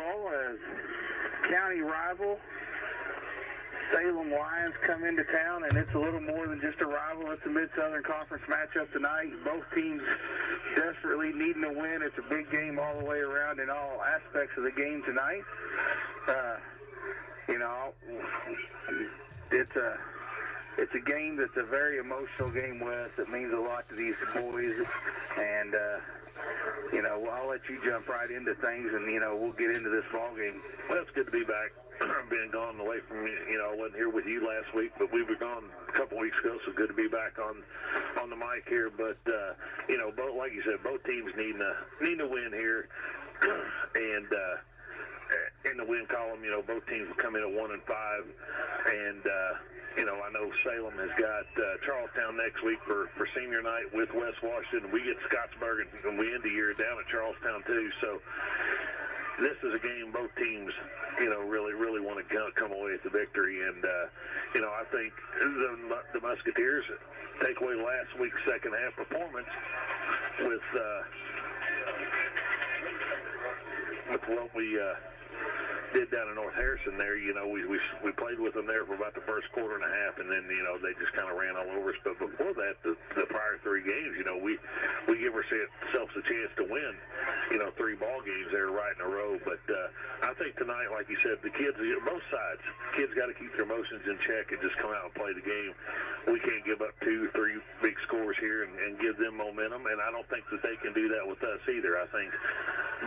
football as county rival Salem Lions come into town, and it's a little more than just a rival. It's a Mid-Southern Conference matchup tonight. Both teams desperately needing a win. It's a big game all the way around in all aspects of the game tonight. It's a game that's a very emotional game, Wes. It means a lot to these boys, and I'll let you jump right into things, and we'll get into this ball game. Well, it's good to be back. Being gone away from I wasn't here with you last week, but we were gone a couple weeks ago, so good to be back on the mic here. But both, like you said, both teams need a win here, and in the win column, both teams will come in at 1-5, and I know Salem has got Charlestown next week for senior night with West Washington. We get Scottsburg, and we end the year down at Charlestown too. So this is a game both teams, really want to come away with the victory. And I think the Musketeers take away last week's second half performance with what we did down in North Harrison there. We played with them there for about the first quarter and a half, and then they just kind of ran all over us. But before that, the prior three games, we give ourselves a chance to win 3 ball games there right in a row. But I think tonight, like you said, the kids, both sides, kids got to keep their emotions in check and just come out and play the game. We can't give up 2-3 big scores here and give them momentum, and I don't think that they can do that with us either. I think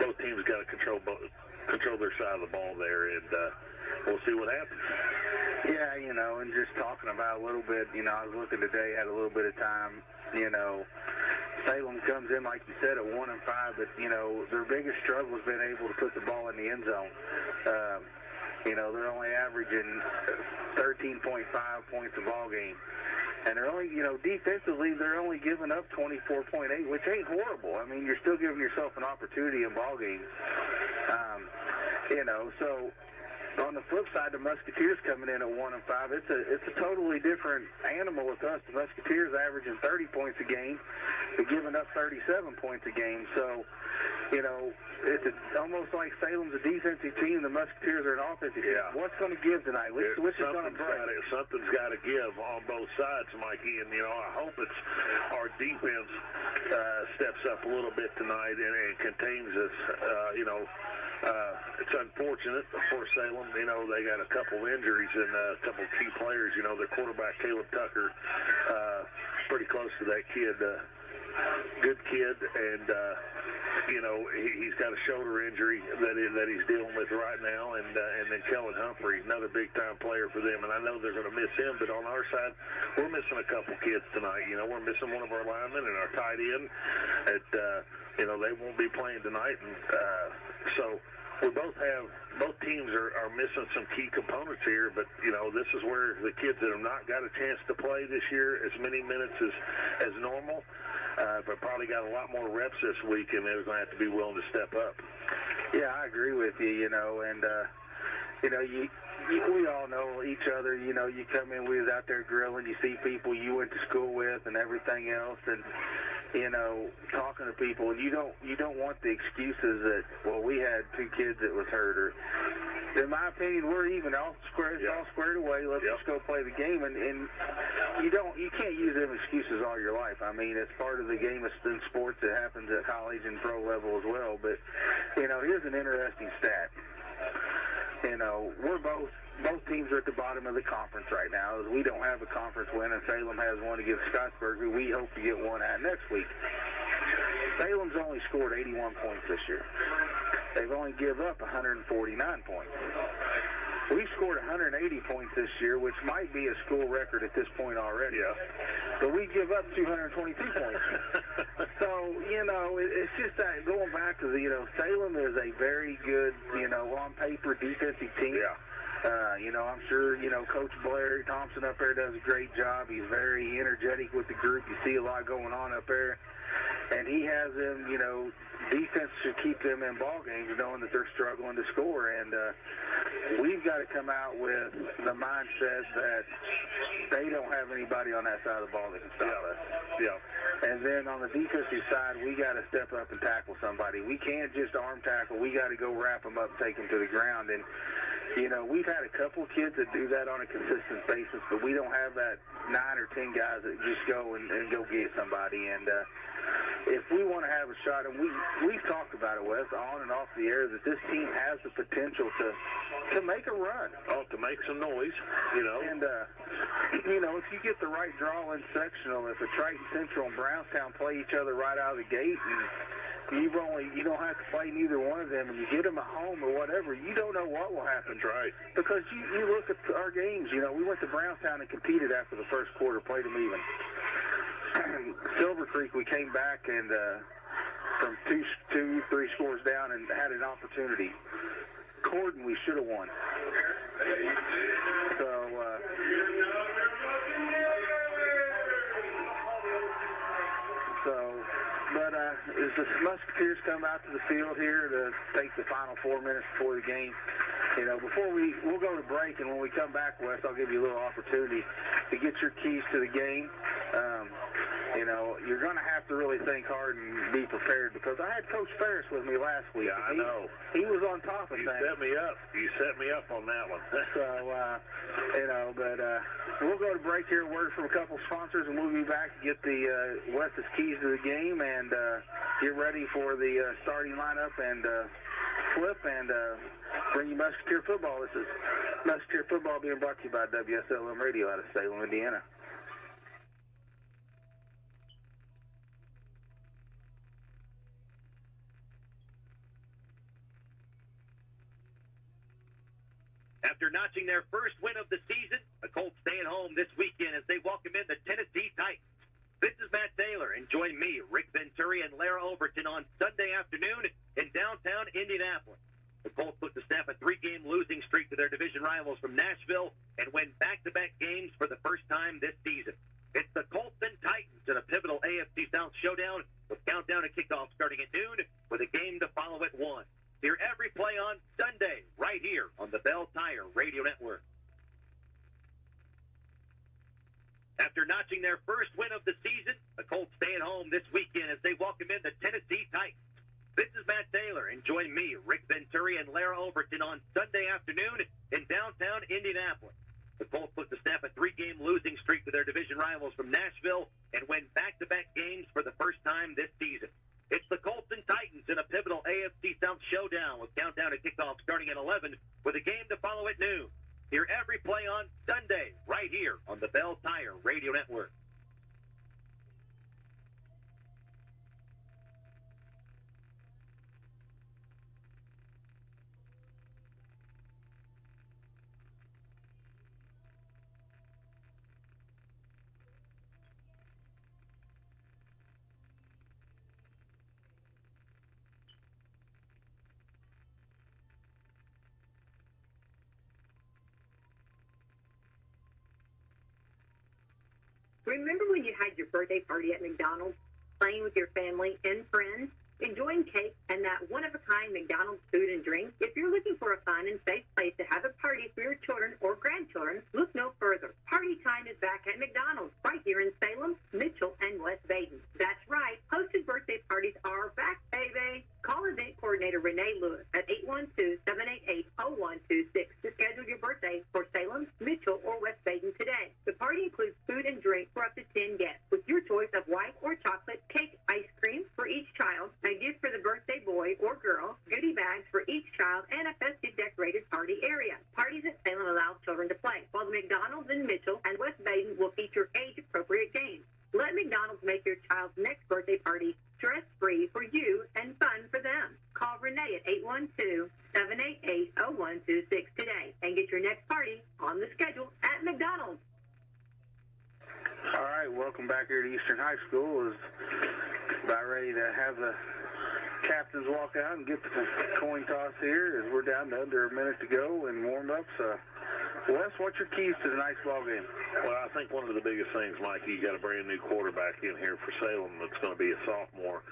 both teams got to control their side of the ball there, and we'll see what happens. Yeah, and just talking about a little bit, I was looking today, had a little bit of time, Salem comes in, like you said, at 1-5, but, their biggest struggle has been able to put the ball in the end zone. They're only averaging 13.5 points a ball game. And they're only, defensively, they're only giving up 24.8, which ain't horrible. I mean, you're still giving yourself an opportunity in ball games. So on the flip side, the Musketeers coming in at 1-5, it's a totally different animal with us. The Musketeers averaging 30 points a game, they're giving up 37 points a game. So, it's almost like Salem's a defensive team, the Musketeers are an offensive team. What's going to give tonight? Which is going to break? Something's got to give on both sides, Mikey. And, I hope it's our defense steps up a little bit tonight and contains us. It's unfortunate for Salem. They got a couple injuries and a couple key players. Their quarterback, Caleb Tucker, pretty close to that kid. Good kid, and he's got a shoulder injury that he's dealing with right now, and then Kellen Humphrey, another big time player for them, and I know they're going to miss him. But on our side, we're missing a couple kids tonight. We're missing one of our linemen and our tight end. They won't be playing tonight, and so both teams are missing some key components here. But this is where the kids that have not got a chance to play this year as many minutes as normal, but probably got a lot more reps this week, and they're going to have to be willing to step up. Yeah, I agree with you. And we all know each other. You come in, we was out there grilling, you see people you went to school with and everything else, and talking to people, and you don't want the excuses that, well, we had 2 kids that was hurt, or in my opinion, we're even all squared away. Let's just go play the game, and you can't use them excuses all your life. I mean, it's part of the game of sports that happens at college and pro level as well. But here's an interesting stat. We're both teams are at the bottom of the conference right now. We don't have a conference win, and Salem has one against Scottsburg, who we hope to get one at next week. Salem's only scored 81 points this year. They've only give up 149 points. We've scored 180 points this year, which might be a school record at this point already. Yeah. But we give up 222 points. So, it's just that going back to Salem is a very good, on paper defensive team. Yeah. I'm sure, Coach Blair Thompson up there does a great job. He's very energetic with the group. You see a lot going on up there. and he has them, you know, defense should keep them in ball games knowing that they're struggling to score. And we've got to come out with the mindset that they don't have anybody on that side of the ball that can stop us. Yeah. And then on the defensive side, we got to step up and tackle somebody. We can't just arm tackle. We got to go wrap them up, take them to the ground. And, you know, we've had a couple kids that do that on a consistent basis, but we don't have that 9 or 10 guys that just go and go get somebody. And if we want to have a shot, and we've talked about it, Wes, on and off the air, that this team has the potential to make a run. Oh, to make some noise, you know. And, you know, if you get the right draw in sectional, if a Triton Central and Brownstown play each other right out of the gate, and you don't have to play neither one of them, and you get them at home or whatever, you don't know what will happen. That's right. Because you look at our games, you know, we went to Brownstown and competed after the first quarter, played them even. Silver Creek, we came back and from three scores down and had an opportunity. Corden, we should have won. But as the Musketeers come out to the field here to take the final 4 minutes before the game, you know, we'll go to break, and when we come back, Wes, I'll give you a little opportunity to get your keys to the game. You know, you're going to have to really think hard and be prepared, because I had Coach Ferris with me last week. Yeah, I know. He was on top of things. You set me up. You set me up on that one. So, you know, but we'll go to break here, word from a couple sponsors, and we'll be back to get the Wes's keys to the game and get ready for the starting lineup and flip and bring you Musketeer football. This is Musketeer football being brought to you by Wslm Radio out of Salem, Indiana. After notching their first win of the season, the Colts stay at home this weekend as they welcome in the Tennessee Titans. This is Matt Taylor, and join me, Rick Venturi, and Lara Overton on Sunday afternoon in downtown Indianapolis. The Colts look to snap a 3-game losing streak to their division rivals from Nashville and win back-to-back games for the first time this season. It's the Colts and Titans in a pivotal AFC South showdown with countdown to kickoff starting at noon with a game to follow at 1. Hear every play on Sunday right here on the Bell Tire Radio Network. After notching their first win of the season, the Colts stay at home this weekend as they welcome in the Tennessee Titans. This is Matt Taylor, and join me, Rick Venturi, and Lara Overton on Sunday afternoon in downtown Indianapolis. The Colts look to snap a 3-game losing streak to their division rivals from Nashville and win back-to-back games for the first time this season. It's the Colts and Titans in a pivotal AFC South showdown with countdown to kickoff starting at 11 with a game to follow at noon. Hear every play on Sunday right here on the Bell Tire Radio Network. Remember when you had your birthday party at McDonald's, playing with your family and friends, enjoying cake and that one-of-a-kind McDonald's food and drink? If you're looking for a fun and safe place to have a party for your children or grandchildren, look no further. Party time is back at McDonald's right here in Salem, Mitchell, and West Baden. That's right. Hosted birthday parties are back, baby. Call event coordinator Renee Lewis at 812-788-0126 to schedule your birthday for Salem, Mitchell, or West Baden today. The party includes food and drink for up to 10 guests with your choice of white or chocolate cake, ice cream for each child, a gift for the birthday boy or girl, goodie bags for each child, and a festive decorated party area. Parties at Salem allow children to play, while the McDonald's in Mitchell and West Baden will feature age-appropriate games. Let McDonald's make your child's next birthday party stress-free for you and fun for them. Call Renee at 812-788-0126 today and get your next party on the schedule at McDonald's. All right, welcome back here to Eastern High School. Is about ready to have the captains walk out and get the coin toss here as we're down to under a minute to go in warm-ups. Wes, what's your keys to tonight's ball game? Well, I think one of the biggest things, Mikey, you got a brand new quarterback in here for Salem that's going to be a sophomore,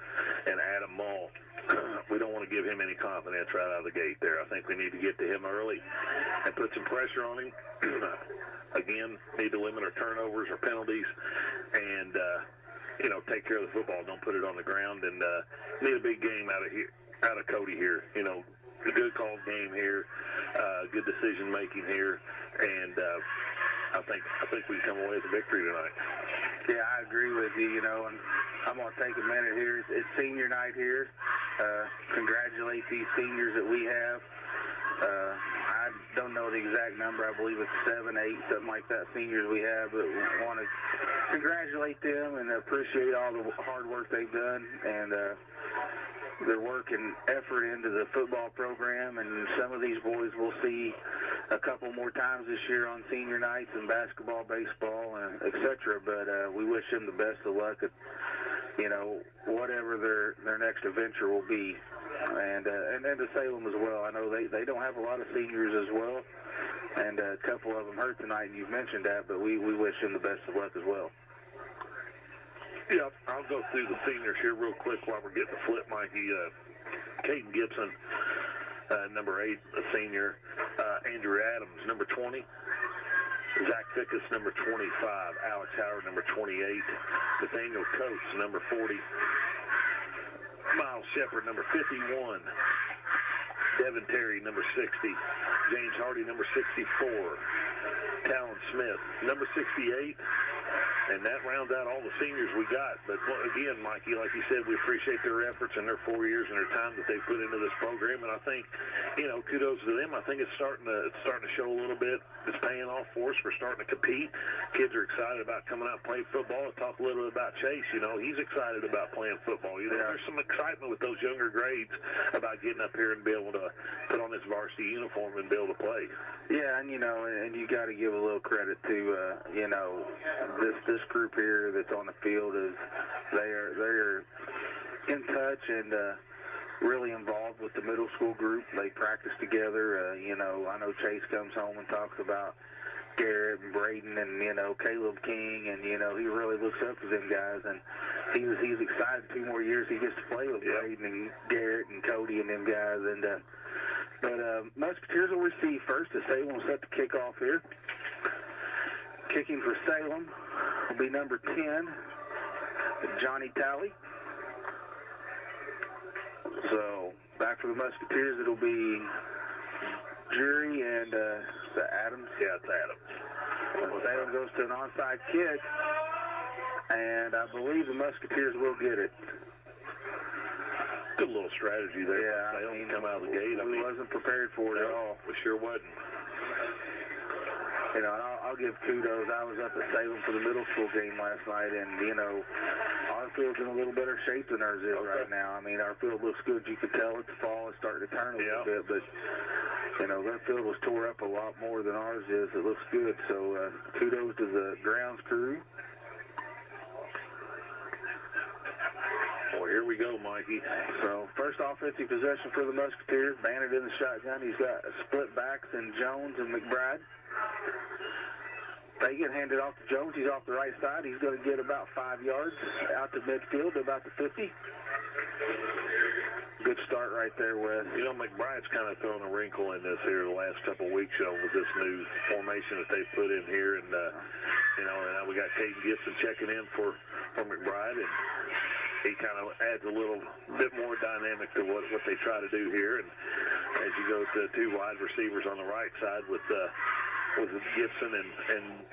and Adam Mull. We don't want to give him any confidence right out of the gate there. I think we need to get to him early and put some pressure on him. Again, need to limit our turnovers or penalties, and take care of the football. Don't put it on the ground, and need a big game out of Cody here. A good called game here, good decision making here, and I think we can come away with a victory tonight. Yeah, I agree with you. And I'm going to take a minute here. It's senior night here. Congratulate these seniors that we have. I don't know the exact number. I believe it's 7, 8, something like that, seniors we have. But we want to congratulate them and appreciate all the hard work they've done and their work and effort into the football program. And some of these boys we'll see a couple more times this year on senior nights in basketball, baseball, and et cetera. But we wish them the best of luck at whatever their next adventure will be. And then to Salem as well. I know they don't have a lot of seniors as well, and a couple of them hurt tonight, and you've mentioned that, but we wish them the best of luck as well. Yeah, I'll go through the seniors here real quick while we're getting the flip, Mikey. Caden Gibson, number 8, a senior. Andrew Adams, number 20. Zach Fickus, number 25. Alex Howard, number 28. Nathaniel Coates, number 40. Miles Shepard, number 51. Devin Terry, number 60. James Hardy, number 64. Talon Smith, number 68. And that rounds out all the seniors we got. But again, Mikey, like you said, we appreciate their efforts and their 4 years and their time that they put into this program. And I think, kudos to them. I think it's starting to show a little bit. It's paying off for us. We're starting to compete. Kids are excited about coming out and playing football. Talk a little bit about Chase. He's excited about playing football. There's some excitement with those younger grades about getting up here and be able to put on this varsity uniform and be able to play. Yeah, and you got to give a little credit to this group here that's on the field is they're in touch and really involved with the middle school group. They practice together. I know Chase comes home and talks about Garrett and Braden and Caleb King, and he really looks up to them guys, and he's excited 2 more years he gets to play with Braden and Garrett and Cody and them guys. And but Musketeers will receive first as Salem will set the kickoff here. Kicking for Salem will be number 10, Johnny Talley. So back for the Musketeers, it'll be Jury and Adams. Yeah, it's Adams. Salem goes to an onside kick, and I believe the Musketeers will get it. Good little strategy there. Yeah, Salem come out of the gate. We wasn't prepared for it at all. We sure wasn't. I'll give kudos. I was up at Salem for the middle school game last night, and, our field's in a little better shape than ours is right now. I mean, our field looks good. You could tell it's fall. It's starting to turn a little bit, but, their field was tore up a lot more than ours is. It looks good. So, kudos to the grounds crew. Well, here we go, Mikey. So, first offensive possession for the Musketeers. Bandit in the shotgun. He's got split backs in Jones and McBride. They get handed off to Jones. He's off the right side. He's going to get about 5 yards out to midfield, about the 50. Good start right there, Wes. McBride's kind of thrown a wrinkle in this here the last couple of weeks, with this new formation that they put in here. And, and we got Caden Gibson checking in for McBride, and he kind of adds a little bit more dynamic to what they try to do here. And as you go to 2 wide receivers on the right side with Gibson and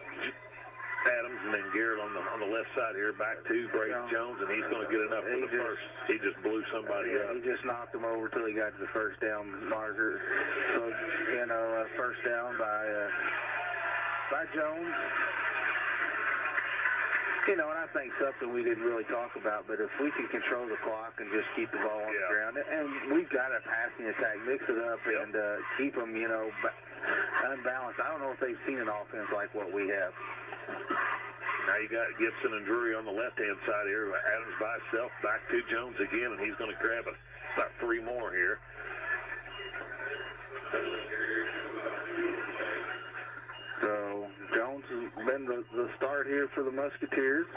Adams, and then Garrett on the left side here, back to Braden Jones, and he's going to get enough for the first. He just blew somebody up. He just knocked him over till he got to the first down marker. So, first down by Jones. And I think something we didn't really talk about, but if we can control the clock and just keep the ball on the ground, and we've got a passing attack, mix it up and keep them, unbalanced. I don't know if they've seen an offense like what we have. Now you got Gibson and Drury on the left-hand side here. Adams by himself, back to Jones again, and he's going to grab a about 3 more here. So Jones has been the start here for the Musketeers.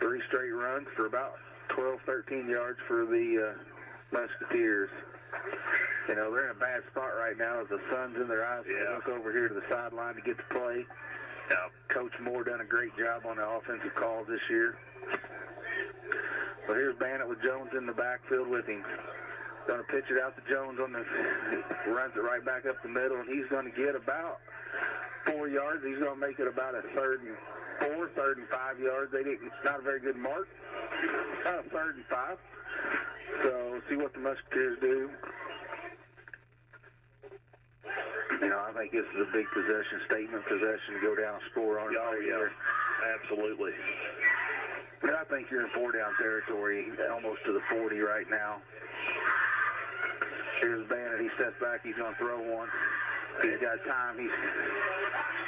3 straight runs for about 12, 13 yards for the Musketeers. You know, they're in a bad spot right now as the sun's in their eyes. Yeah. They look over here to the sideline to get to play. Yeah. Coach Moore done a great job on the offensive calls this year. So here's Bannett with Jones in the backfield with him. Going to pitch it out to Jones on the runs it right back up the middle, and he's going to get about 4 yards. He's going to make it about a 3rd and 4, 3rd and 5 yards. It's not a very good mark. About a 3rd and 5. So see what the Musketeers do. You know, I think this is a big statement possession to go down and score on it. Oh, yeah. Absolutely. And I think you're in 4-down territory, almost to the 40 right now. Here's Bannett. He steps back. He's going to throw one. He's got time. He's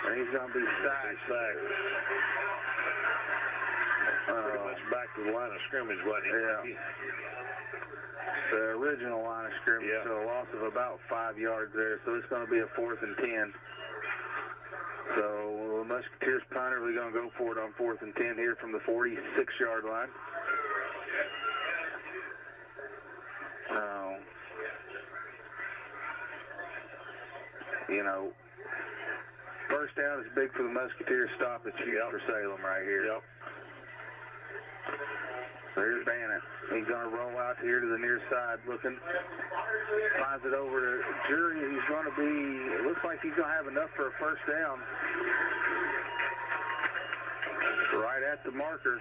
going to be sacked. Pretty much back to the line of scrimmage, wasn't he? Yeah. The original line of scrimmage, Yeah. so a loss of about 5 yards there. So it's going to be a 4th and 10. So the Musketeers punter, we're going to go for it on 4th and 10 here from the 46-yard line. You know, first down is big for the Musketeers. Stop it's huge for Salem right here. Yep. There's Bannett. He's going to roll out here to the near side looking. Finds it over to Jury. He's going to be, it looks like he's going to have enough for a first down. Right at the marker.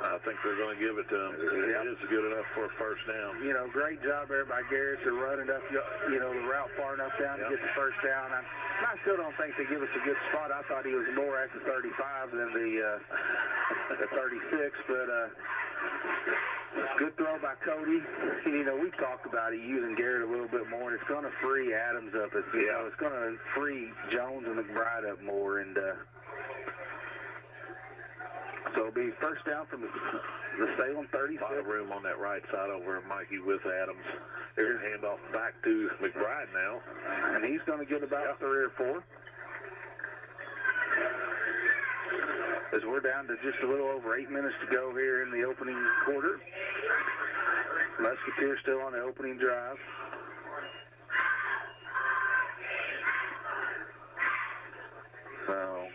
I think they're going to give it to him. Yep. It is good enough for a first down. You know, great job there by Garrett to run it up, you know, the route far enough down to get the first down. I still don't think they give us a good spot. I thought he was more at the 35 than the 36, but good throw by Cody. You know, we talked about it using Garrett a little bit more, and it's going to free Adams up. It's going to free Jones and McBride up more, and so it'll be first down from the Salem 36. A lot of room on that right side over Mikey with Adams. There's a handoff back to McBride now. And he's going to get about 3 or 4. As we're down to just a little over 8 minutes to go here in the opening quarter. Musketeers still on the opening drive. So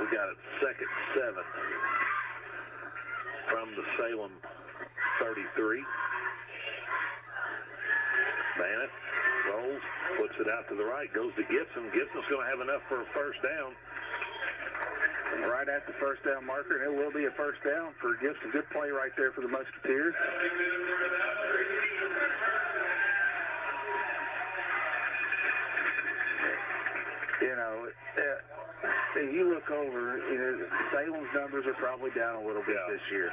we got it 2nd and 7 from the Salem 33. Bannett rolls, puts it out to the right, goes to Gibson. Gibson's going to have enough for a first down. Right at the first down marker, and it will be a first down for Gibson. Good play right there for the Musketeers. You know, if you look over, you know, Salem's numbers are probably down a little bit this year.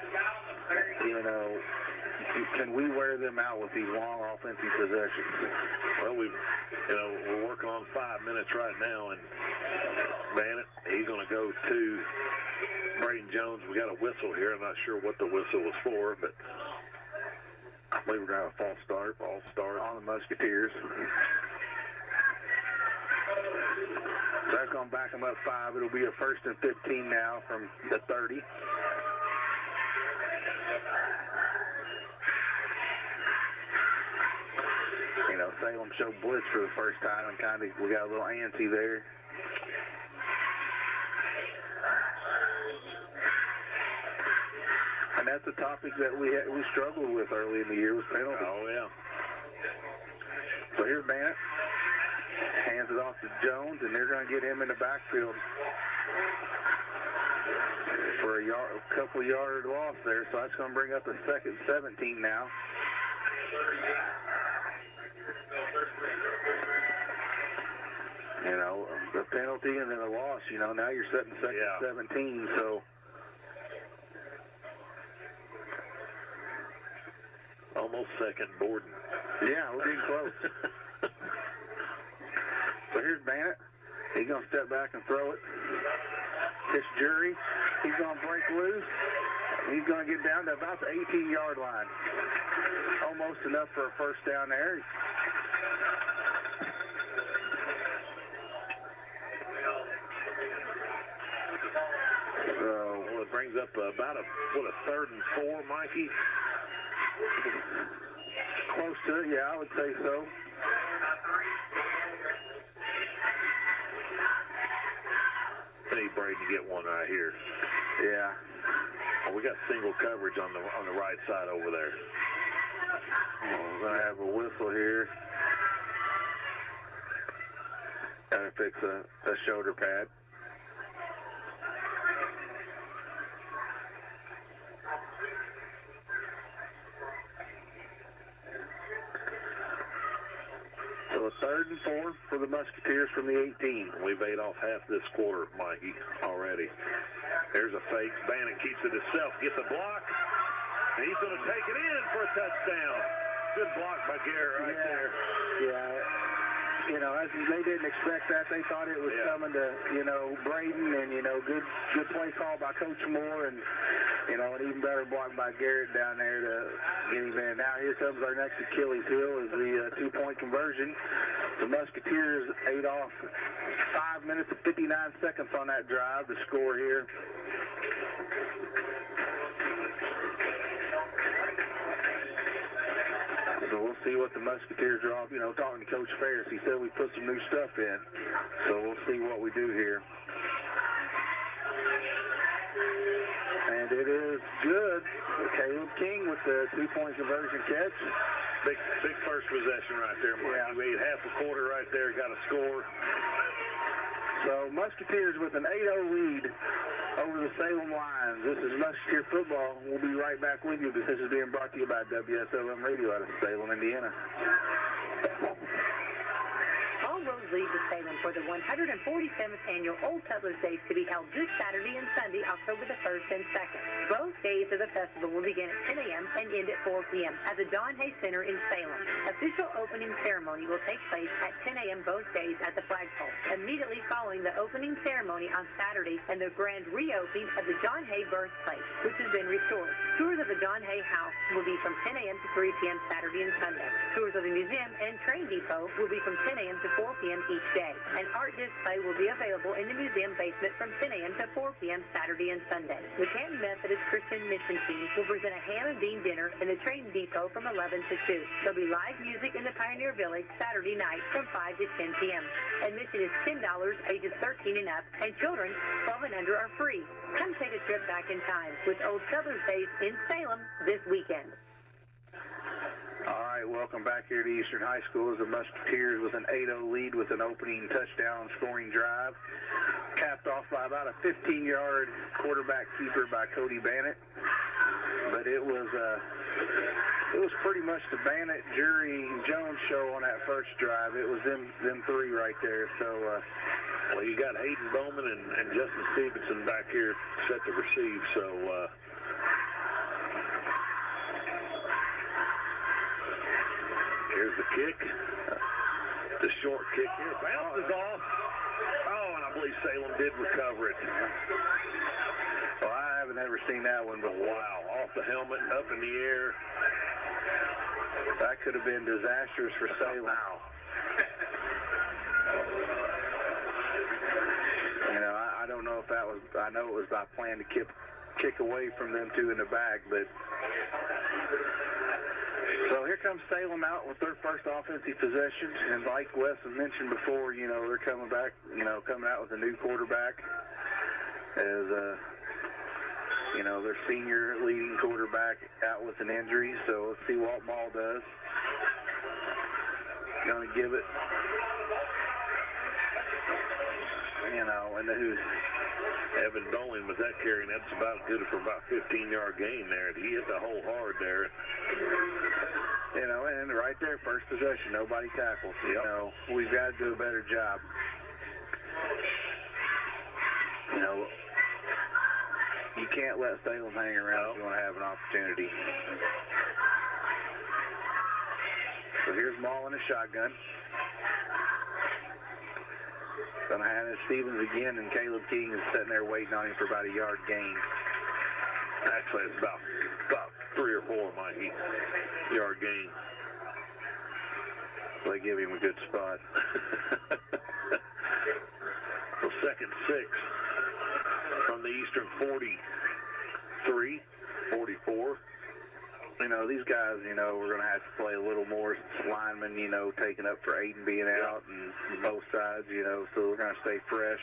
You know, can we wear them out with these long offensive possessions? Well, we're working on 5 minutes right now, and Bannett, he's going to go to Braden Jones. We got a whistle here. I'm not sure what the whistle was for, but I believe we're going to have a false start on the Musketeers. So that's going to back them up 5. It'll be a 1st and 15 now from the 30. You know, Salem showed blitz for the first time, and we got a little antsy there. And that's a topic that we struggled with early in the year with penalties. Oh, yeah. So here's Bannett. Hands it off to Jones, and they're going to get him in the backfield for a couple yard loss there. So that's going to bring up a 2nd 17 now. You know, the penalty and then a loss, you know, now you're setting 2nd 17, so. Almost 2nd Borden. Yeah, we're getting close. So here's Bannett. He's going to step back and throw it. Pitch Jury. He's going to break loose. He's going to get down to about the 18-yard line. Almost enough for a first down there. Well, it brings up about a 3rd and 4, Mikey? Close to it, yeah, I would say so. I need Braden to get one right here. Yeah. Well, we got single coverage on the right side over there. We're going to have a whistle here. Got to fix a shoulder pad. So a 3rd and 4 for the Musketeers from the 18. We've ate off half this quarter, Mikey, already. There's a fake. Bannock keeps it himself, gets a block, and he's going to take it in for a touchdown. Good block by Garrett right there. Yeah. You know, they didn't expect that. They thought it was coming to, Braden, and, good play call by Coach Moore, and, an even better block by Garrett down there to get him in. Now here comes our next Achilles heel is the 2-point conversion. The Musketeers ate off 5 minutes and 59 seconds on that drive to score here. So we'll see what the Musketeers are off. Talking to Coach Ferris, he said we put some new stuff in. So we'll see what we do here. And it is good. Caleb King with the 2-point conversion catch. Big first possession right there, Mike. Yeah. We ate half a quarter right there, got a score. So Musketeers with an 8-0 lead over the Salem Lions. This is Musketeer Football. We'll be right back with you. This is being brought to you by WSLM Radio out of Salem, Indiana. All roads lead to Salem for the 147th annual Old Settlers Days to be held this Saturday and Sunday, October the 1st and 2nd. Both days of the festival will begin at 10 a.m. and end at 4 p.m. at the Don Hay Center in Salem. Official opening ceremony will take place at 10 a.m. both days at the flagpole. Immediately following the opening ceremony on Saturday and the grand reopening of the John Hay birthplace, which has been restored. Tours of the John Hay House will be from 10 a.m. to 3 p.m. Saturday and Sunday. Tours of the museum and train depot will be from 10 a.m. to 4 p.m. each day. An art display will be available in the museum basement from 10 a.m. to 4 p.m. Saturday and Sunday. The Canton Methodist Christian Mission Team will present a ham and bean dinner in the train depot from 11 to 2. There'll be live music in the Pioneer Village Saturday night from 5 to 10 p.m. Admission is $10, ages 13 and up, and children 12 and under are free. Come take a trip back in time with Old Settlers Days in Salem this weekend. All right, welcome back here to Eastern High School as the Musketeers with an 8-0 lead with an opening touchdown scoring drive, capped off by about a 15-yard quarterback keeper by Cody Bannett. But it was pretty much the Bannett, Jury, Jones show on that first drive. It was them three right there. So, well, you got Hayden Bowman and Justin Stevenson back here set to receive. So, here's the kick. The short kick here. Bounces off. Oh, and I believe Salem did recover it. Well, I haven't ever seen that one, but wow, off the helmet, up in the air. That could have been disastrous for Salem. Wow. I don't know if that was, I know it was by plan to kick away from them two in the back, but so here comes Salem out with their first offensive possession, and like Wes mentioned before, they're coming back, coming out with a new quarterback as, their senior leading quarterback out with an injury, so let's see what Ball does. Going to give it, and who's Evan Bowen with that carry, and that's about good for about 15-yard gain there. He hit the hole hard there. And right there, first possession, nobody tackles. Yep. We've got to do a better job. You can't let Salem hang around if you want to have an opportunity. So here's Maul in a shotgun. Going to have it Stevens again, and Caleb King is sitting there waiting on him for about a yard gain. Actually, it's about 3 or 4, Mikey. Yard gain. They give him a good spot. So 2nd 6 from the Eastern 43, 44. You know, these guys, you know, we're going to have to play a little more linemen, you know, taking up for Aiden being out and both sides, you know, so we're going to stay fresh.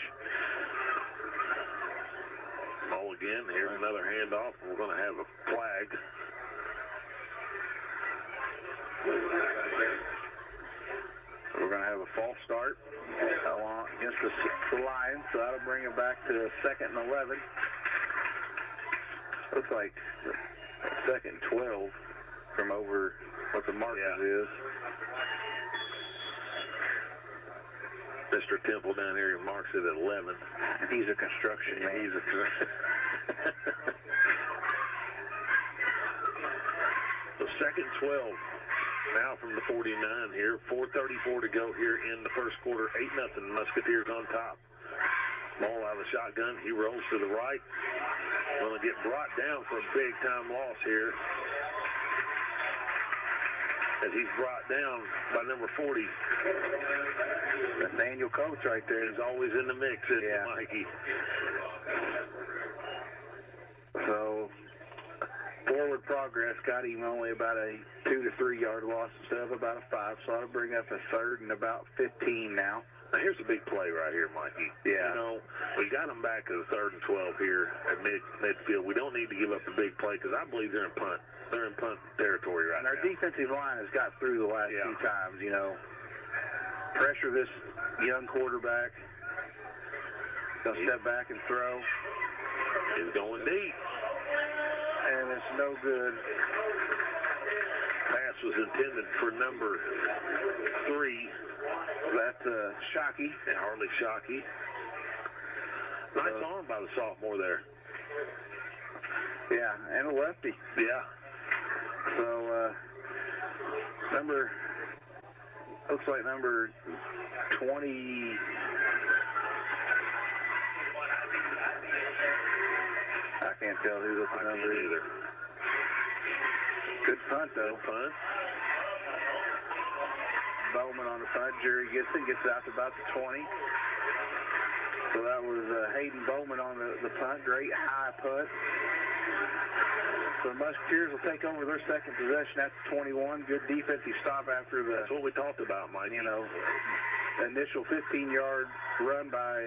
Ball again. Here's another handoff. We're going to have a flag. We're going to have a false start against the Lions, so that'll bring it back to 2nd and 11. Looks like 2nd and 12 from over what the markers is. Mr. Temple down here marks it at 11. He's a construction man. He's a So 2nd 12. Now from the 49 here. 4:34 to go here in the first quarter. 8-0 Musketeers on top. Ball out of the shotgun. He rolls to the right. Going to get brought down for a big-time loss here. As he's brought down by number 40. Nathaniel Coates right there. He's always in the mix, isn't he, Mikey? So, forward progress got him only about a 2 to 3 yard loss instead of about a 5. So that'll bring up a 3rd and about 15 now. Now, here's a big play right here, Mikey. Yeah. You know, we got them back to the 3rd and 12 here at midfield. We don't need to give up a big play because I believe they're in punt. They're in punt territory right now. And our defensive line has got through the last 2 times, you know. Pressure this young quarterback. He'll step back and throw. He's going deep. And it's no good. Pass was intended for number 3. That's Shockey. And Harley Shockey. Nice arm by the sophomore there. Yeah, and a lefty. Yeah. So, looks like number 20. I can't tell who the number is. Either. Good punt, though. Good punt. Bowman on the punt. Jerry Gibson gets out to about the 20. So that was Hayden Bowman on the punt. Great high punt. So the Musketeers will take over their 2nd possession at the 21. Good defensive stop after the... That's what we talked about, Mike. You know, initial 15-yard run by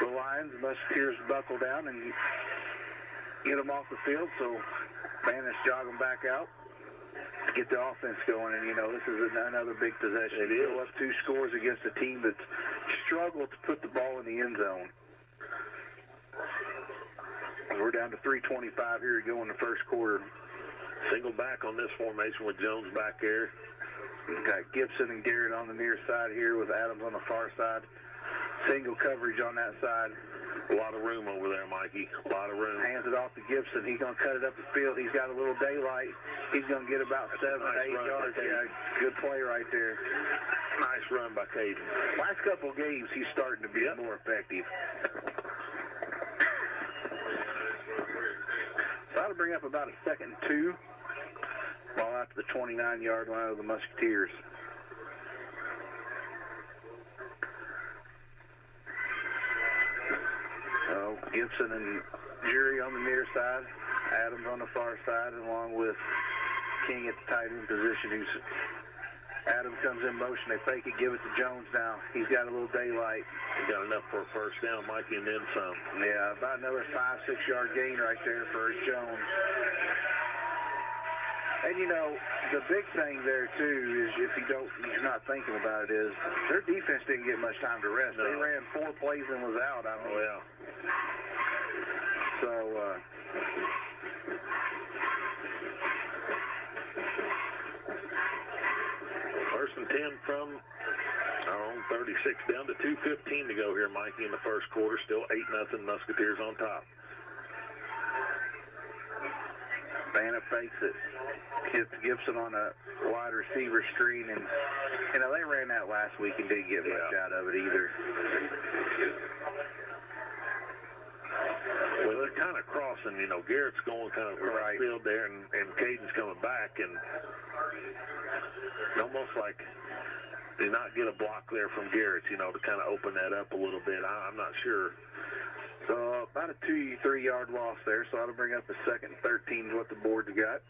the Lions. The Musketeers buckle down and get them off the field. So Bannis jog them back out, get the offense going. And, you know, this is another big possession. It is. Go up 2 scores against a team that's struggled to put the ball in the end zone. We're down to 3:25 here to go in the first quarter. Single back on this formation with Jones back there. We've got Gibson and Garrett on the near side here with Adams on the far side. Single coverage on that side. A lot of room over there, Mikey. A lot of room. Hands it off to Gibson. He's going to cut it up the field. He's got a little daylight. He's going to get about 7 or 8 yards. Yeah, good play right there. Nice run by Caden. Last couple of games, he's starting to be more effective. So that'll bring up about a 2nd and 2. Ball out to the 29-yard line of the Musketeers. So Gibson and Jury on the near side, Adams on the far side, along with King at the tight end position. Adams comes in motion. They fake it, give it to Jones now. He's got a little daylight. He got enough for a first down, Mikey, and then some. Yeah, about another 5-6 yard gain right there for Jones. And, you know, the big thing there, too, is if you're not thinking about it, is their defense didn't get much time to rest. No. They ran 4 plays and was out. I mean, yeah. So, First and 10 from our own 36, down to 2:15 to go here, Mikey, in the first quarter. Still 8-0 Musketeers on top. Banna fakes it. Hits Gibson on a wide receiver screen, and you know they ran that last week and didn't get much out of it either. Well, they're kind of crossing, Garrett's going kind of across the field there, and Caden's coming back, and almost like did not get a block there from Garrett, to kind of open that up a little bit. I'm not sure. So about a 2-3 yard loss there, so that'll bring up a 2nd and 13 is what the board's got.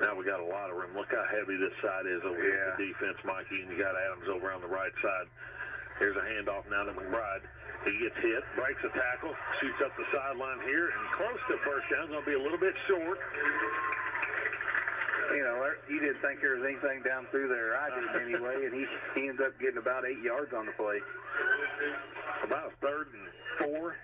Now we got a lot of room. Look how heavy this side is over here in the defense, Mikey, and you got Adams over on the right side. Here's a handoff now to McBride. He gets hit, breaks a tackle, shoots up the sideline here, and close to first down. Going to be a little bit short. You didn't think there was anything down through there. I didn't anyway, and he ends up getting about 8 yards on the play. About a 3rd and 4.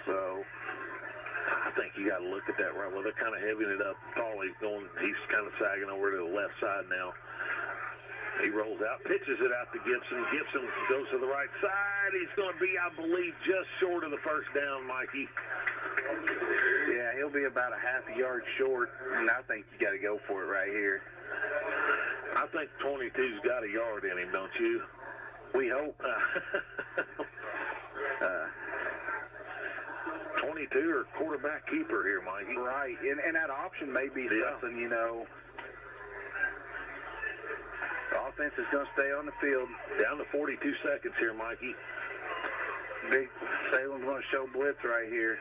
So I think you got to look at that right. Well, they're kind of heavying it up. He's kind of sagging over to the left side now. He rolls out, pitches it out to Gibson. Gibson goes to the right side. He's going to be, I believe, just short of the first down, Mikey. Yeah, he'll be about a half a yard short, and I think you got to go for it right here. I think 22's got a yard in him, don't you? We hope. 22 or quarterback keeper here, Mikey. Right, and that option may be something, The offense is going to stay on the field. Down to 42 seconds here, Mikey. Big Salem's going to show blitz right here.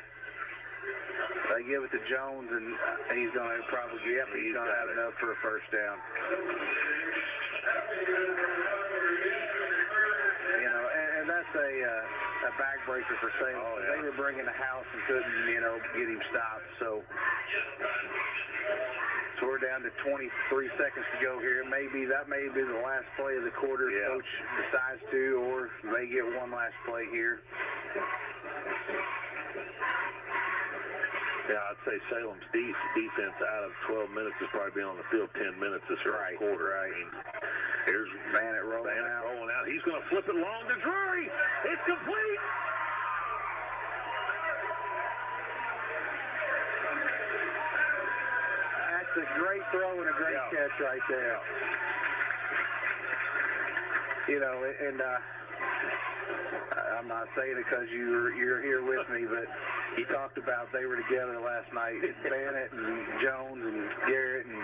They give it to Jones, and he's going to probably he's going to have enough for a first down. And that's a backbreaker for Salem. Oh, yeah. They were bringing the house and couldn't, get him stopped. So we're down to 23 seconds to go here. That may be the last play of the quarter. Yeah. Coach decides to, or they get one last play here. Yeah, I'd say Salem's defense out of 12 minutes is probably been on the field 10 minutes this first quarter. Right. Here's Bannett rolling out. He's going to flip it long to Drury. It's complete. That's a great throw and a great catch right there. And I'm not saying it because you're here with me, but he talked about they were together last night. Bannett and Jones and Garrett, and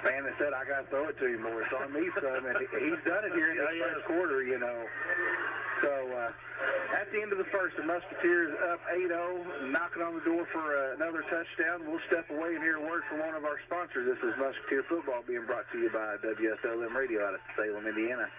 Bannett said, "I got to throw it to you, boy. It's on me, son." And he's done it here in the first quarter, So at the end of the first, the Musketeers up 8-0, knocking on the door for another touchdown. We'll step away and hear a word from one of our sponsors. This is Musketeer Football being brought to you by Wslm Radio out of Salem, Indiana.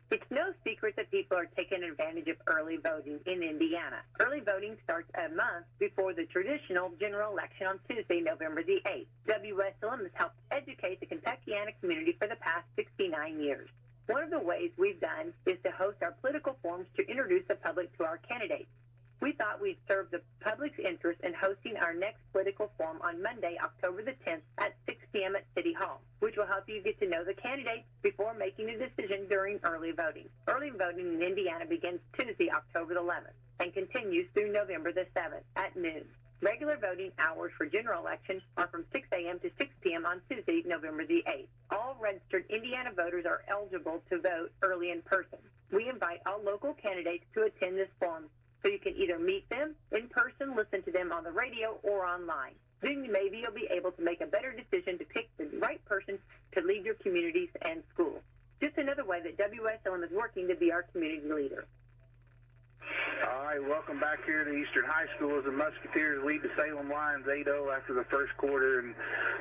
It's no secret that people are taking advantage of early voting in Indiana. Early voting starts a month before the traditional general election on Tuesday, November the 8th. Wslm has helped educate the Kentuckiana community for the past 69 years. One of the ways we've done is to host our political forums to introduce the public to our candidates. We thought we'd serve the public's interest in hosting our next political forum on Monday, October the 10th at 6 p.m. at City Hall, which will help you get to know the candidates before making a decision during early voting. Early voting in Indiana begins Tuesday, October the 11th, and continues through November the 7th at noon. Regular voting hours for general election are from 6 a.m. to 6 p.m. on Tuesday, November the 8th. All registered Indiana voters are eligible to vote early in person. We invite all local candidates to attend this forum, so you can either meet them in person, listen to them on the radio, or online. Then maybe you'll be able to make a better decision to pick the right person to lead your communities and schools. Just another way that Wslm is working to be our community leader. All right, welcome back here to Eastern High School as the Musketeers lead the Salem Lions 8-0 after the first quarter, and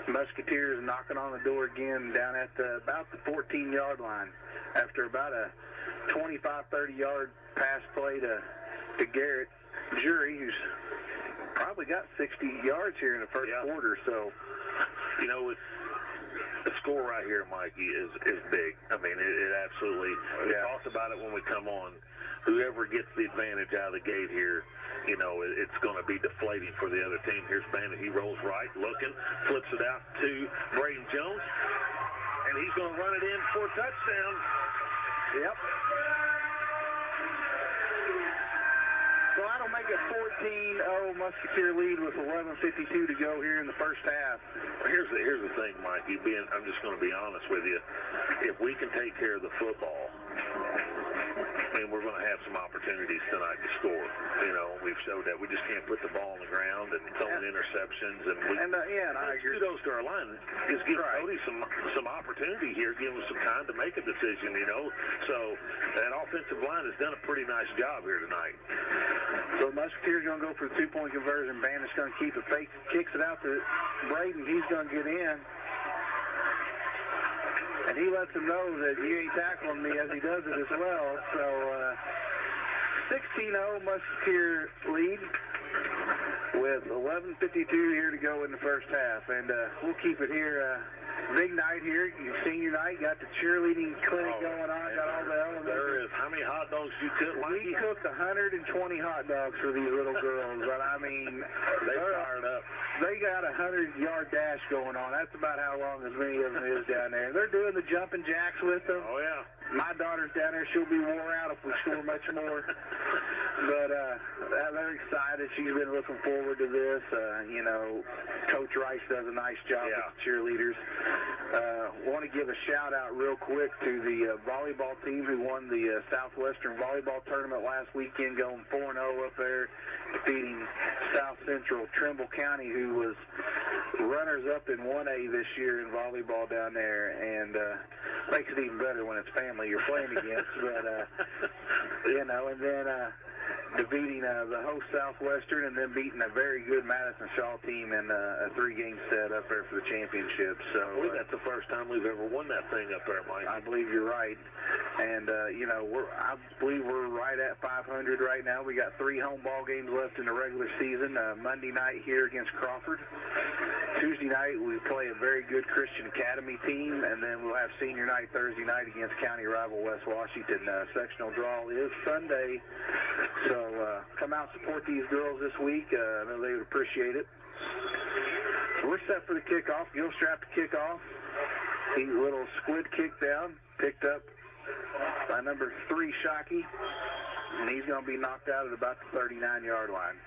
Musketeers knocking on the door again down at about the 14-yard line after about a 25, 30-yard pass play to Garrett Jury, who's probably got 60 yards here in the first quarter. So, the score right here, Mikey, is big. I mean, it absolutely, we talked about it when we come on. Whoever gets the advantage out of the gate here, it's going to be deflating for the other team. Here's Bandit. He rolls right, looking, flips it out to Braden Jones, and he's going to run it in for a touchdown. Yep. That'll make a 14-0 Musketeer lead with 11:52 to go here in the first half. Here's the thing, Mikey. I'm just going to be honest with you. If we can take care of the football, I mean, we're going to have some opportunities tonight to score. You know, we've showed that we just can't put the ball on the ground and throwing interceptions. And I agree. Kudos to our line. Just give Cody some opportunity here, give him some time to make a decision. You know, so that offensive line has done a pretty nice job here tonight. So Musketeers going to go for the 2-point conversion. Bandit's going to keep it fake, kicks it out to Braden. He's going to get in. And he lets him know that you ain't tackling me as he does it as well. So 16-0 Musketeer lead with 11:52 here to go in the first half. And we'll keep it here. Big night here. Senior night. Got the cheerleading clinic going on. Got all the elements. There is. How many hot dogs you cooked? We cooked 120 hot dogs for these little girls. But I mean, they're fired up. They got a 100-yard dash going on. That's about how long as many of them is down there. They're doing the jumping jacks with them. Oh, yeah. My daughter's down there. She'll be wore out if we score much more. But they're excited. She's been looking forward to this. You know, Coach Rice does a nice job with the cheerleaders. Want to give a shout-out real quick to the volleyball team who won the Southwestern Volleyball Tournament last weekend, going 4-0 up there, defeating South Central Trimble County, who was runners-up in 1A this year in volleyball down there. And makes it even better when it's family you're playing against. But, you know, and then defeating the host Southwestern, and then beating a very good Madison Shaw team in a 3-game set up there for the championship. So I believe that's the first time we've ever won that thing up there, Mike. I believe you're right. And, you know, I believe we're right at 500 right now. We got 3 home ball games left in the regular season. Monday night here against Crawford. Tuesday night we play a very good Christian Academy team, and then we'll have senior night Thursday night against county rival West Washington. Sectional draw is Sunday. So come out and support these girls this week. I know they would appreciate it. So we're set for the kickoff. Gilstrap to kick off. He's a little squid kick down, picked up by number 3, Shockey, and he's going to be knocked out at about the 39-yard line.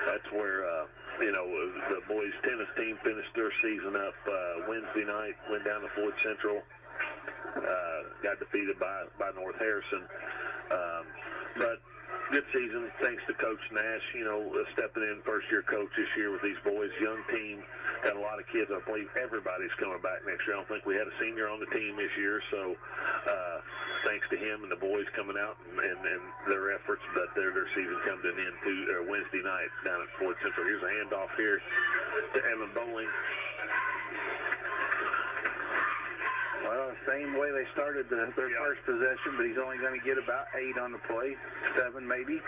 That's where, you know, the boys' tennis team finished their season up Wednesday night, went down to Floyd Central. Got defeated by North Harrison. But good season, thanks to Coach Nash, you know, stepping in, first-year coach this year with these boys. Young team, got a lot of kids. I believe everybody's coming back next year. I don't think we had a senior on the team this year, so thanks to him and the boys coming out and their efforts, but their season comes to an end Wednesday night down at Floyd Central. Here's a handoff here to Evan Bowling. Well, same way they started their first possession, but he's only going to get about 8 on the play, 7 maybe.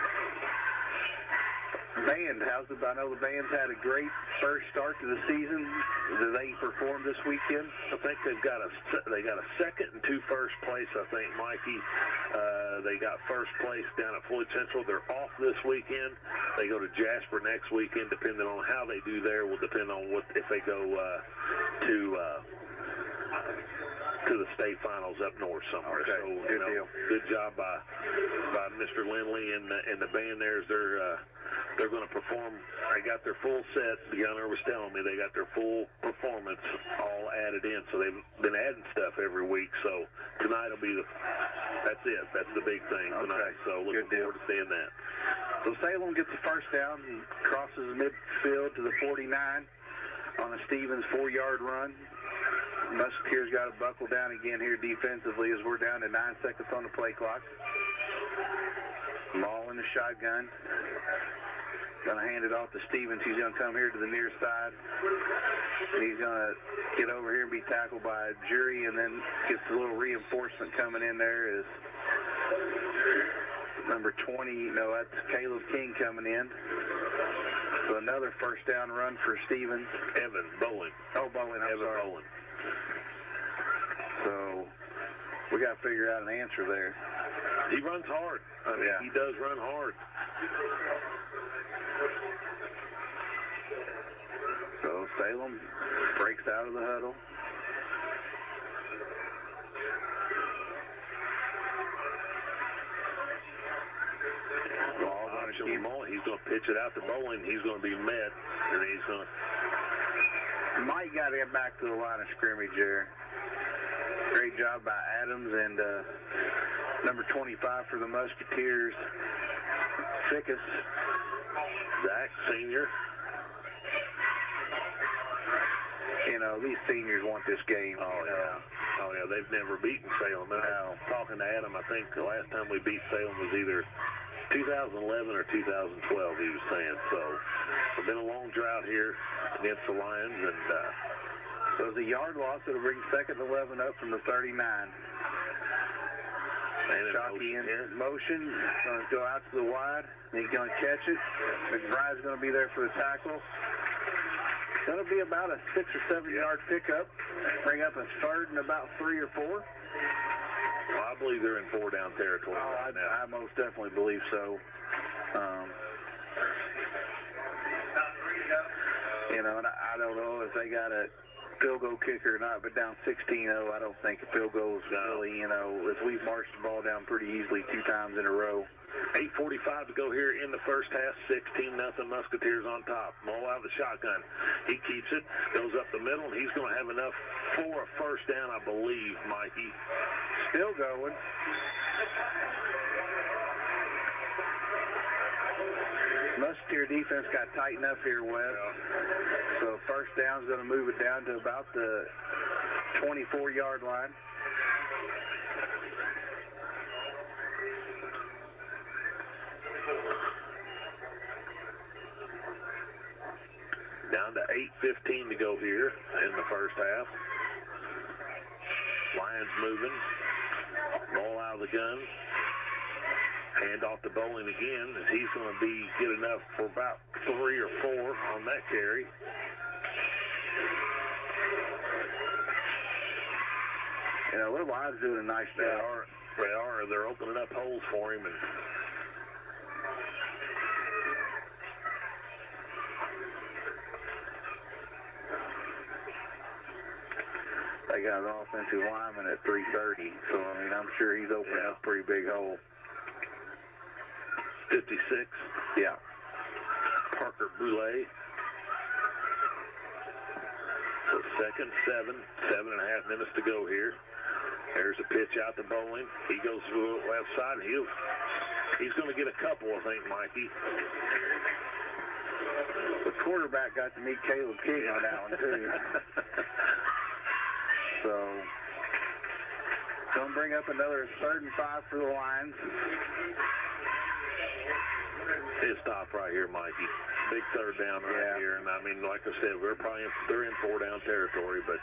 Band, I know the band's had a great first start to the season. Did they perform this weekend? I think they got a second and 2 first place, I think, Mikey. They got first place down at Floyd Central. They're off this weekend. They go to Jasper next weekend. Depending on how they do there will depend on if they go to the state finals up north somewhere. Okay, so, you know, good job by Mr. Lindley and the band there. They're going to perform. They got their full set. The gunner was telling me they got their full performance all added in. So they've been adding stuff every week. So tonight will be that's it. That's the big thing tonight. So looking forward to seeing that. So Salem gets the first down and crosses midfield to the 49 on a Stevens 4-yard run. Musketeers got to buckle down again here defensively as we're down to 9 seconds on the play clock. Ball in the shotgun. Going to hand it off to Stevens. He's going to come here to the near side. And he's going to get over here and be tackled by a jury, and then gets a little reinforcement coming in there is number 20. No, that's Caleb King coming in. So another first down run for Stevens. Evan Bowen. Oh, Bowen, I'm sorry. Bowen. So we got to figure out an answer there. He runs hard. I mean, he does run hard. So Salem breaks out of the huddle. Keep him on. He's going to pitch it out to Bowling. He's going to be met, and he's going to... Mike got to get back to the line of scrimmage there. Great job by Adams and number 25 for the Musketeers, Fickus. Zach, senior. You know, these seniors want this game. Oh, yeah. Oh, yeah, they've never beaten Salem. And talking to Adam, I think the last time we beat Salem was either 2011 or 2012, he was saying. So it's been a long drought here against the Lions. And so it's a yard loss. It'll bring second and 11 up from the 39. Shockey in motion. Going to go out to the wide. He's going to catch it. McBride's going to be there for the tackle. Going to be about a 6 or 7 yard pickup. Bring up a third and about 3 or 4. Well, I believe they're in 4 down territory right now. I most definitely believe so. You know, and I don't know if they got a field goal kicker or not, but down 16-0, I don't think a field goal is really, you know, as we've marched the ball down pretty easily 2 times in a row. 8:45 to go here in the first half. 16-0 Musketeers on top. Mo out of the shotgun. He keeps it, goes up the middle, and he's going to have enough for a first down, I believe, Mikey. Still going. Musketeer defense got tightened up here, Wes. Yeah. So first down is going to move it down to about the 24-yard line. Down to 8:15 to go here in the first half. Lions moving. Ball out of the gun. Hand off to Bowling again, as he's going to get enough for about 3 or 4 on that carry. You know, the Lions doing a nice job. They are. They're opening up holes for him. And they got an offensive lineman at 330, so, I mean, I'm sure he's opening up a pretty big hole. 56. Yeah. Parker Boulay. So second, 7.5 minutes to go here. There's a pitch out to Bowling. He goes to the left side. He's going to get a couple, I think, Mikey. The quarterback got to meet Caleb King on that one, too. So, going to bring up another 3rd and 5 for the Lions. His stop right here, Mikey. Big third down right here. And, I mean, like I said, they're in 4 down territory. But,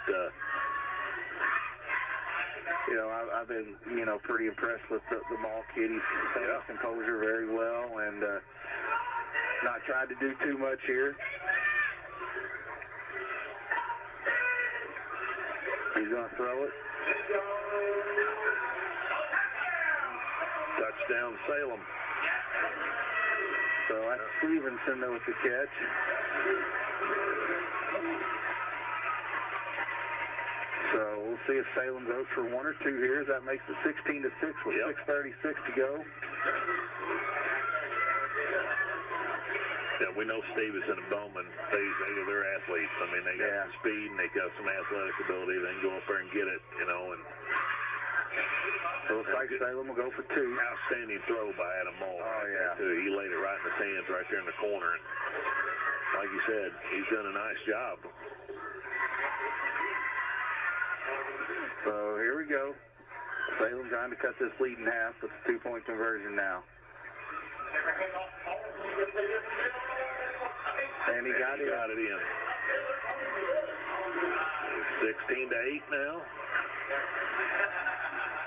you know, I've been, you know, pretty impressed with the Mall kid. He's held his composure very well and not tried to do too much here. He's going to throw it. Touchdown, Salem. So that's Stevenson there with the catch. So we'll see if Salem goes for 1 or 2 here. That makes it 16-6 with 6:36 to go. Yeah, we know Stevenson and Bowman, they're athletes. I mean, they got some speed and they got some athletic ability. They can go up there and get it, you know. And so looks like Salem will go for 2. Outstanding throw by Adam Moll. Oh, yeah. He laid it right in his hands right there in the corner. And like you said, he's done a nice job. So here we go. Salem trying to cut this lead in half with a 2-point conversion now. And he got it in. 16-8 now.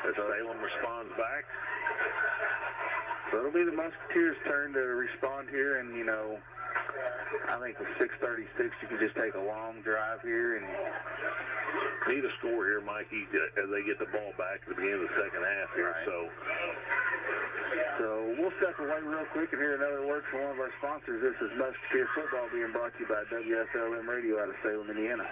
As Salem responds back. So it'll be the Musketeers' turn to respond here, and, you know, I think with 6:36, you can just take a long drive here and need a score here, Mikey, as they get the ball back at the beginning of the second half here. Right. So we'll step away real quick and hear another word from one of our sponsors. This is Musketeer Football being brought to you by Wslm Radio out of Salem, Indiana.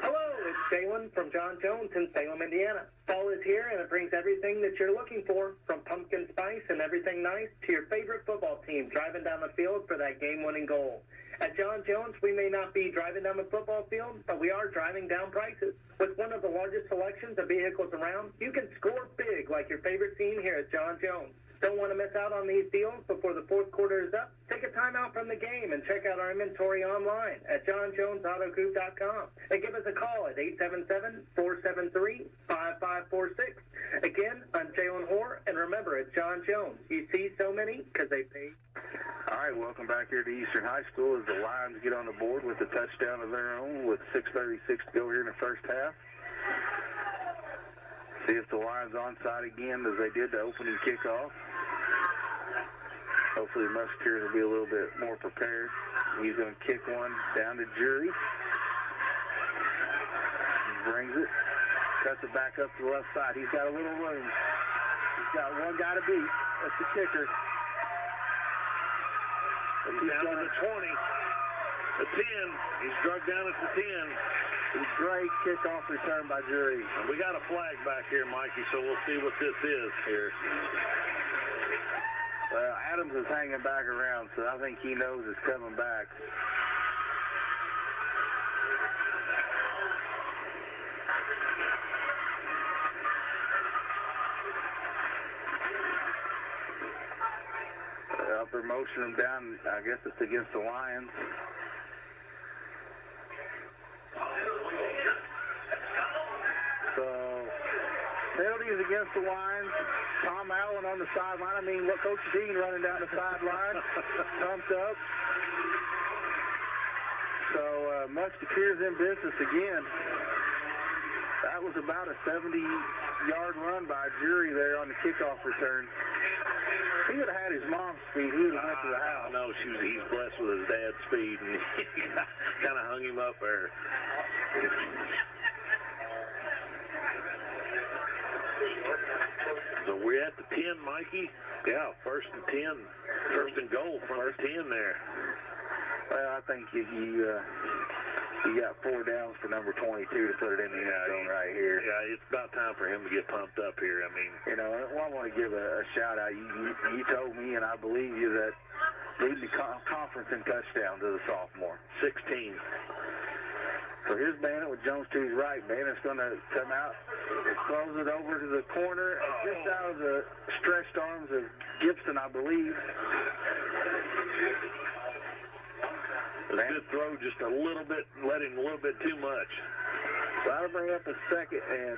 Hello, it's Jalen from John Jones in Salem, Indiana. Fall is here, and it brings everything that you're looking for, from pumpkin spice and everything nice to your favorite football team driving down the field for that game-winning goal. At John Jones, we may not be driving down the football field, but we are driving down prices. With one of the largest selections of vehicles around, you can score big like your favorite team here at John Jones. Don't want to miss out on these deals before the fourth quarter is up? Take a time out from the game and check out our inventory online at johnjonesautogroup.com. And give us a call at 877-473-5546. Again, I'm Jalen Hoare, and remember, at John Jones, you see so many because they pay. All right, welcome back here to Eastern High School as the Lions get on the board with a touchdown of their own with 6:36 to go here in the first half. See if the Lions onside again as they did the opening kickoff. Hopefully the Musketeers will be a little bit more prepared. He's going to kick one down to Jury. He brings it. Cuts it back up to the left side. He's got a little room. He's got one guy to beat. That's the kicker. He's down to the 20. The 10. He's drugged down at the 10. Great kickoff return by Jury. And we got a flag back here, Mikey, so we'll see what this is here. Well, Adams is hanging back around, so I think he knows it's coming back. They're motioning him down. I guess it's against the Lions. So, penalties against the Lions. Tom Allen on the sideline. I mean, what Coach Dean running down the sideline. Pumped up. So, Musketeers in business again. That was about a 70-yard run by Jury there on the kickoff return. He would have had his mom's speed. He would have went to the house. I know he's blessed with his dad's speed, and he kind of hung him up there. So we're at the 10, Mikey. Yeah, first and 10. First and goal from the 10 there. Well, I think you got 4 downs for number 22 to put it in the end zone right here. Yeah, it's about time for him to get pumped up here. I mean, you know, I want to give a shout out. You told me, and I believe you, that leading the conference in touchdowns as a sophomore. 16. So here's Bannett with Jones to his right. Bannett's going to come out, close it over to the corner, just out of the stretched arms of Gibson, I believe. A good throw, just a little bit, let him a little bit too much. So that'll bring up a second and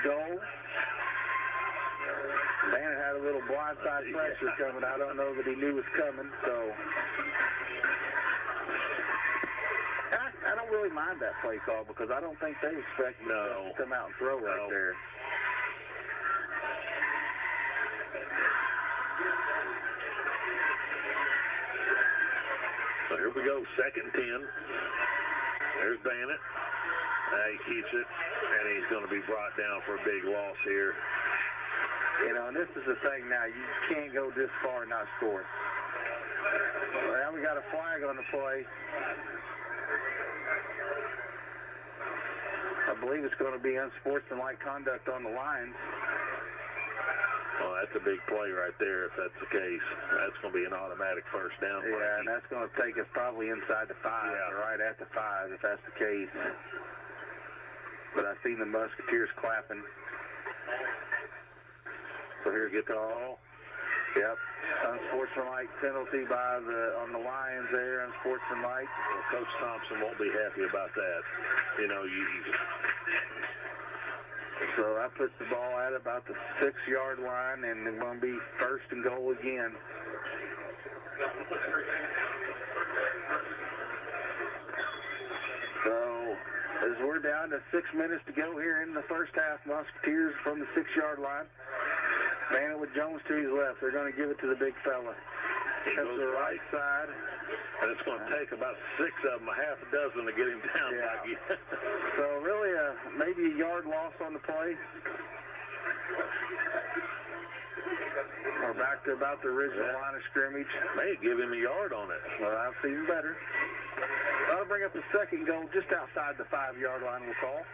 goal. Bannett had a little blindside pressure coming. I don't know that he knew it was coming, so I don't really mind that play call because I don't think they expect him to come out and throw right there. So here we go, second 10. There's Bannett. He keeps it, and he's going to be brought down for a big loss here. You know, and this is the thing now. You can't go this far and not score. Well, we got a flag on the play. I believe it's going to be unsportsmanlike conduct on the Lions. Well, that's a big play right there if that's the case. That's going to be an automatic first down. Yeah, and that's going to take us probably inside the 5, or right at the 5 if that's the case. But I've seen the Musketeers clapping. So here get the all. Yep. Unsportsmanlike penalty by on the Lions there, unsportsmanlike. Well, Coach Thompson won't be happy about that. You know, So that puts the ball at about the 6-yard line, and it's going to be first and goal again. So as we're down to 6 minutes to go here in the first half, Musketeers from the 6-yard line. Bannett with Jones to his left. They're going to give it to the big fella. He goes to the right side. And it's going to take about 6 of them, a half a dozen to get him down. Yeah. So really maybe a yard loss on the play. We're back to about the original line of scrimmage. May give him a yard on it. Well, that's even better. That'll bring up the second goal just outside the 5-yard line, we'll call.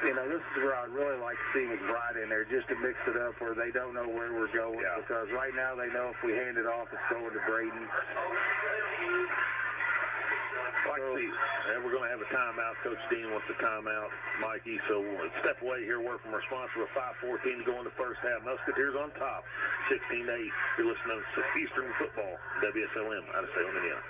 You know, this is where I'd really like to see McBride in there just to mix it up where they don't know where we're going. Yeah. Because right now they know if we hand it off, it's going to Braden. And we're going to have a timeout. Coach Dean wants a timeout, Mikey. So we'll step away here, work from responsible. 5:14 to go in the first half. Musketeers on top, 16-8. You're listening to Eastern Football, WSLM, out of Salem, Indiana.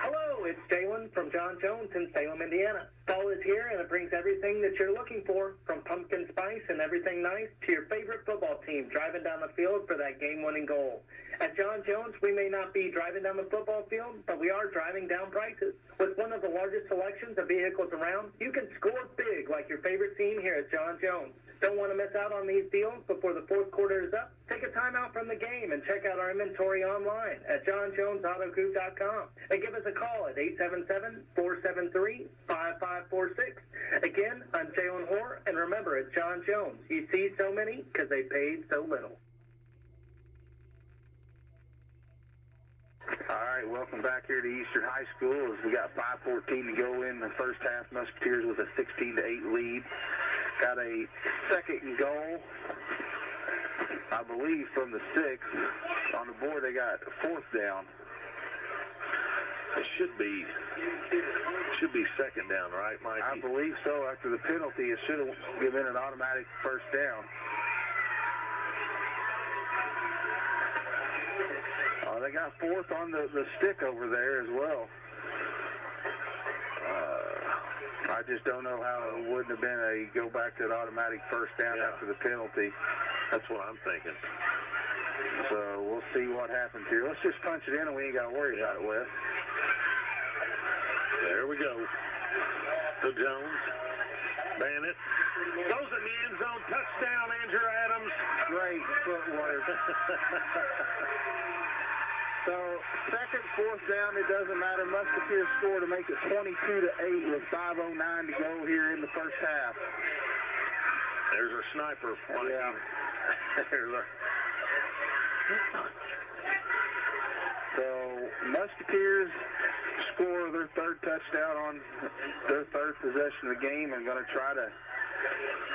Hello, it's Jalen from John Jones in Salem, Indiana. Fall is here, and it brings everything that you're looking for, from pumpkin spice and everything nice to your favorite football team driving down the field for that game-winning goal. At John Jones, we may not be driving down the football field, but we are driving down prices. With one of the largest selections of vehicles around, you can score big like your favorite team here at John Jones. Don't want to miss out on these deals before the fourth quarter is up? Take a time out from the game and check out our inventory online at johnjonessautogroup.com and give us a call at 877-473-5546. Again, I'm Jalen Hoare, and remember, at John Jones, you see so many because they paid so little. All right, welcome back here to Eastern High School as we got 5:14 to go in the first half. Musketeers with a 16-8 lead. Got a second and goal, I believe, from the 6. On the board, they got fourth down. It should be second down, right, Mikey? I believe so. After the penalty, it should have given an automatic first down. They got fourth on the stick over there as well. I just don't know how it wouldn't have been a go back to an automatic first down after the penalty. That's what I'm thinking. So we'll see what happens here. Let's just punch it in and we ain't got to worry about it, Wes. There we go. So Jones, Bannett, goes in the end zone, touchdown, Andrew Adams. Great footwork. So, second, fourth down, it doesn't matter. Musketeers score to make it 22-8 with 5:09 to go here in the first half. There's our sniper, Mikey. Yeah. There's our... So, Musketeers score their third touchdown on their third possession of the game and going to try to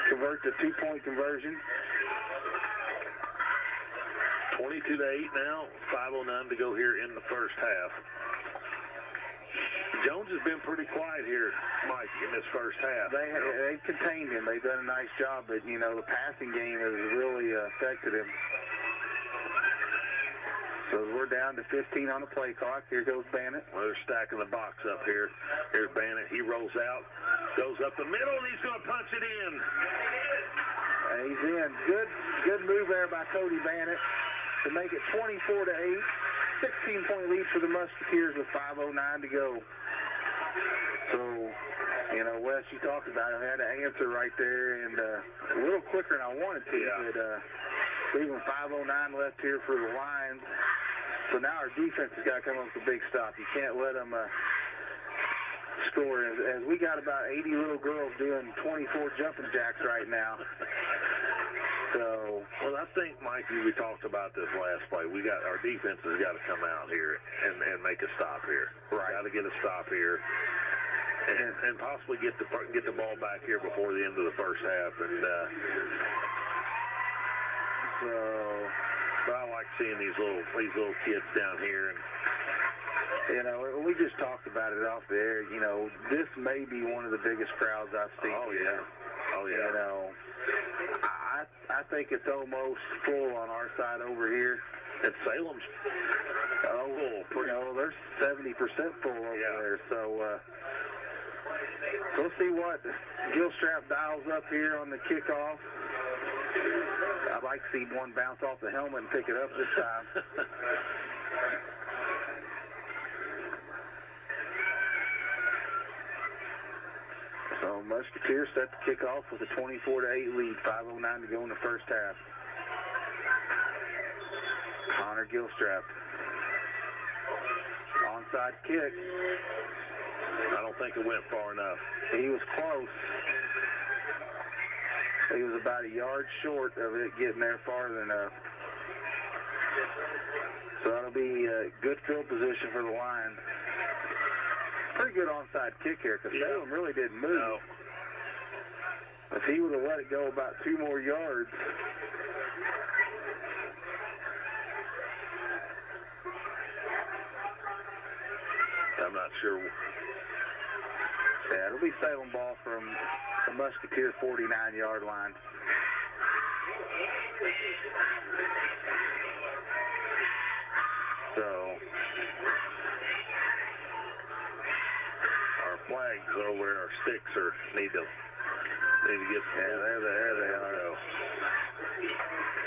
convert the two-point conversion. 22-8 now, 5:09 to go here in the first half. Jones has been pretty quiet here, Mike, in this first half. They contained him. They've done a nice job, but, you know, the passing game has really affected him. So we're down to 15 on the play clock. Here goes Bannett. Well, they're stacking the box up here. Here's Bannett. He rolls out, goes up the middle, and he's going to punch it in. He's in. Good move there by Cody Bannett to make it 24-8. 16-point lead for the Musketeers with 5:09 to go. So, you know, Wes, you talked about it. I had an answer right there, and a little quicker than I wanted to. Yeah. But leaving 5:09 left here for the Lions. So now our defense has got to come up with a big stop. You can't let them score. As we got about 80 little girls doing 24 jumping jacks right now. So, well, I think, Mikey, we talked about this last play. Our defense has got to come out here and make a stop here. Right. Got to get a stop here, and possibly get the ball back here before the end of the first half. And but I like seeing these little kids down here. And you know, we just talked about it off the air. You know, this may be one of the biggest crowds I've seen. Oh yeah. You know, I think it's almost full on our side over here. And Salem's full. You know, they're 70% full over there. So we'll see what Gilstrap dials up here on the kickoff. I'd like to see one bounce off the helmet and pick it up this time. So Musketeers set the kickoff with a 24-8 lead, 5:09 to go in the first half. Connor Gilstrap. Onside kick. I don't think it went far enough. He was close. He was about a yard short of it getting there farther enough. So that'll be a good field position for the Lions. Pretty good onside kick here because Salem really didn't move. No. If he would have let it go about 2 more yards. I'm not sure. Yeah, it'll be Salem ball from the Musketeers 49-yard line. So Our flags over, our sticks need to get. Yeah, there they are.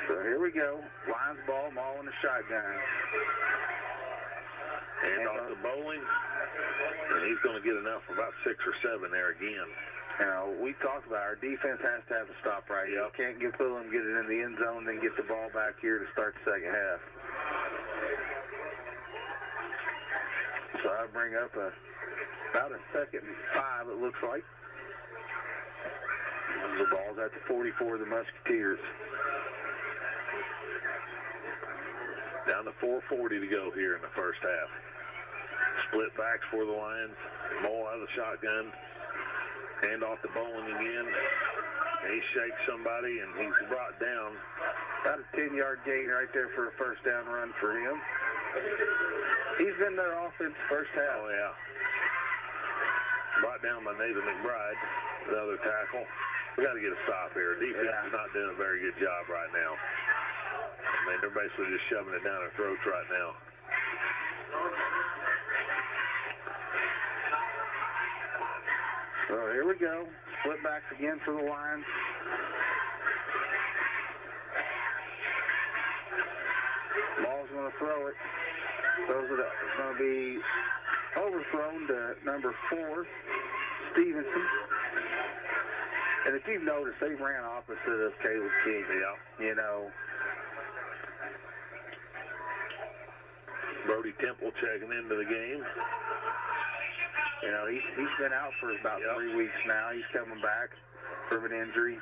So here we go. Lions ball, Maul in the shotgun. And off the bowling, and he's going to get enough for about 6 or 7 there again. You know, we talked about our defense has to have a stop right here. You can't get them, get it in the end zone, then get the ball back here to start the second half. So I bring up about a 2nd and 5, it looks like. The ball's at the 44 of the Musketeers. Down to 4:40 to go here in the first half. Split backs for the Lions. Mole out of the shotgun. Hand off to Bowling again. He shakes somebody, and he's brought down. About a 10-yard gain right there for a first down run for him. He's been their offense first half. Oh, yeah. Brought down by Nathan McBride, the other tackle. We got to get a stop here. Defense is not doing a very good job right now. I mean, they're basically just shoving it down our throats right now. So here we go. Split backs again for the Lions. Ball's going to throw it. Throws it up. It's going to be overthrown to number 4, Stevenson. And if you've noticed, they ran opposite of Caleb King. Yeah. You know. Brody Temple checking into the game. You know, he's been out for about 3 weeks now. He's coming back from an injury.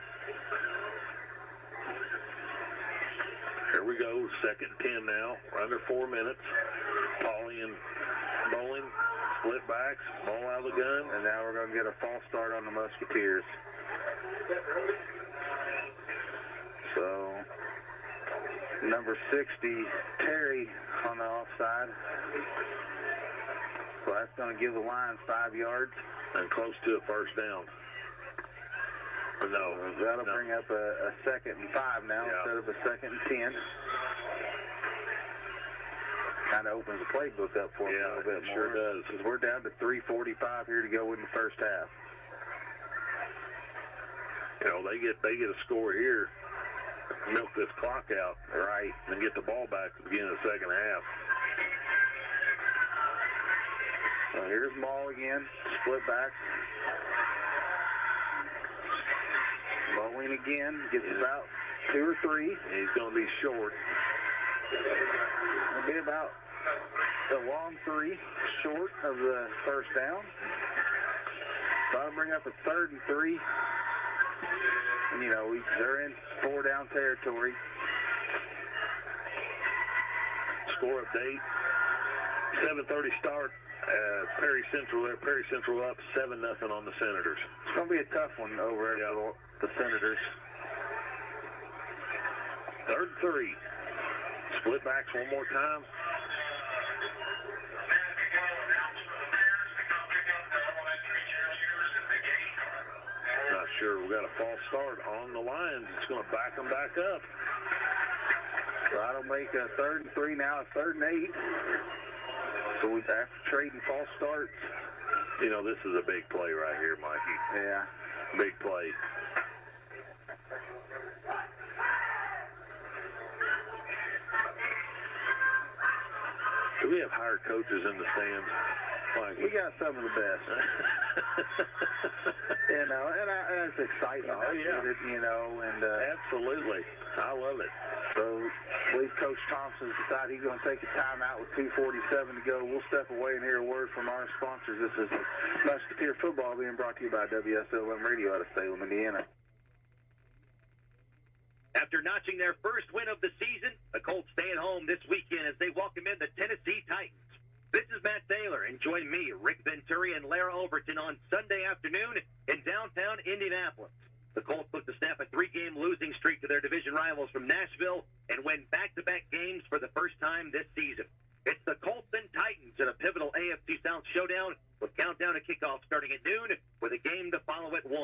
Here we go, 2nd and 10 now. We're under 4 minutes. Pauly and Bowling, split backs, ball out of the gun. And now we're going to get a false start on the Musketeers. So, number 60, Terry on the offside. So that's going to give the Lions 5 yards. And close to a first down. No. That'll bring up a 2nd and 5 now instead of a 2nd and 10. Kind of opens the playbook up for them a little bit more. Sure does. Because we're down to 3:45 here to go in the first half. You know, they get a score here, milk this clock out, right, and get the ball back at the beginning of the second half. So here's Maul again, split back. Bowling again, gets about 2 or 3. He's going to be short. It'll be about a long 3 short of the first down. So I'll bring up a 3rd and 3. And, you know, they're in 4-down territory. Score update. 7:30 start. Perry Central there. Perry Central up 7-0 on the Senators. It's going to be a tough one over there for the Senators. 3rd and 3. Split backs one more time. Not sure. We got a false start on the Lions. It's going to back them back up. So that'll make a 3rd and 3 now, a 3rd and 8. So after trading false starts. You know, this is a big play right here, Mikey. Yeah. Big play. Do we have hired coaches in the stands, Mikey? We got some of the best. You know, and it's exciting. Oh, yeah. You know, and absolutely. I love it. So I believe Coach Thompson's decided he's going to take a timeout with 2:47 to go. We'll step away and hear a word from our sponsors. This is Musketeer Football being brought to you by Wslm Radio out of Salem, Indiana. After notching their first win of the season, the Colts stay at home this this weekend as they welcome in the Tennessee Titans. This is Matt Taylor, and join me, Rick Venturi, and Lara Overton on Sunday afternoon in downtown Indianapolis. The Colts look to snap a 3-game losing streak to their division rivals from Nashville and win back-to-back games for the first time this season. It's the Colts and Titans in a pivotal AFC South showdown with countdown to kickoff starting at noon with a game to follow at 1.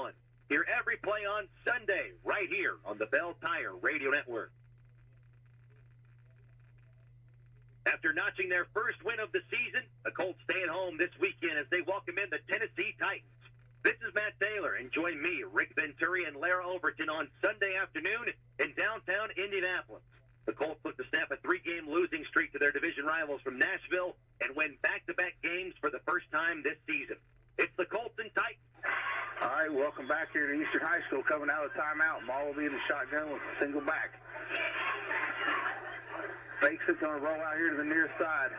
Hear every play on Sunday right here on the Bell Tire Radio Network. After notching their first win of the season, the Colts stay at home this weekend as they welcome in the Tennessee Titans. This is Matt Taylor, and join me, Rick Venturi, and Lara Overton on Sunday afternoon in downtown Indianapolis. The Colts look to snap a 3-game losing streak to their division rivals from Nashville and win back-to-back games for the first time this season. It's the Colts and Titans. All right, welcome back here to Eastern High School. Coming out of timeout, Maul will be in the shotgun with a single back. Fakes it, going to roll out here to the near side.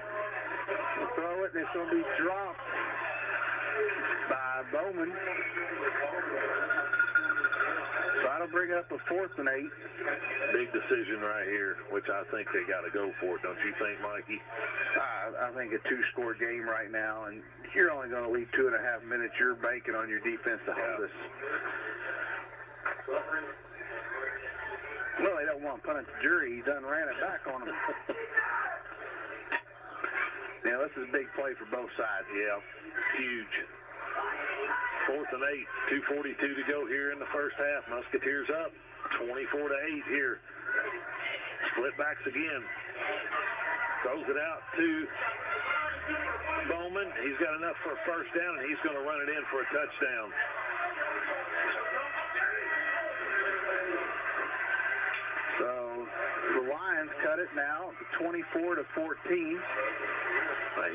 We'll throw it, and it's going to be dropped by Bowman. So that'll bring up a 4th and 8. Big decision right here, which I think they got to go for it, don't you think, Mikey? I think a 2-score game right now, and you're only going to leave 2.5 minutes. You're banking on your defense to hold us. Well, they don't want to punish the jury. He done ran it back on them. Yeah, this is a big play for both sides. Yeah, huge. 4th and 8, 2:42 to go here in the first half. Musketeers up, 24-8 here. Split backs again. Throws it out to Bowman. He's got enough for a first down, and he's going to run it in for a touchdown. So the Lions cut it now, 24-14.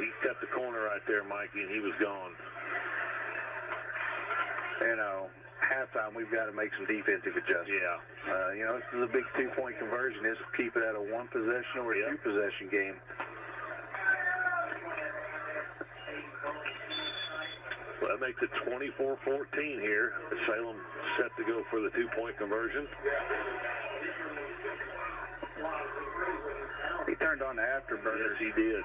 He cut the corner right there, Mikey, and he was gone. You know, halftime we've got to make some defensive adjustments. Yeah. You know, this is a big 2-point conversion. This keep it at a 1-possession or a 2-possession game. Well, that makes it 24-14 here. Salem set to go for the 2-point conversion. He turned on the afterburner. Yes, he did.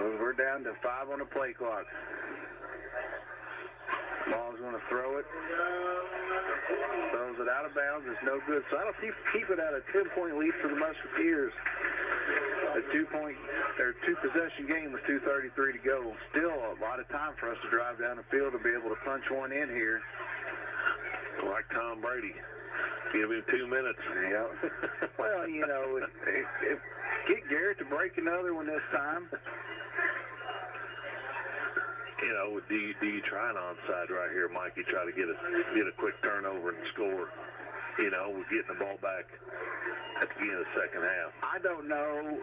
Well, we're down to 5 on the play clock. Ball's going to throw it. Throws it out of bounds. It's no good. So that'll keep it at a 10-point lead for the Musketeers. A 2-possession game with 2:33 to go. Still a lot of time for us to drive down the field to be able to punch one in here. Like Tom Brady. Give him 2 minutes. Yeah. Well, you know, if get Garrett to break another one this time. You know, do you try an onside right here, Mikey? Try to get a quick turnover and score. You know, we're getting the ball back at the beginning of the second half. I don't know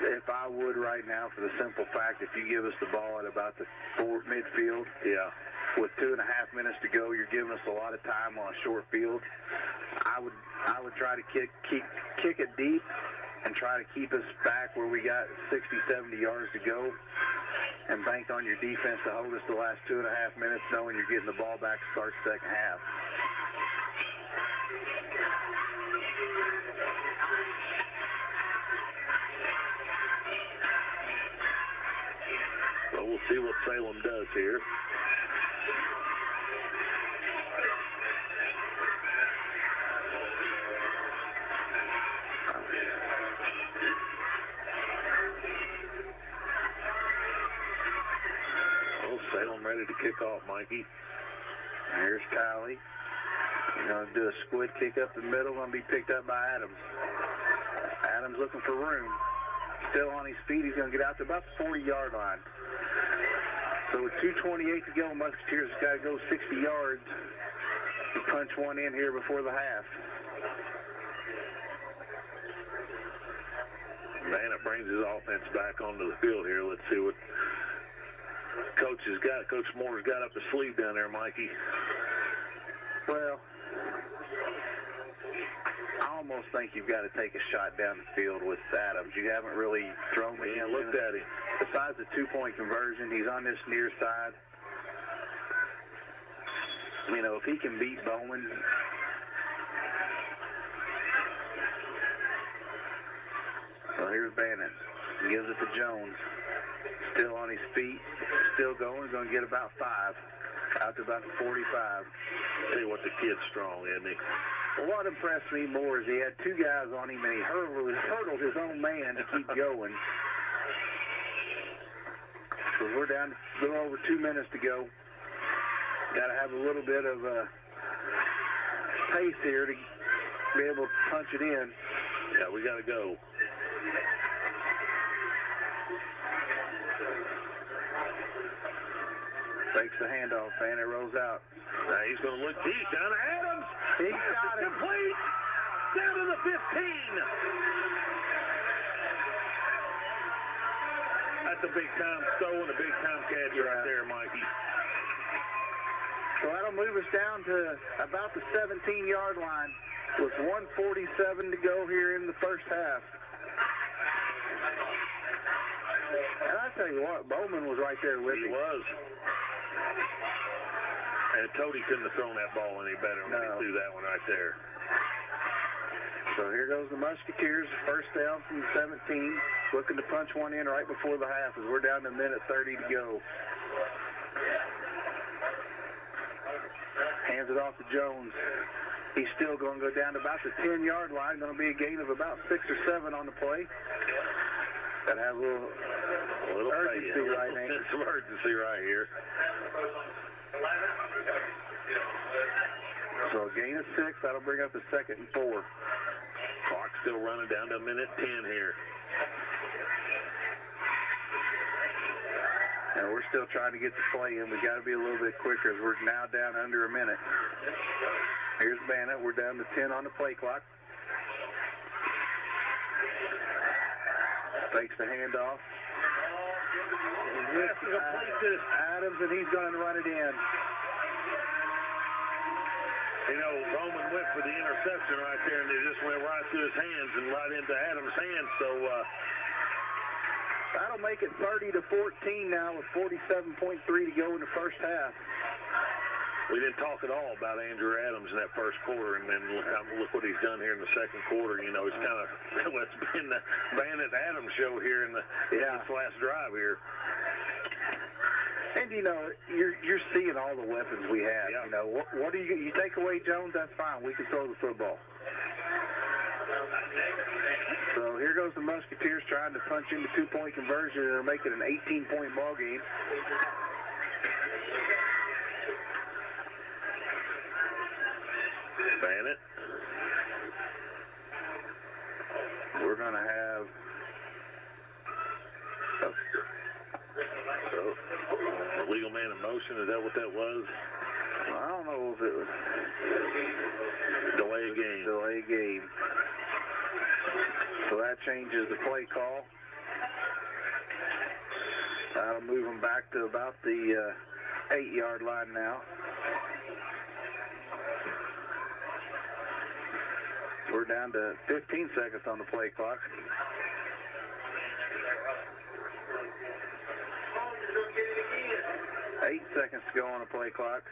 if I would right now, for the simple fact if you give us the ball at about the midfield. Yeah. With 2.5 minutes to go, you're giving us a lot of time on a short field. I would try to kick it deep and try to keep us back where we got 60, 70 yards to go, and bank on your defense to hold us the last 2.5 minutes, knowing you're getting the ball back to start the second half. Well, we'll see what Salem does here. Salem ready to kick off, Mikey. Here's Talley. He's going to do a squid kick up the middle. Going to be picked up by Adams. Adams looking for room. Still on his feet. He's going to get out to about the 40-yard line. So with 2:28 to go, Musketeers has got to go 60 yards to punch one in here before the half. Man, it brings his offense back onto the field here. Let's see what Coach Moore's got up his sleeve down there, Mikey. Well, I almost think you've got to take a shot down the field with Adams. You haven't really thrown it. Yeah, looked at him. Besides the 2-point conversion, he's on this near side. You know, if he can beat Bowman, so here's Bannon. Gives it to Jones. Still on his feet, still going. Going to get about 5. Out to about the 45. Tell you what, the kid's strong, isn't he? Well, what impressed me more is he had 2 guys on him, and he hurdled his own man to keep going. So we're down to a little over 2 minutes to go. Got to have a little bit of pace here to be able to punch it in. Yeah, we got to go. Takes the handoff, and it rolls out. Now he's going to look deep down to Adams. He got it. Complete. Down to the 15. That's a big-time throw and a big-time catch right there, Mikey. So that'll move us down to about the 17-yard line with 1:47 to go here in the first half. And I tell you what, Bowman was right there with him. He was. And Tody couldn't have thrown that ball any better when he threw that one right there. So here goes the Musketeers, first down from the 17, looking to punch one in right before the half as we're down to 1:30 to go. Hands it off to Jones. He's still going to go down to about the 10-yard line. Going to be a gain of about 6 or 7 on the play. Got to have a little urgency right now. Some urgency right here. So a gain of 6. That'll bring up the 2nd and 4. Clock still running down to 1:10 here. And we're still trying to get the play in. We got to be a little bit quicker as we're now down under a minute. Here's Bannon. We're down to 10 on the play clock. Takes the handoff. Adams, and he's going to run it in. You know, Bowman went for the interception right there, and it just went right through his hands and right into Adams' hands. So that'll make it 30-14 now with 47.3 to go in the first half. We didn't talk at all about Andrew Adams in that first quarter, and then look what he's done here in the second quarter. You know, it's kind of it's been the Bandit Adams show here in this last drive here. And, you know, you're seeing all the weapons we have. Yeah. You know, what do you take away Jones? That's fine. We can throw the football. So here goes the Musketeers trying to punch into 2-point conversion and make it an 18-point ball game. Bandit. We're going to have legal man in motion. Is that what that was? I don't know if it was delay game. Delay game. So that changes the play call. That'll move them back to about the 8-yard line now. We're down to 15 seconds on the play clock. 8 seconds to go on the play clock.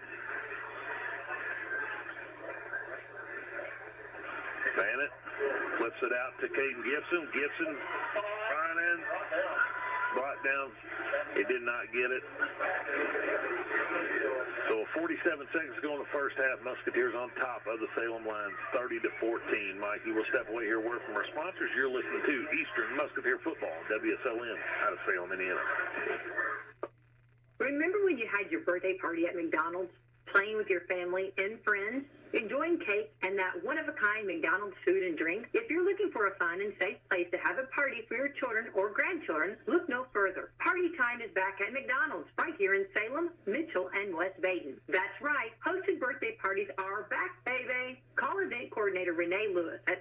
Bandit flips it out to Caden Gibson. Gibson trying in, brought down. He did not get it. So 47 seconds to go in the first half. Musketeers on top of the Salem Lions, 30-14. Mikey, we'll step away here. Word from our sponsors. You're listening to Eastern Musketeer Football, Wslm, out of Salem, Indiana. Remember when you had your birthday party at McDonald's, playing with your family and friends, enjoying cake and that one-of-a-kind McDonald's food and drink? If you're looking for a fun and safe place to have a party for your children or grandchildren, look no further. Party time is back at McDonald's right here in Salem, Mitchell, and West Baden. That's right. Hosted birthday parties are back, baby. Call event coordinator Renee Lewis at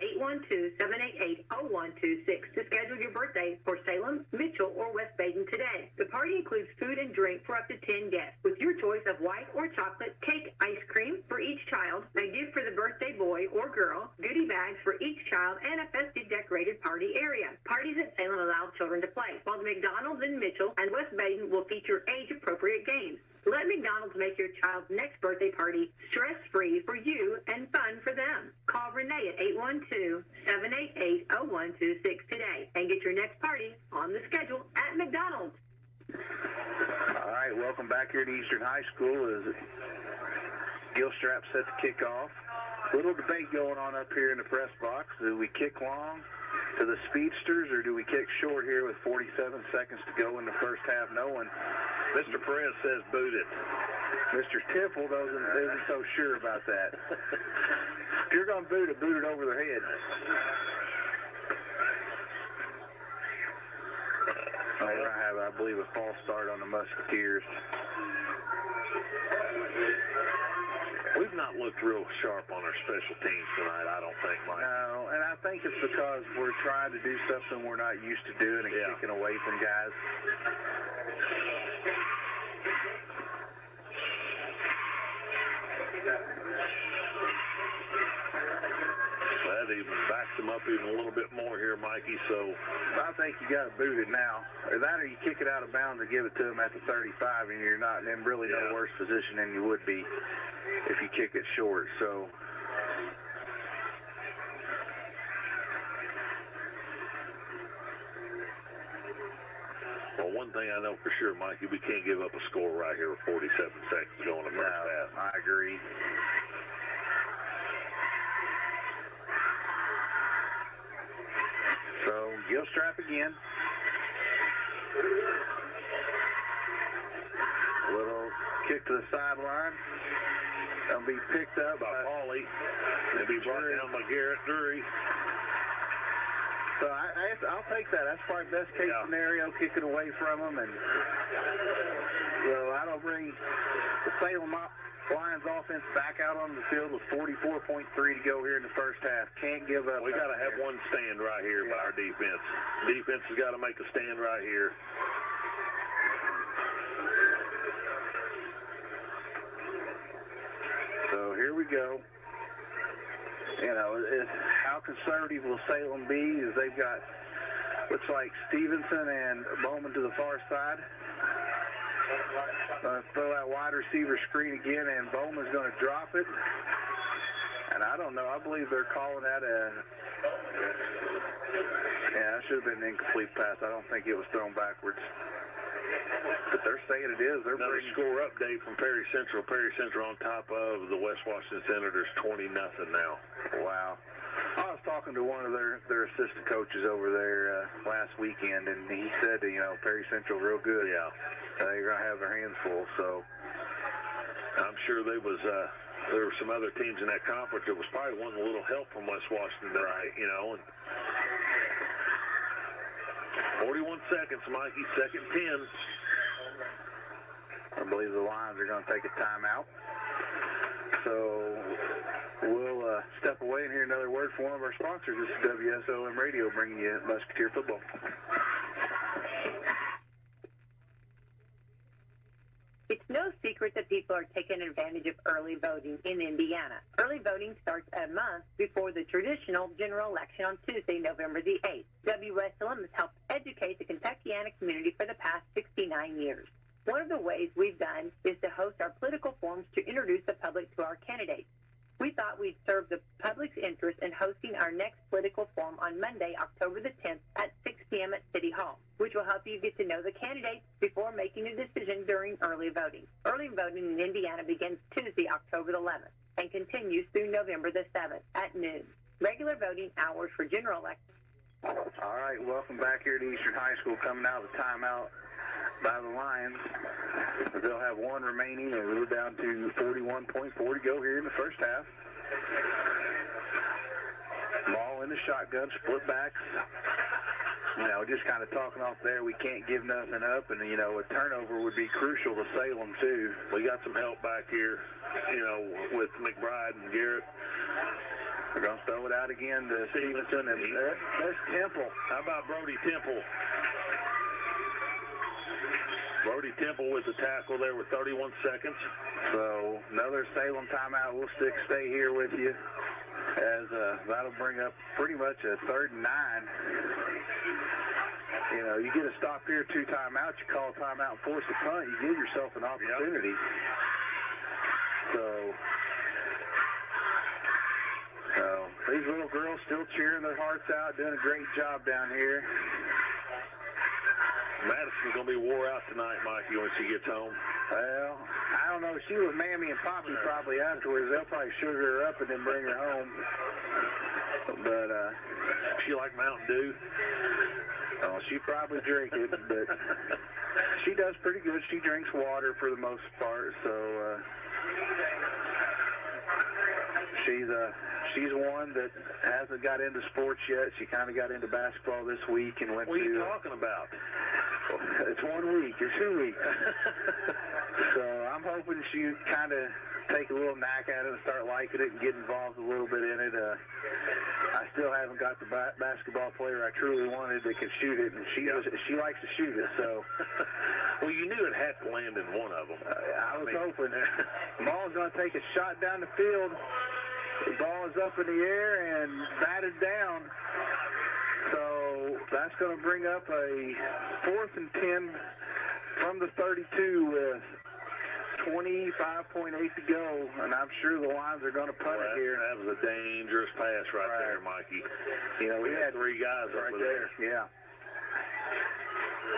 812-788-0126 to schedule your birthday for Salem, Mitchell, or West Baden today. The party includes food and drink for up to 10 guests with your choice of white or chocolate cake, ice cream for each child, A gift for the birthday boy or girl, goodie bags for each child, and a festive decorated party area. Parties at Salem allow children to play, while the McDonald's in Mitchell and West Baden will feature age-appropriate games. Let McDonald's make your child's next birthday party stress-free for you and fun for them. Call Renee at 812-788-0126 today and get your next party on the schedule at McDonald's. All right, welcome back here to Eastern High School as Gilstrap set to kick off. Little debate going on up here in the press box. Do we kick long to the speedsters or do we kick short here with 47 seconds to go in the first half? No one. Mr. Perez says boot it. Mr. Temple isn't so sure about that. If you're going to boot it over their head. We're going to have, I believe, a false start on the Musketeers. We've not looked real sharp on our special teams tonight, I don't think, Mike. No, and I think it's because we're trying to do something we're not used to doing and kicking away from guys. That even backs them up even a little bit more here, Mikey, so I think you got to boot it now. Or that or you kick it out of bounds and give it to them at the 35, and you're not in really no worse position than you would be if you kick it short. So well, one thing I know for sure, Mikey, we can't give up a score right here with 47 seconds to go in the first half. I agree. So Gilstrap again. A little kick to the sideline. That'll be picked up by Pauly. It'll be brought down by Garrett Drury. So I'll take that. That's probably best case scenario, kicking away from them. And so I don't bring the Salem Lions offense back out on the field with 44.3 to go here in the first half. Can't give up. We got to have one stand right here by our defense. Defense has got to make a stand right here. So here we go. You know, how conservative will Salem be? As they've got, looks like Stevenson and Bowman to the far side. Throw that wide receiver screen again, and Bowman's going to drop it. And I don't know. I believe they're calling that that should have been an incomplete pass. I don't think it was thrown backwards. But they're saying it is. They're another score update from Perry Central. Perry Central on top of the West Washington Senators, 20-0 now. Wow. I was talking to one of their assistant coaches over there last weekend, and he said, Perry Central real good. Yeah. They're going to have their hands full. So I'm sure there were some other teams in that conference that was probably wanting a little help from West Washington tonight, And 41 seconds, Mikey, second 10. I believe the Lions are going to take a timeout. So we'll step away and hear another word from one of our sponsors. This is Wslm Radio bringing you Musketeer football. It's no secret that people are taking advantage of early voting in Indiana. Early voting starts a month before the traditional general election on Tuesday, November the 8th. Wslm has helped educate the Kentuckiana community for the past 69 years. One of the ways we've done is to host our political forums to introduce the public to our candidates. We thought we'd serve the public's interest in hosting our next political forum on Monday, October the 10th at 6 p.m. at City Hall, which will help you get to know the candidates before making a decision during early voting. Early voting in Indiana begins Tuesday, October the 11th, and continues through November the 7th at noon. Regular voting hours for general elections. All right, welcome back here to Eastern High School, coming out of the timeout by the Lions. They'll have one remaining, and we're down to 41.4 to go here in the first half. Ball in the shotgun, split backs. Just kind of talking off there, we can't give nothing up, and, a turnover would be crucial to Salem, too. We got some help back here, with McBride and Garrett. We're going to throw it out again to Stevenson, and there's Temple. How about Brody Temple? Brody Temple with the tackle there with 31 seconds. So another Salem timeout. We'll stay here with you as that'll bring up pretty much a 3rd and 9. You know, you get a stop here, 2 timeouts, you call a timeout and force a punt, you give yourself an opportunity. Yep. So these little girls still cheering their hearts out, doing a great job down here. Madison's going to be wore out tonight, Mikey, when she gets home. Well, I don't know. She was Mammy and Poppy probably afterwards. They'll probably sugar her up and then bring her home. But she like Mountain Dew? Oh, she probably drink it, but she does pretty good. She drinks water for the most part, so she's one that hasn't got into sports yet. She kind of got into basketball this week and went to... What are you talking about? It's 1 week or 2 weeks. So I'm hoping she kind of take a little knack at it and start liking it and get involved a little bit in it. I still haven't got the basketball player I truly wanted that could shoot it, and she likes to shoot it. So, well, you knew it had to land in one of them. I was hoping. Ball's going to take a shot down the field. The ball is up in the air and batted down. So that's going to bring up a 4th and 10 from the 32 with 25.8 to go, and I'm sure the Lions are going to punt it here. That was a dangerous pass right there, Mikey. You know, we had 3 guys right over there. Yeah.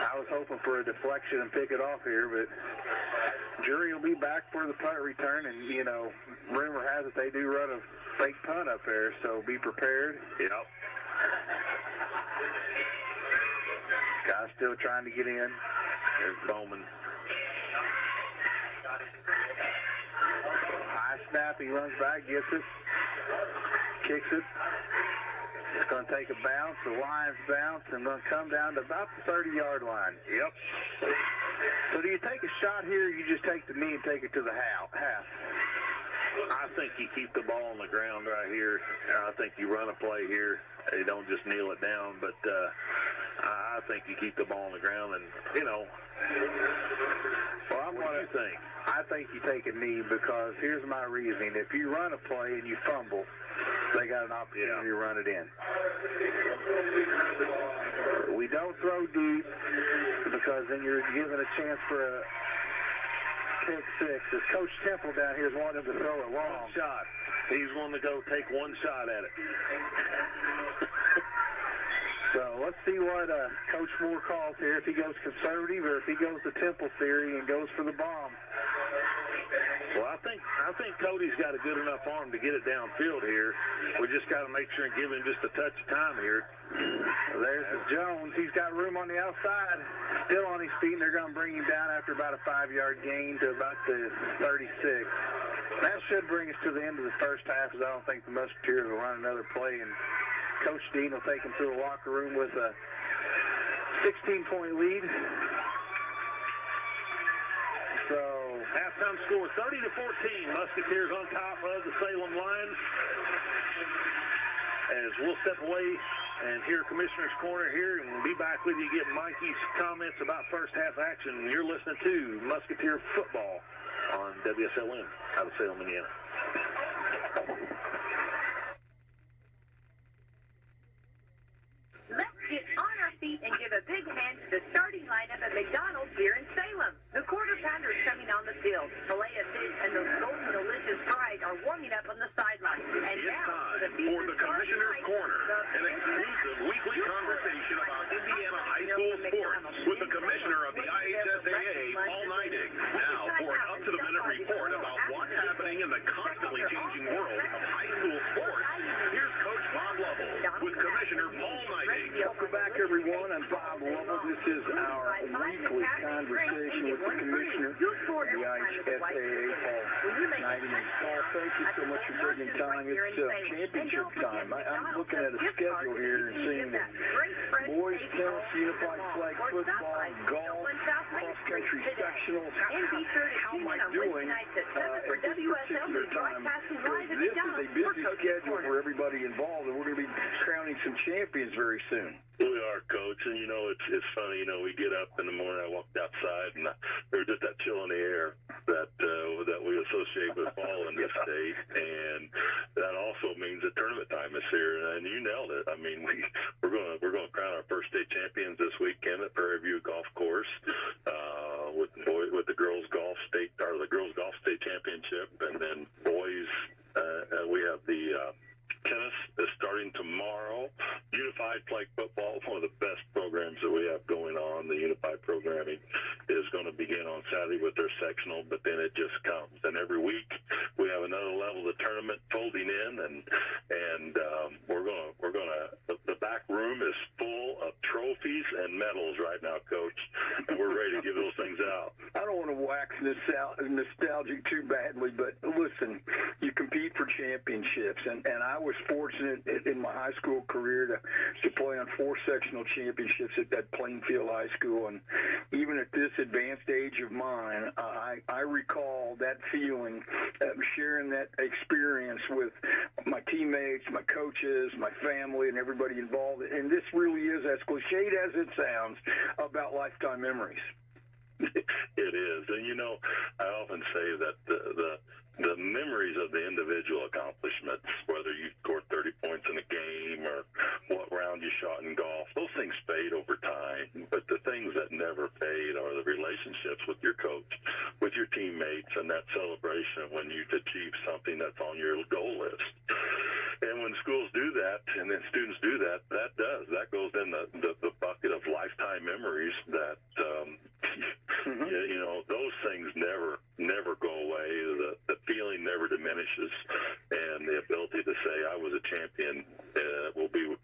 I was hoping for a deflection and pick it off here, but jury will be back for the punt return, and, you know, rumor has it they do run a fake punt up there, so be prepared. Yep. Guys still trying to get in. There's Bowman. High snap, he runs back, gets it, kicks it. It's going to take a bounce, the Lions bounce, and going to come down to about the 30-yard line. Yep. So do you take a shot here, or you just take the knee and take it to the half? I think you keep the ball on the ground right here. I think you run a play here. You don't just kneel it down, but I think you keep the ball on the ground and, you know. Well, what do you think? I think you take a knee because here's my reasoning. If you run a play and you fumble, they got an opportunity to run it in. We don't throw deep because then you're given a chance for a pick 6. As Coach Temple down here is wanting him to throw a long shot. He's wanting to go take one shot at it. So let's see what Coach Moore calls here, if he goes conservative or if he goes the Temple theory and goes for the bomb. Well, I think Cody's got a good enough arm to get it downfield here. We just got to make sure and give him just a touch of time here. There's Jones. He's got room on the outside, still on his feet, and they're going to bring him down after about a 5-yard gain to about the 36. That should bring us to the end of the first half, because I don't think the Musketeers will run another play, and Coach Dean will take him to the locker room with a 16-point lead. So halftime score 30-14. Musketeers on top of the Salem Lions. As we'll step away and hear Commissioner's Corner here, and we'll be back with you getting Mikey's comments about first half action. You're listening to Musketeer Football on WSLM out of Salem, Indiana. Let's get on our feet and give a big hand to the starting lineup at McDonald's here in Salem. The quarter pounder is coming on the field. Filet of fish and those golden delicious fries are warming up on the sideline. And it's now time for the Commissioner's Corner, an exclusive weekly conversation about Indiana high school sports with the commissioner of the IHSAA, Paul Neidig. Now for an up-to-the-minute report about what's happening in the constantly changing world of high school sports, here's Coach Bob Lovell with Commissioner Paul Neidig. Welcome back, everyone. I'm Bob Lovell. This is our weekly conversation with the Commissioner of the IHSAA, Paul tonight. And thank you so much for taking time. It's championship time. I'm looking at a schedule here and seeing that boys tennis, unified flag football, golf, cross-country sectionals. How am I doing at this particular time? Because this is a busy schedule for everybody involved, and we're going to be crowning some champions very soon. We are, Coach, and it's funny. We get up in the morning. I walked outside, and there's just that chill in the air that we associate with fall in this state, and that also means that tournament time is here. And you nailed it. I mean, we're going to crown our first state champions this weekend at Prairie View Golf Course with the girls golf state championship, and then boys. We have the tennis is starting tomorrow. Unified flag football, one of the best programs that we have going on. The unified programming is going to begin on Saturday with their sectional, but then it just comes. And every week we have another level of the tournament folding in, and the back room is full of trophies and medals right now, Coach, and we're ready to give those things out. I don't want to wax nostalgic too badly, but listen, you compete for championships, and I was fortunate in my high school career to play on 4 sectional championships at Plainfield High School, and even at this advanced age of mine, I recall that feeling, sharing that experience with my teammates, my coaches, my family, and everybody involved. And this really is, as cliched as it sounds, about lifetime memories. It is, and I often say that the memories of the individual accomplishments, whether you scored 30 points in a game or what round you shot in golf, those things fade over time. But the things that never fade are the relationships with your coach, with your teammates, and that celebration when you've achieved something that's on your goal list. And when schools do that, and then students do that, that goes in the bucket of lifetime memories that, those things never go away. The feeling never diminishes, and the ability to say I was a champion will be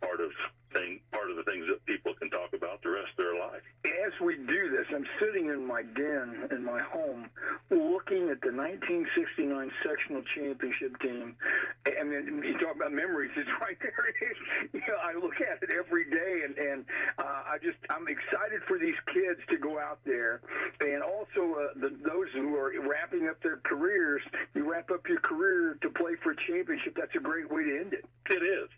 part of the things that people can talk about the rest of their life. As we do this, I'm sitting in my den in my home looking at the 1969 sectional championship game, and then you talk about memories, it's right there. I look at it every day, and I'm excited for these kids to go out there, and also those who are wrapping up their careers. You wrap up your career to play for a championship. That's a great way to end it. It is,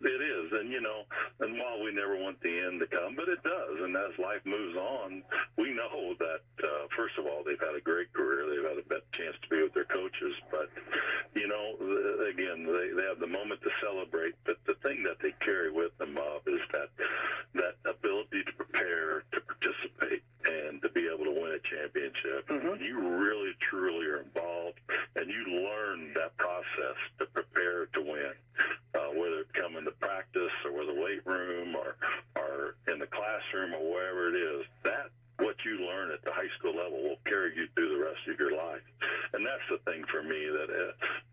and while we never want the end to come, but it does, and as life moves on, we know that, first of all, they've had a great career. They've had a better chance to be with their coaches, but, again, they have the moment to celebrate, but the thing that they carry with them is that ability to prepare, to participate, and to be able to win a championship. Mm-hmm. You really, truly are involved, and you learn that process to prepare to win, whether it come in the practice or the weight room or in the classroom or wherever it is. That what you learn at the high school level will carry you through the rest of your life. And that's the thing for me that,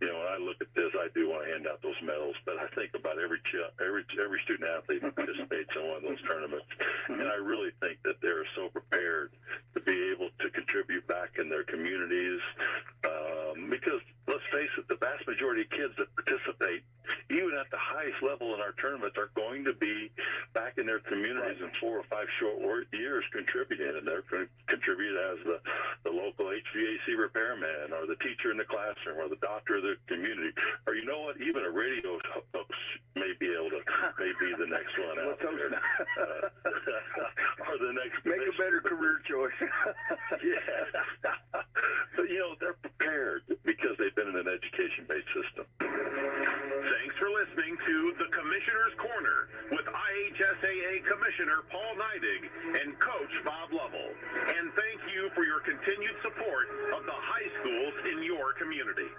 when I look at this, I do want to hand out those medals, but I think about every student athlete who participates in one of those tournaments. And I really think that they're so prepared to be able to contribute back in their communities, because let's face it, the vast majority of kids that participate, even at the highest level in our tournaments, are going to be back in their communities in 4 or 5 short years contributing. And they're going to contribute as the local HVAC repairman or the teacher in the classroom or the doctor of the community. Or you know what? Even a radio host may be the next one out there. Or the next. Make a better career choice. Yeah. But, they're prepared because they've been in an education-based system. Thanks for listening to The Commissioner's Corner with IHSAA Commissioner Paul Neidig and Coach Bob Lovell. And thank you for your continued support of the high schools in your community.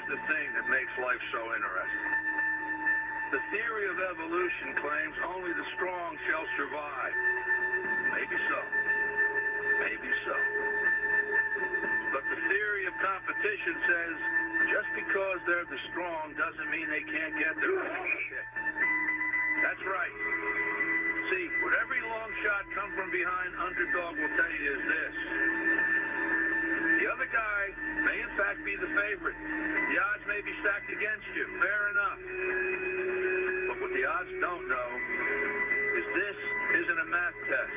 here's the thing that makes life so interesting. The theory of evolution claims only the strong shall survive. Maybe so. Maybe so. But the theory of competition says just because they're the strong doesn't mean they can't get their own shit. That's right. See, what every long shot come from behind underdog will tell you is this. The other guy may in fact be the favorite. The odds may be stacked against you. Fair enough. But what the odds don't know is this isn't a math test.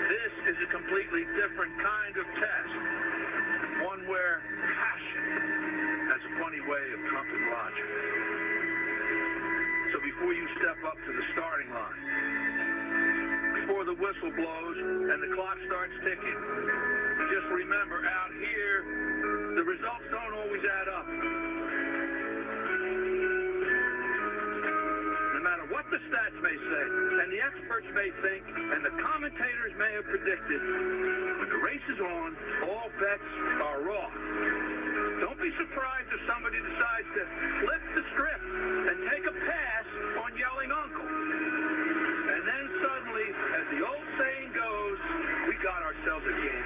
This is a completely different kind of test. One where passion has a funny way of trumping logic. So before you step up to the starting line, before the whistle blows and the clock starts ticking, just remember, out here, the results don't always add up. No matter what the stats may say, and the experts may think, and the commentators may have predicted, when the race is on, all bets are off. Don't be surprised if somebody decides to flip the script and take a pass on yelling uncle. And then suddenly, as the old saying goes, we got ourselves a game.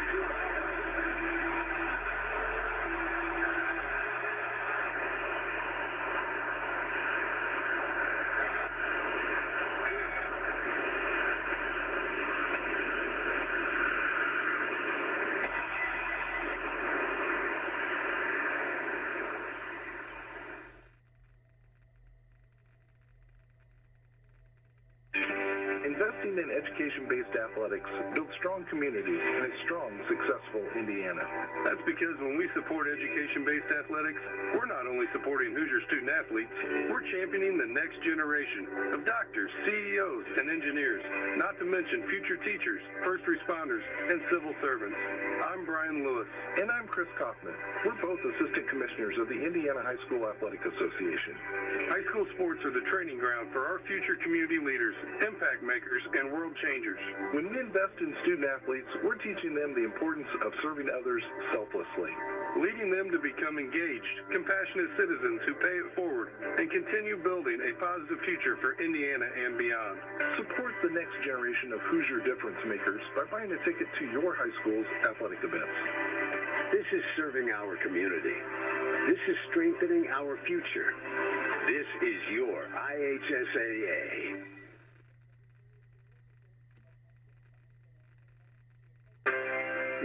Investing in education-based athletics builds strong communities and a strong, successful Indiana. That's because when we support education-based athletics, we're not only supporting Hoosier student athletes, we're championing the next generation of doctors, CEOs, and engineers, not to mention future teachers, first responders, and civil servants. I'm Brian Lewis. And I'm Chris Kaufman. We're both assistant commissioners of the Indiana High School Athletic Association. High school sports are the training ground for our future community leaders, impact makers, and world changers. When we invest in student athletes, we're teaching them the importance of serving others selflessly, leading them to become engaged, compassionate citizens who pay it forward and continue building a positive future for Indiana and beyond. Support the next generation of Hoosier difference makers by buying a ticket to your high school's athletic events. This is serving our community. This is strengthening our future. This is your IHSAA.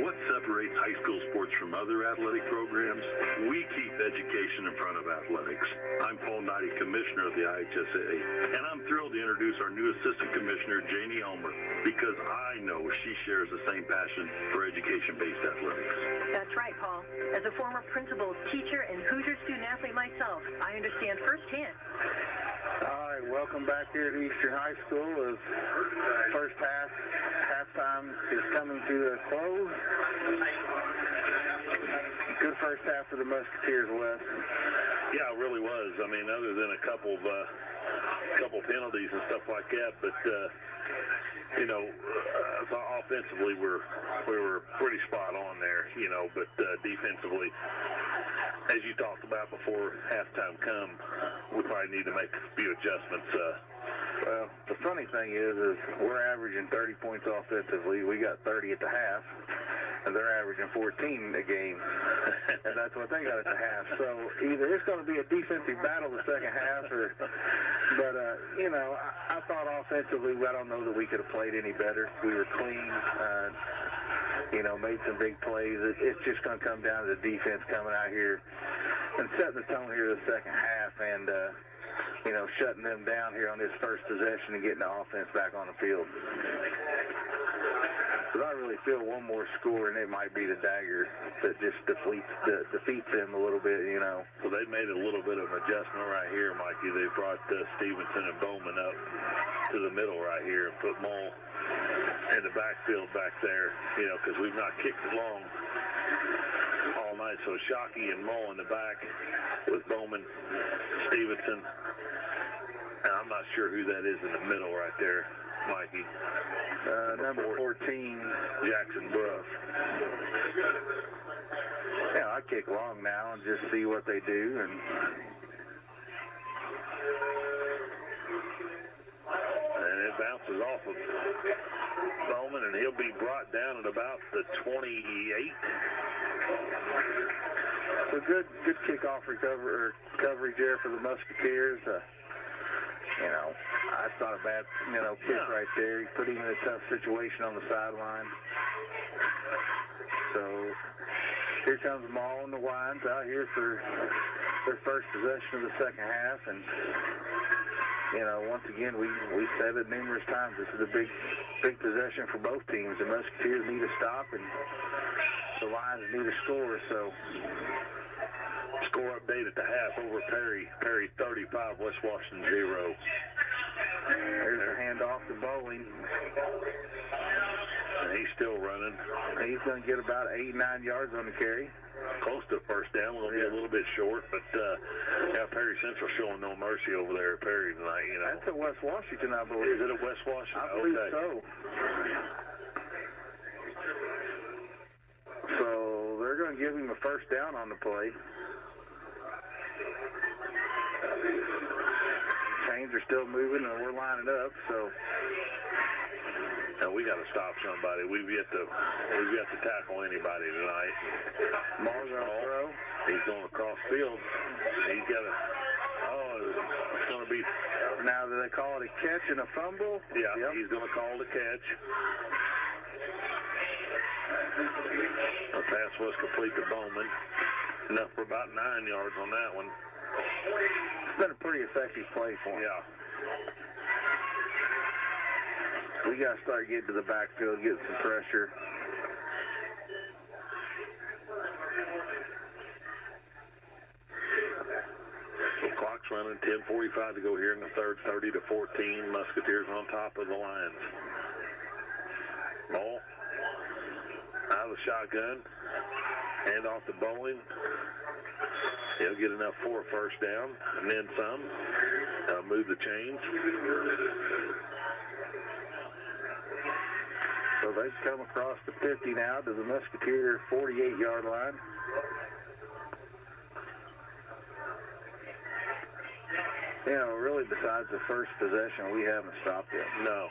What separates high school sports from other athletic programs? We keep education in front of athletics. I'm Paul Knighty, Commissioner of the IHSAA, and I'm thrilled to introduce our new Assistant Commissioner, Janie Elmer, because I know she shares the same passion for education-based athletics. That's right, Paul. As a former principal, teacher, and Hoosier student athlete myself, I understand firsthand. All right, welcome back here at Eastern High School as first halftime is coming to a close. Good first half for the Musketeers, Wes. Yeah, it really was. I mean, other than a couple penalties and stuff like that, but offensively we were pretty spot on there, but defensively, as you talked about before halftime come, we probably need to make a few adjustments. Well, the funny thing is we're averaging 30 points offensively. We got 30 at the half, and they're averaging 14 a game, and that's what they got at the half. So either it's going to be a defensive battle the second half, but I thought offensively, I don't know that we could have played any better. We were clean, made some big plays. It's just going to come down to the defense coming out here and setting the tone here the second half, and shutting them down here on this first possession and getting the offense back on the field. But I really feel one more score, and it might be the dagger that just defeats them a little bit, So they made a little bit of an adjustment right here, Mikey. They brought Stevenson and Bowman up to the middle right here and put Mole in the backfield back there, because we've not kicked it long all night. So Shockey and Mole in the back with Bowman, Stevenson, and I'm not sure who that is in the middle right there, Mikey. Number 14, Jackson Bruff. Yeah, I kick long now and just see what they do. And it bounces off of Bowman, and he'll be brought down at about the 28. So good kickoff coverage there for the Musketeers. That's not a bad, kick right there. He put him in a tough situation on the sideline. So here comes Maul and the Lions out here for their first possession of the second half. And, once again, we said it numerous times. This is a big possession for both teams. The Musketeers need a stop, and the Lions need a score. So score update at the half over Perry. Perry 35, West Washington 0. There's a handoff to Bowling. And he's still running. He's going to get about 8-9 yards on the carry. Close to first down. We'll be a little bit short, but Perry Central showing no mercy over there at Perry tonight. That's at West Washington, I believe. Is it at West Washington? I believe so. So they're going to give him a first down on the play. Chains are still moving, and we're lining up. So now we got to stop somebody. We've yet to tackle anybody tonight. Maul's going to throw. He's going across field. He's got to. It's going to be. Now, do they call it a catch and a fumble? Yeah, yep. He's going to call the catch. The pass was complete to Bowman. Enough for about 9 yards on that one. It's been a pretty effective play for him. Yeah. We got to start getting to the backfield, get some pressure. The clock's running, 10:45 to go here in the third, 30-14. Musketeers on top of the Lions. Ball out of the shotgun. Hand off to Bowling. He'll get enough for a first down, and then some. Move the chains. So they've come across the 50 now to the Musketeer 48-yard line. Really, besides the first possession, we haven't stopped yet. No.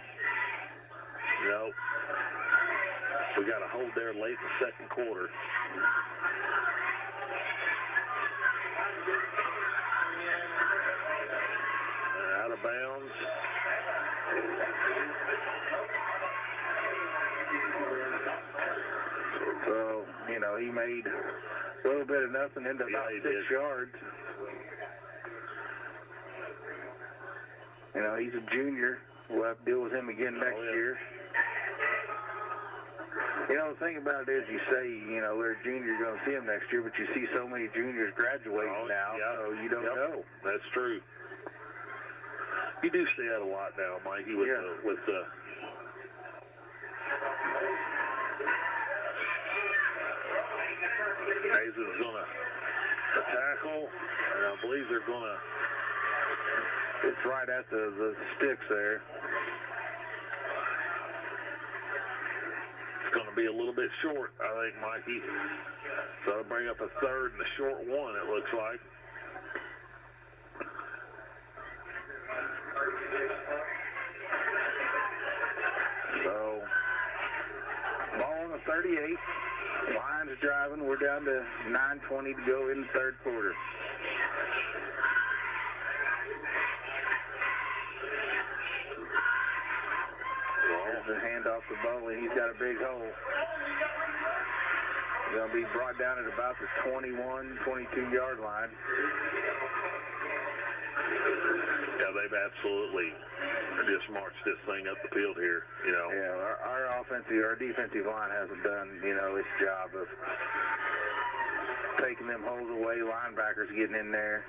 We got a hold there late in the second quarter. Out of bounds. So, he made a little bit of nothing into about 6 yards. He's a junior. We'll have to deal with him again next year. The thing about it is you say, they're a junior, you're going to see them next year, but you see so many juniors graduating now, so you don't know. That's true. You do see that a lot now, Mikey, with the Hazen's going to tackle, and I believe they're going to. It's right at the sticks there. It's going to be a little bit short, I think, Mikey. So it'll bring up a third and a short one, it looks like. So, ball on the 38. Lions driving. We're down to 9:20 to go in the third quarter. There's a handoff to Bowling. He's got a big hole. Going to be brought down at about the 21, 22-yard line. Yeah, they've absolutely just marched this thing up the field here, Yeah, our defensive line hasn't done, its job of taking them holes away, linebackers getting in there.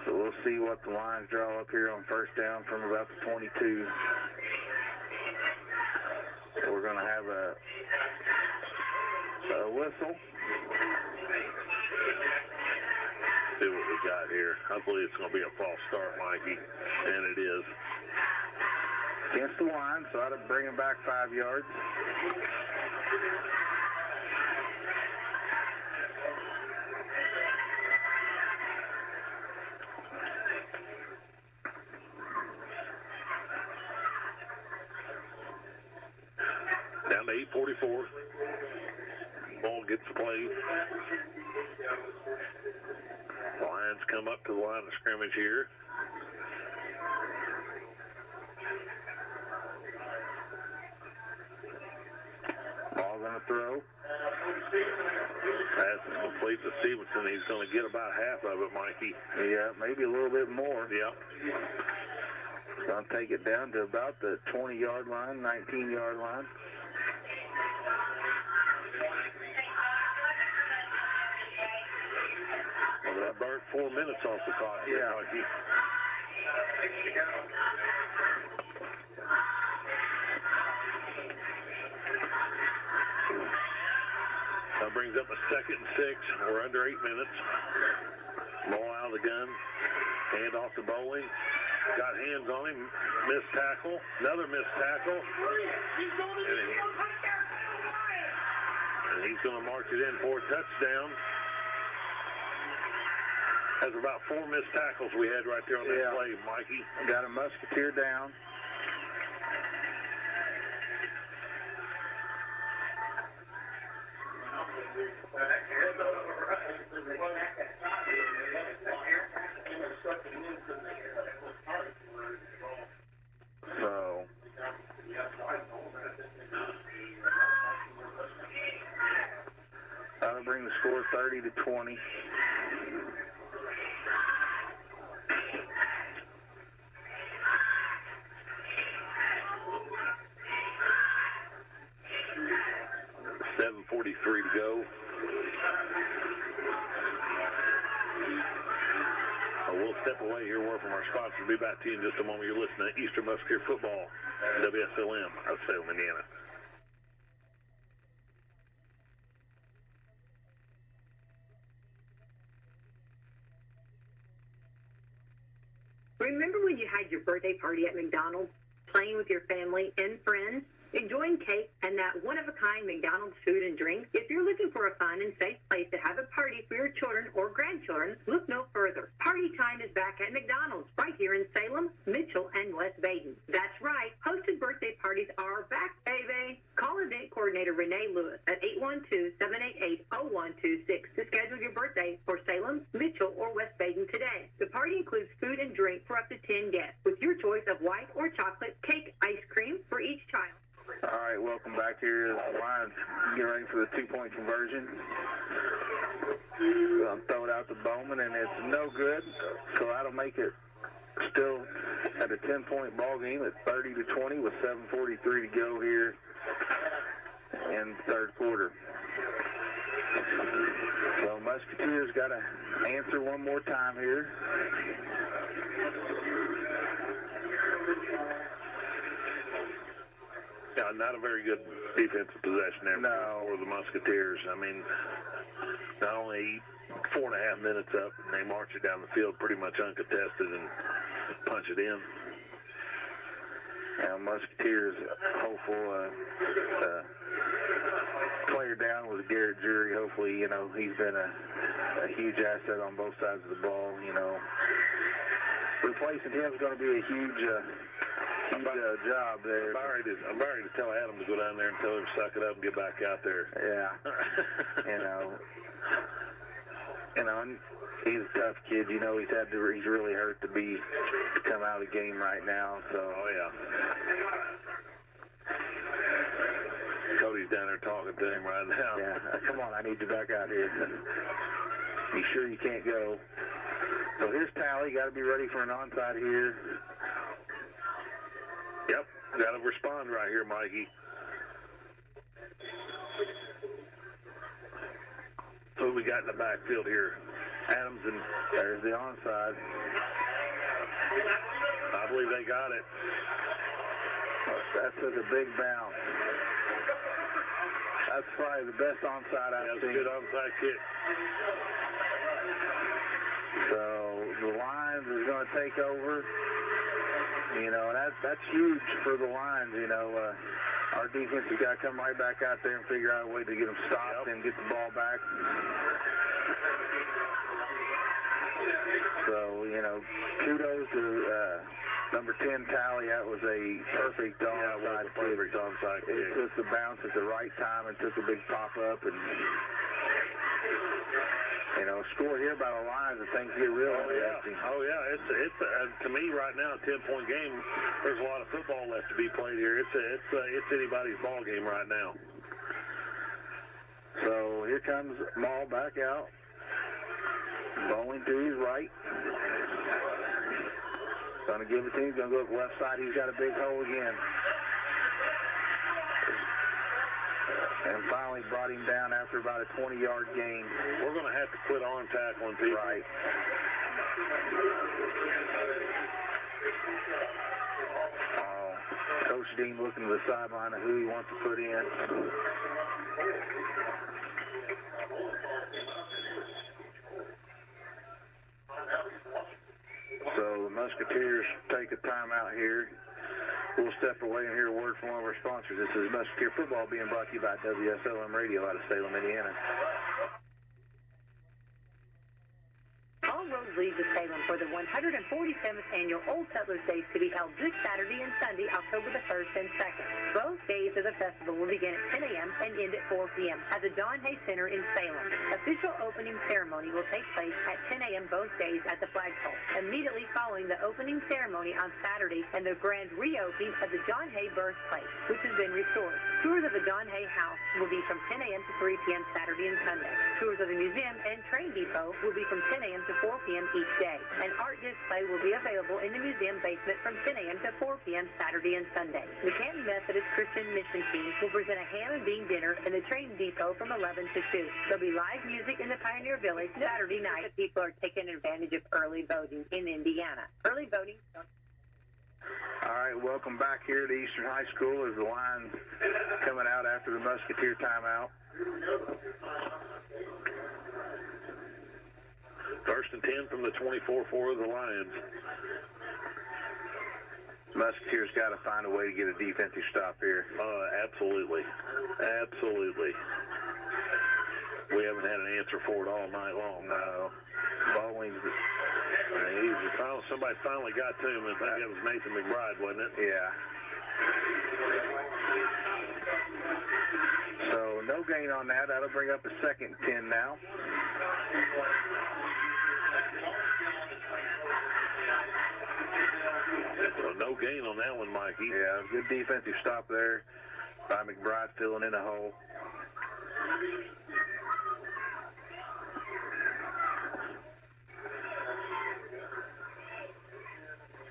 So we'll see what the Lions draw up here on first down from about the 22. We're going to have a whistle. See what we got here. I believe it's going to be a false start, Mikey, and it is. against the line, so that'll bring him back 5 yards. Down to 8:44. Ball gets played. Lions come up to the line of scrimmage here. Ball going to throw. Pass is complete to Stevenson. He's going to get about half of it, Mikey. Yeah, maybe a little bit more. Yep. Going to take it down to about the 20-yard line, 19-yard line. Well, that burnt 4 minutes off the clock. Yeah. Mikey. That brings up a 2nd and 6. We're under 8 minutes. Ball out of the gun. Hand off to Bowling. Got hands on him. Missed tackle. Another missed tackle. And he's going to march it in for a touchdown. That's about 4 missed tackles we had right there on that play, Mikey. Got a Musketeer down. So, that'll bring the score 30-20. .43 to go. We'll step away here, word from our sponsors. We'll be back to you in just a moment. You're listening to Eastern Musketeer Football, Wslm of Salem, Indiana. Remember when you had your birthday party at McDonald's, playing with your family and friends, enjoying cake and that one-of-a-kind McDonald's food and drink? If you're looking for a fun and safe place to have a party for your children or grandchildren, look no further. Party time is back at McDonald's right here in Salem, Mitchell, and West Baden. That's right. Hosted birthday parties are back, baby. Call event coordinator Renee Lewis at 812-788-0126 to schedule your birthday for Salem, Mitchell, or West Baden today. The party includes food and drink for up to 10 guests with your choice of white or chocolate cake, ice cream for each child. All right, welcome back here. The Lions get ready for the two-point conversion. I'll throw it out to Bowman, and it's no good. So that'll make it still at a 10-point ball game at 30-20 with 7:43 to go here in the third quarter. So Musketeers got to answer one more time here. Yeah, not a very good defensive possession there for the Musketeers. I mean, not only 4.5 minutes up, and they march it down the field pretty much uncontested and punch it in. Now, Musketeers hopeful player down was Garrett Jury. Hopefully, you know, he's been a huge asset on both sides of the ball. You know, replacing him is going to be a huge job there. I'm ready to tell Adam to go down there and tell him to suck it up and get back out there. Yeah. you know, and he's a tough kid. You know, he's really hurt to come out of the game right now. So, Cody's down there talking to him right now. Yeah, come on, I need you back out here. You sure you can't go? So here's Tally. Got to be ready for an onside here. Yep, got to respond right here, Mikey. So we got in the backfield here. Adams, and there's the onside. I believe they got it. That took a big bounce. That's probably the best onside I've seen. That's a good onside kick. So the Lions is going to take over. You know, that's huge for the Lions, you know. Our defense has got to come right back out there and figure out a way to get them stopped and get the ball back. So, you know, kudos to number 10, Tally. That was a perfect onside kick. It took the bounce at the right time and took a big pop-up. And, you know, score here by the Lions, I think get real interesting. Oh, yeah. It's to me right now, a 10-point game. There's a lot of football left to be played here. It's anybody's ball game right now. So here comes Maul back out. Bowling to his right. Going to give it to him. Going to go up left side. He's got a big hole again. And finally brought him down after about a 20-yard gain. We're going to have to quit arm tackling people. Right. Coach Dean looking to the sideline of who he wants to put in. So the Musketeers take a timeout here. We'll step away and hear a word from one of our sponsors. This is Musketeer Football being brought to you by Wslm Radio out of Salem, Indiana. All roads lead to Salem for the 147th Annual Old Settlers Days to be held this Saturday and Sunday, October the 1st and 2nd. Both days of the festival will begin at 10 a.m. and end at 4 p.m. at the John Hay Center in Salem. Official opening ceremony will take place at 10 a.m. both days at the flagpole. Immediately following the opening ceremony on Saturday and the grand reopening of the John Hay birthplace, which has been restored. Tours of the John Hay House will be from 10 a.m. to 3 p.m. Saturday and Sunday. Tours of the museum and train depot will be from 10 a.m. to 4 p.m. each day. An art display will be available in the museum basement from 10 a.m. to 4 p.m. Saturday and Sunday. The Canton Methodist Christian Mission Team will present a ham and bean dinner in the train depot from 11 to 2. There'll be live music in the Pioneer Village Saturday night. People are taking advantage of early voting in Indiana. Early voting starts. All right, welcome back here to Eastern High School as the Lions coming out after the Musketeer timeout. First and 10 from the 24 for the Lions. Musketeers got to find a way to get a defensive stop here. Absolutely. Absolutely. We haven't had an answer for it all night long. No. Bowling's... Somebody finally got to him. I think it was Nathan McBride, wasn't it? Yeah. So no gain on that. That'll bring up a second 10 now. So no gain on that one, Mikey. Yeah, good defensive stop there by McBride filling in a hole.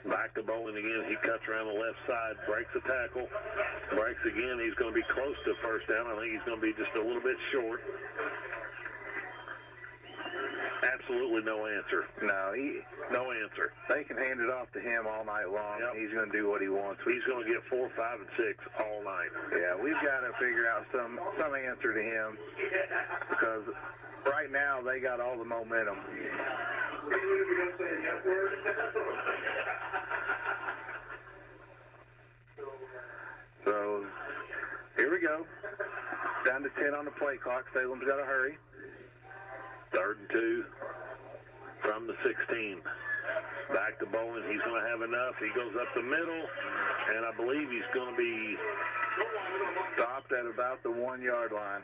Back to Bowling again. He cuts around the left side, breaks the tackle, breaks again. He's going to be close to first down. I think he's going to be just a little bit short. Absolutely no answer. No answer. They can hand it off to him all night long. Yep. He's going to do what he wants. He's going to get 4, 5, and 6 all night. Yeah, we've got to figure out some answer to him because right now they got all the momentum. So here we go. Down to 10 on the play clock. Salem's got to hurry. 3rd and 2 from the 16. Back to Bowling. He's going to have enough. He goes up the middle, and I believe he's going to be stopped at about the 1-yard line.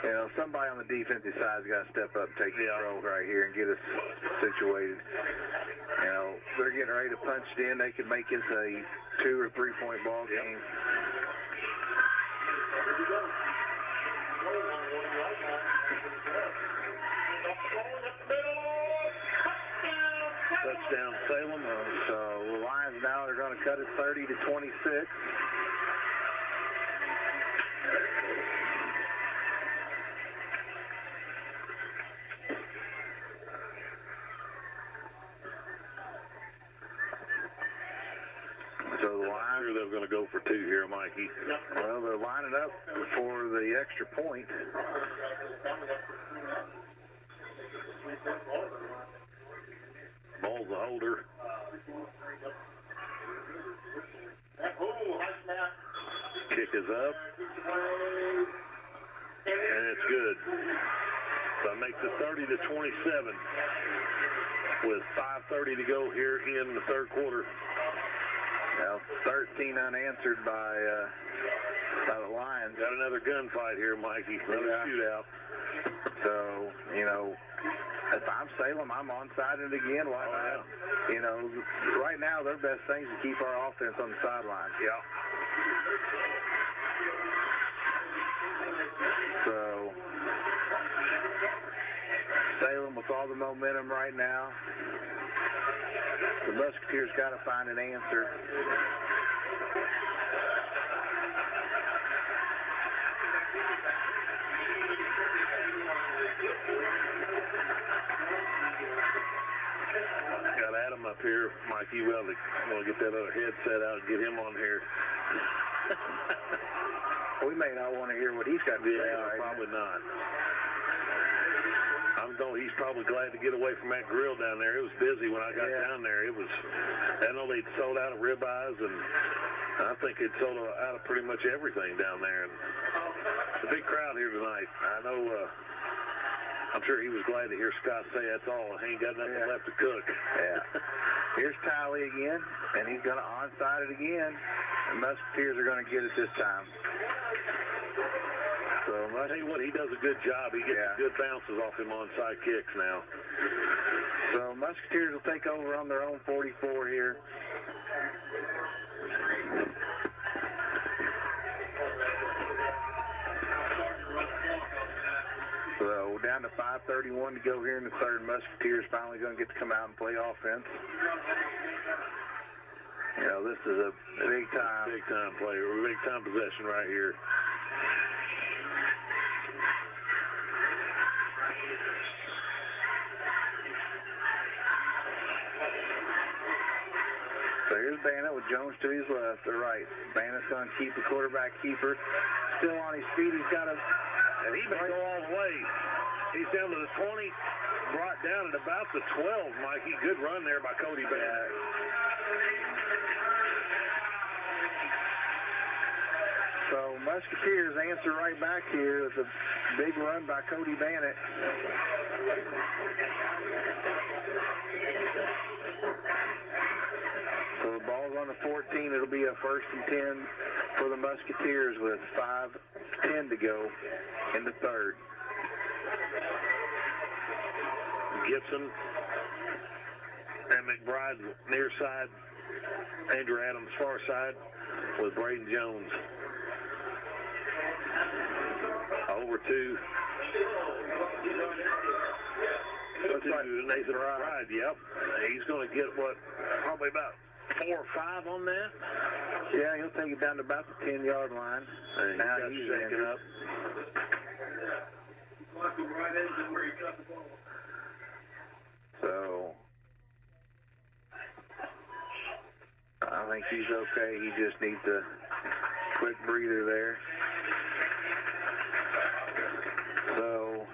You know, somebody on the defensive side's got to step up and take control right here and get us situated. You know, they're getting ready to punch it in. They could make this a 2 or 3 point ball game. Touchdown Salem. So the Lions now are going to cut it 30 to 26. So the Lions, they're going to go for 2 here, Mikey. Well, they're lining up for the extra point. the holder. Kick is up. And it's good. So it makes it 30-27 with 5:30 to go here in the third quarter. Now 13 unanswered by the Lions. Got another gunfight here, Mikey. Another shootout. So, you know, if I'm Salem, I'm on-sided again. Why not? Yeah. You know, right now their best thing is to keep our offense on the sidelines. Yeah. So, Salem with all the momentum right now. The Musketeers got to find an answer. Got Adam up here, Mikey. Well, we'll get that other headset out and get him on here. We may not want to hear what he's got to say. Yeah, probably not. He's probably glad to get away from that grill down there. It was busy when I got down there. It was, I know they'd sold out of ribeyes, and I think they'd sold out of pretty much everything down there. And it's a big crowd here tonight. I know, I'm sure he was glad to hear Scott say that's all. He ain't got nothing left to cook. Yeah. Here's Talley again, and he's going to onside it again. The Musketeers are going to get it this time. So I tell you what, he does a good job. He gets good bounces off him onside kicks now. So Musketeers will take over on their own 44 here. So down to 5:31 to go here in the third. Musketeers finally going to get to come out and play offense. You know, this is a big time play, big time possession right here. So here's Bannett with Jones to his left or right. Bannett's going to keep the quarterback keeper. Still on his feet. He's got a... And he may go all the way. He's down to the 20, brought down at about the 12, Mikey. Good run there by Cody Bannett. So Musketeers answer right back here with a big run by Cody Bannett. So the ball's on the 14. It'll be a 1st and 10 for the Musketeers with 5:10 to go in the third. Gibson and McBride near side. Andrew Adams far side with Braden Jones. Over to Nathan Ride. Yep. He's going to get probably about 4 or 5 on that. Yeah, he'll take it down to about the 10-yard line. And now he's shaking up. So I think he's okay. He just needs a quick breather there. So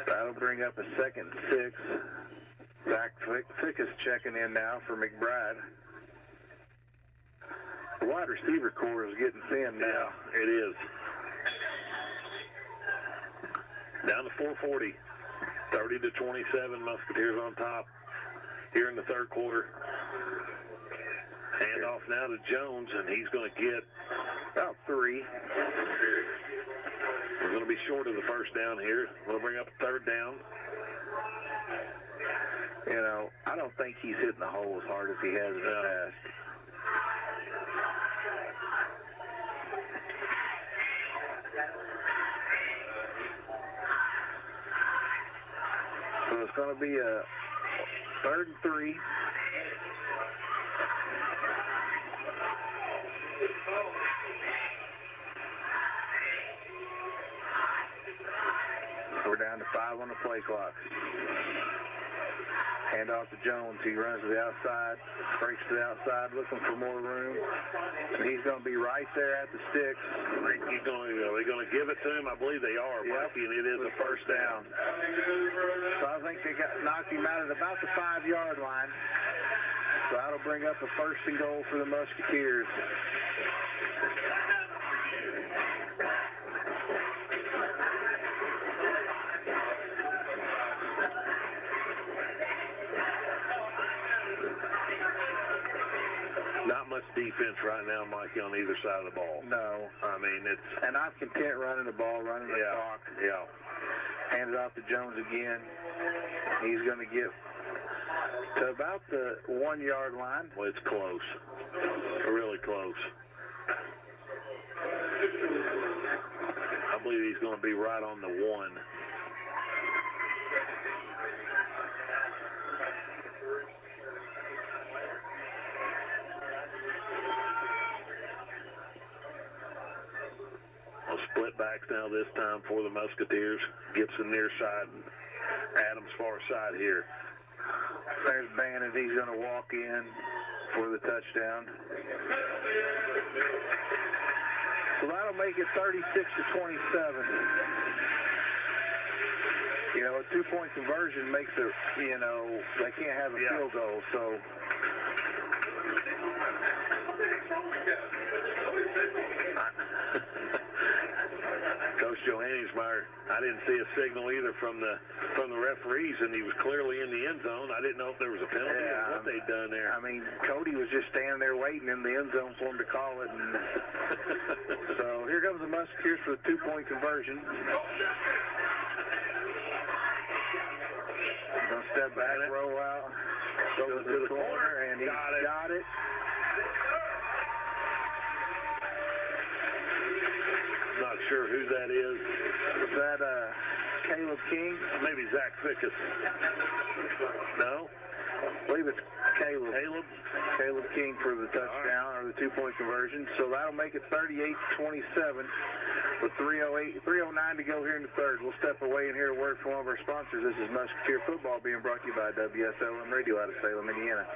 that'll bring up a 2nd and 6. Zach Fick is checking in now for McBride. The wide receiver core is getting thin now. Yeah, it is. Down to 4:40. 30-27, Musketeers on top here in the third quarter. Hand off now to Jones, and he's going to get about 3. We're going to be short of the first down here. We'll bring up a 3rd down. You know, I don't think he's hitting the hole as hard as he has in the past. So it's going to be a 3rd and 3. We're down to 5 on the play clock. Hand off to Jones. He runs to the outside, breaks to the outside, looking for more room. And he's going to be right there at the sticks. Are they going to give it to him? I believe they are, Mikey, and it is a first down. So I think they knocked him out at about the 5-yard line. So that'll bring up a 1st and goal for the Musketeers. Not much defense right now, Mikey, on either side of the ball. No. I mean, it's... And I'm content running the ball, running the clock. Yeah. Hand it off to Jones again. He's going to get to about the 1-yard line. Well, it's close. Really close. I believe he's going to be right on the 1. Split backs now this time for the Musketeers. Gibson near side, Adams far side here. There's Bannon. He's going to walk in for the touchdown. So that'll make it 36-27. You know, a 2-point conversion makes it, you know, they can't have a field goal, so... Coach Joe Henningsmeyer, I didn't see a signal either from the referees, and he was clearly in the end zone. I didn't know if there was a penalty or what they'd done there. I mean, Cody was just standing there waiting in the end zone for him to call it. And so here comes the Musketeers for the 2-point conversion. Gonna step back, roll out, goes to the corner, and he got it. Not sure who that is. Is that Caleb King? Maybe Zach Fickus. No? I believe it's Caleb. Caleb King for the touchdown or the 2-point conversion. So that'll make it 38-27 with 3:09 to go here in the third. We'll step away and hear a word from one of our sponsors. This is Musketeer Football being brought to you by Wslm Radio out of Salem, Indiana.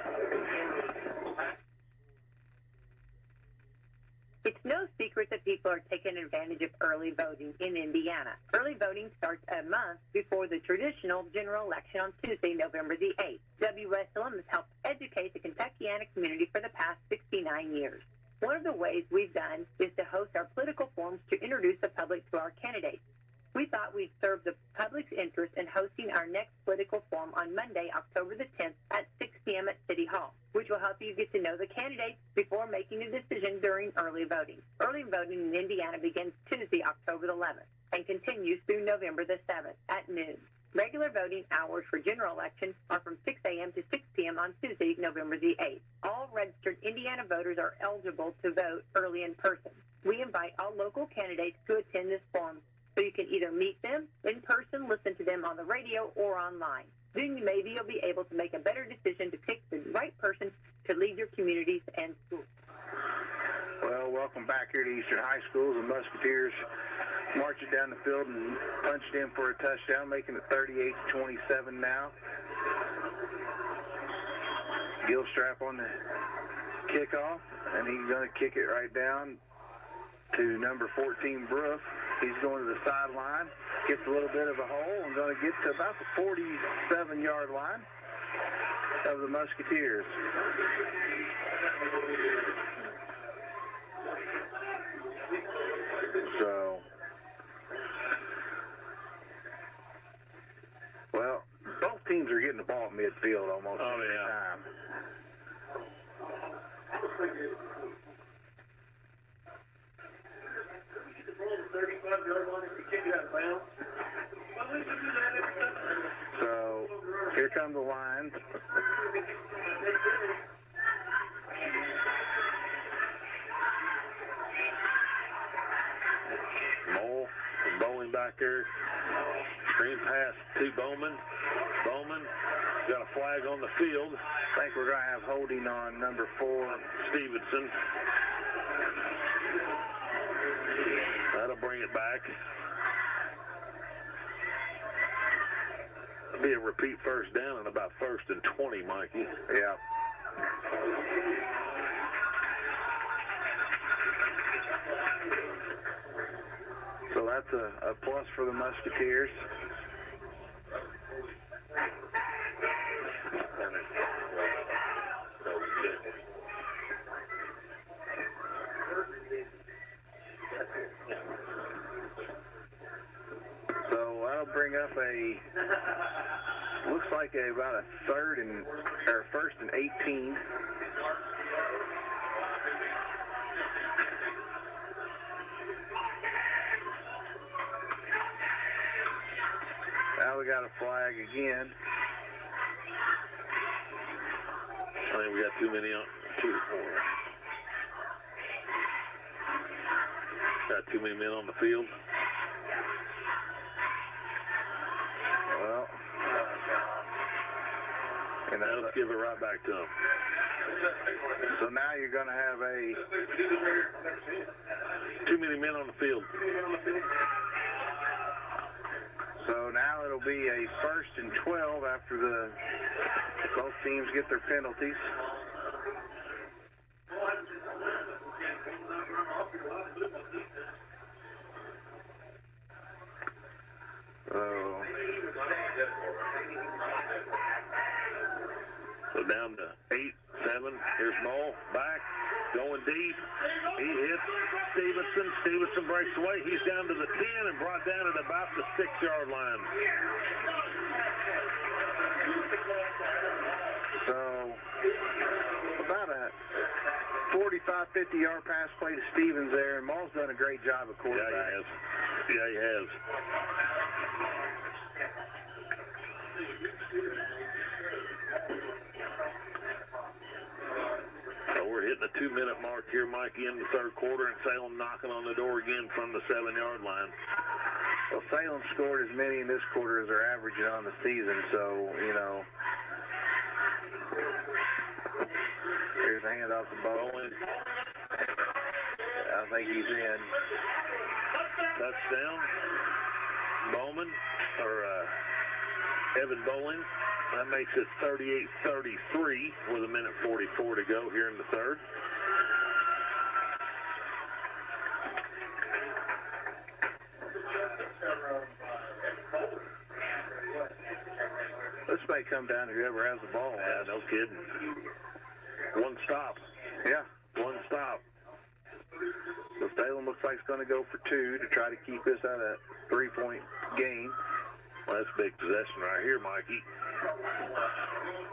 It's no secret that people are taking advantage of early voting in Indiana. Early voting starts a month before the traditional general election on Tuesday, November the 8th. Wslm has helped educate the Kentuckiana community for the past 69 years. One of the ways we've done is to host our political forums to introduce the public to our candidates. We thought we'd serve the public's interest in hosting our next political forum on Monday, October the 10th at 6 p.m. at City Hall, which will help you get to know the candidates before making a decision during early voting. Early voting in Indiana begins Tuesday, October the 11th, and continues through November the 7th at noon. Regular voting hours for general elections are from 6 a.m. to 6 p.m. on Tuesday, November the 8th. All registered Indiana voters are eligible to vote early in person. We invite all local candidates to attend this forum, so you can either meet them in person, listen to them on the radio, or online. Then maybe you'll be able to make a better decision to pick the right person to lead your communities and schools. Well, welcome back here to Eastern High School. The Musketeers marching down the field and punched in for a touchdown, making it 38-27 now. Gilstrap on the kickoff, and he's going to kick it right down to number 14, Brooke. He's going to the sideline, gets a little bit of a hole, and going to get to about the 47-yard line of the Musketeers. So, well, both teams are getting the ball at midfield almost every time. So, here come the Lions. Mole bowling back there. Screen pass to Bowman. Bowman got a flag on the field. I think we're going to have holding on number 4, Stevenson. That'll bring it back. be a repeat first down and about 1st and 20, Mikey. Yeah. So that's a plus for the Musketeers. So that'll bring up looks like about a 1st and 18. Now we got a flag again. I think we got too many on. Got too many men on the field. Well, and let's give it right back to them. So now you're going to have too many men on the field. So now it'll be a 1st and 12 after both teams get their penalties. So down to 8-7. Here's Moll back, going deep. He hits Stevenson. Stevenson breaks away. He's down to the 10 and brought down at about the 6-yard line. So about a 45, 50-yard pass play to Stevens there, and Moll's done a great job at quarterback. Yeah, he has. So we're hitting the 2-minute mark here, Mikey, in the 3rd quarter, and Salem knocking on the door again from the 7-yard line. Well, Salem scored as many in this quarter as they're averaging on the season, so, here's a handoff to Bowling. I think he's in. Touchdown. Bowman, or Evan Bowling. That makes it 38-33 with 1:44 to go here in the 3rd. This may come down to whoever has the ball. Yeah, no kidding. One stop. Yeah. One stop. So Salem looks like it's going to go for 2 to try to keep this at a 3-point game. Well, that's a big possession right here, Mikey.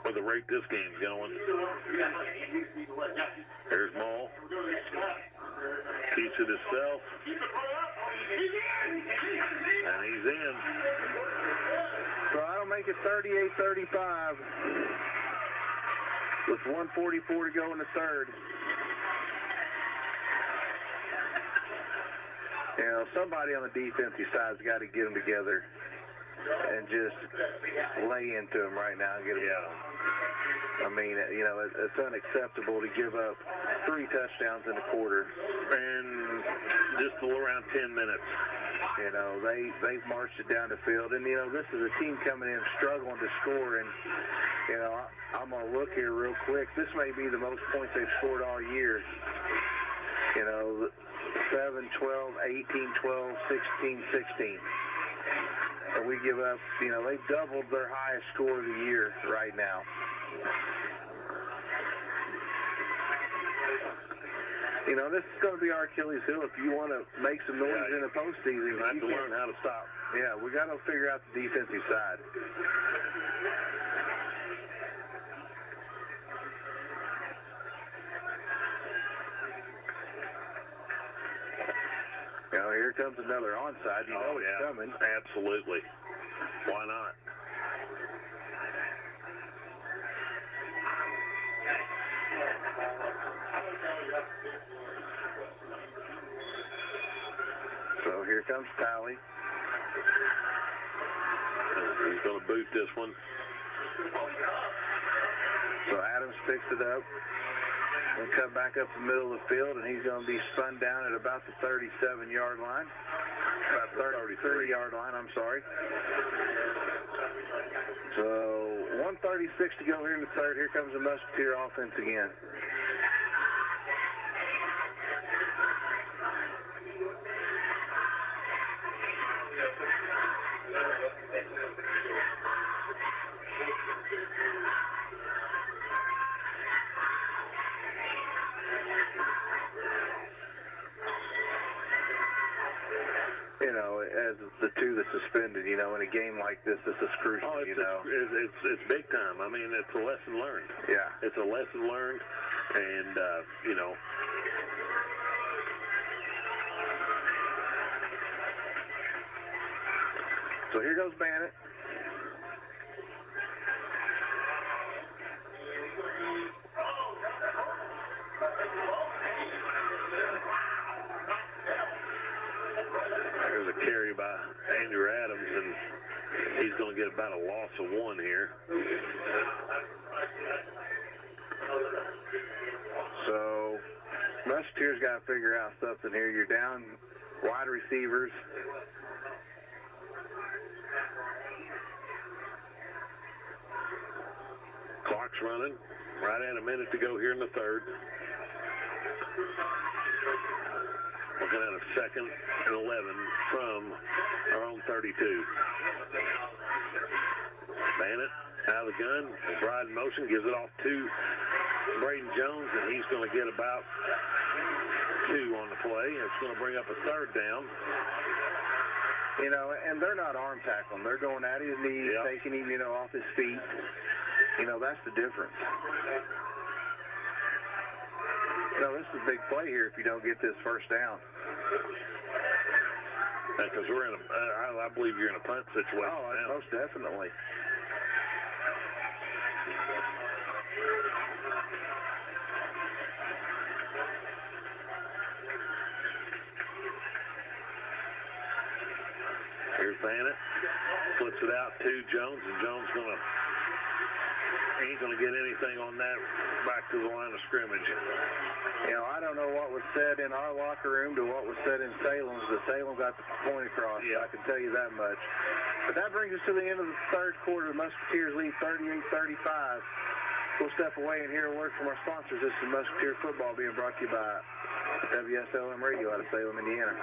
With the rate this game's going. Here's Moll. Keeps it himself. And he's in. So that'll make it 38-35 with 1:44 to go in the 3rd. Somebody on the defensive side's got to get them together and just lay into them right now and get them going. I mean, it's unacceptable to give up 3 touchdowns in a quarter. And just around 10 minutes. They've marched it down the field. And, this is a team coming in struggling to score. And, I'm going to look here real quick. This may be the most points they've scored all year. 7, 12, 18, 12, 16, 16. And we give up, they've doubled their highest score of the year right now. This is going to be our Achilles heel if you want to make some noise in the postseason. You have to learn how to stop. Yeah, we got to figure out the defensive side. Here comes another onside. It's coming. Absolutely. Why not? So here comes Talley. He's going to boot this one. So Adams picks it up and come back up the middle of the field, and he's going to be spun down at about the 37-yard line. About 33-yard line, I'm sorry. So 1:36 to go here in the third. Here comes the Musketeer offense again. You know, as the two that suspended, you know, in a game like this is crucial, It's big time. I mean, it's a lesson learned. Yeah. It's a lesson learned, and, you know. So here goes Bannett. There's a carry by Andrew Adams, and he's going to get about a loss of 1 here. So Musketeers got to figure out something here. You're down wide receivers. Clock's running. Right at a minute to go here in the third. Looking at a 2nd and 11 from our own 32. Bannett out of the gun. McBride in motion, gives it off to Braden Jones, and he's going to get about 2 on the play. It's going to bring up a 3rd down. You know, and they're not arm tackling. They're going at his knees, taking him, you know, off his feet. You know, that's the difference. You know, this is a big play here if you don't get this first down. Because we're in I believe you're in a punt situation now. Most definitely. Here's Bannett. Flips it out to Jones, and Jones ain't going to get anything on that back to the line of scrimmage. You know, I don't know what was said in our locker room to what was said in Salem's, but Salem got the point across. Yeah. I can tell you that much. But that brings us to the end of the third quarter. The Musketeers lead 38-35. We'll step away and hear a word from our sponsors. This is Musketeer Football being brought to you by Wslm Radio out of Salem, Indiana.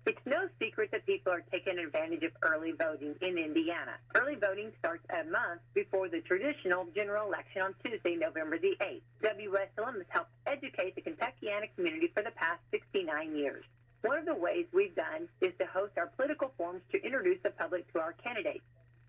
It's no secret that people are taking advantage of early voting in Indiana. Early voting starts a month before the traditional general election on Tuesday, November the 8th. Wslm has helped educate the Kentuckiana community for the past 69 years. One of the ways we've done is to host our political forums to introduce the public to our candidates.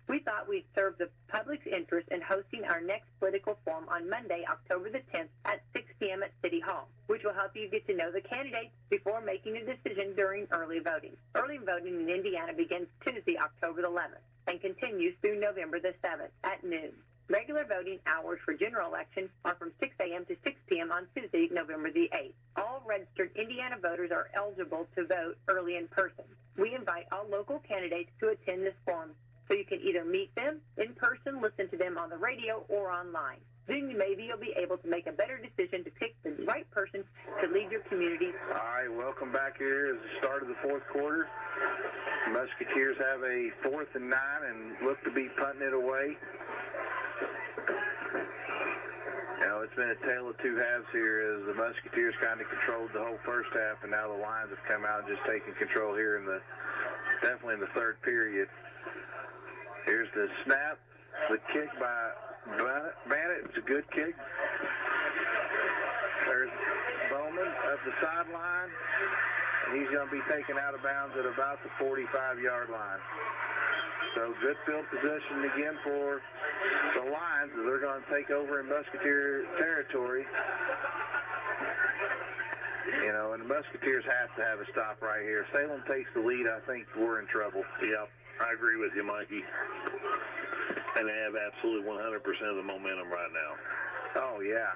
We thought we'd serve the public's interest in hosting our next political forum on Monday, October the 10th at 6 p.m. at City Hall, which will help you get to know the candidates before making a decision during early voting. Early voting in Indiana begins Tuesday, October the 11th, and continues through November the 7th at noon. Regular voting hours for general election are from 6 a.m. to 6 p.m. on Tuesday, November the 8th. All registered Indiana voters are eligible to vote early in person. We invite all local candidates to attend this forum, so you can either meet them in person, listen to them on the radio, or online. Then maybe you'll be able to make a better decision to pick the right person to lead your community. All right, welcome back here at the start of the fourth quarter. The Musketeers have a 4th and 9 and look to be punting it away. Now, it's been a tale of two halves here as the Musketeers kind of controlled the whole first half, and now the Lions have come out and just taken control here definitely in the third period. Here's the snap, the kick by Bannett. It's a good kick. There's Bowman up the sideline, and he's going to be taken out of bounds at about the 45-yard line. So good field position again for the Lions as they're going to take over in Musketeer territory. You know, and the Musketeers have to have a stop right here. Salem takes the lead. I think we're in trouble. Yep. I agree with you, Mikey. And they have absolutely 100% of the momentum right now. Oh, yeah.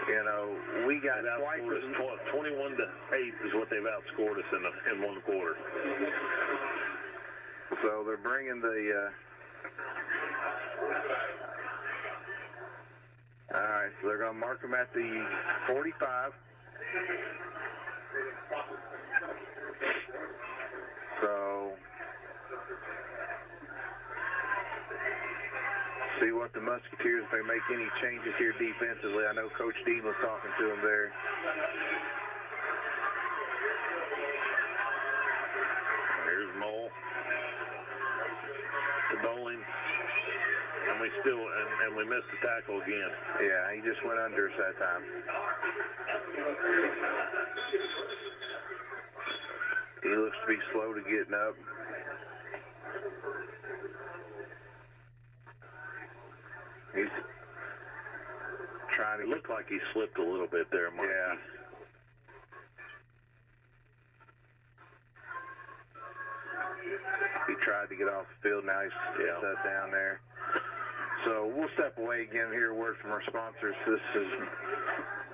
You know, we got twice as 21-8 is what they've outscored us in one quarter. So they're bringing the all right, so they're going to mark them at the 45. So, see what the Musketeers, if they make any changes here defensively. I know Coach Dean was talking to them there. Here's Mole to Bowling, and we still and we missed the tackle again. Yeah, he just went under us that time. He looks to be slow to getting up. He's trying to... It looked like he slipped a little bit there, Mark. Yeah. He tried to get off the field. Now he's set down there. So we'll step away again, hear a word from our sponsors. This is,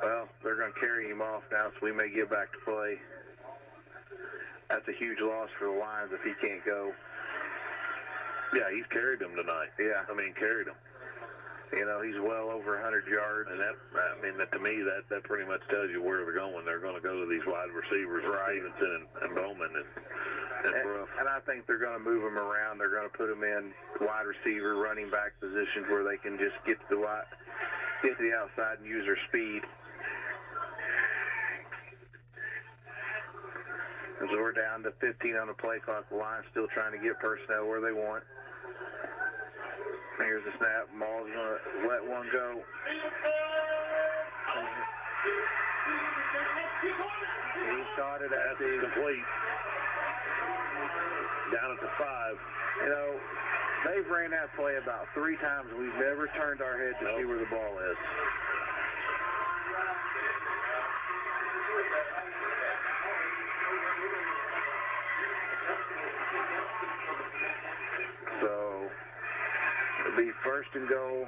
well, they're going to carry him off now, so we may get back to play. That's a huge loss for the Lions if he can't go. Yeah, he's carried him tonight. Yeah. I mean, carried him. You know, he's well over 100 yards. And that, I mean, to me, that pretty much tells you where they're going. They're going to go to these wide receivers, right. Stevenson and Bowman and Bruff. And I think they're going to move him around. They're going to put him in wide receiver, running back positions where they can just get to the outside and use their speed. And so we're down to 15 on the play clock. The Lions still trying to get personnel where they want. Here's the snap. Maul's going to let one go. He caught it at the complete. Down at the 5. You know, they've ran that play about 3 times. We've never turned our head to see where the ball is. So, it'll be first and goal.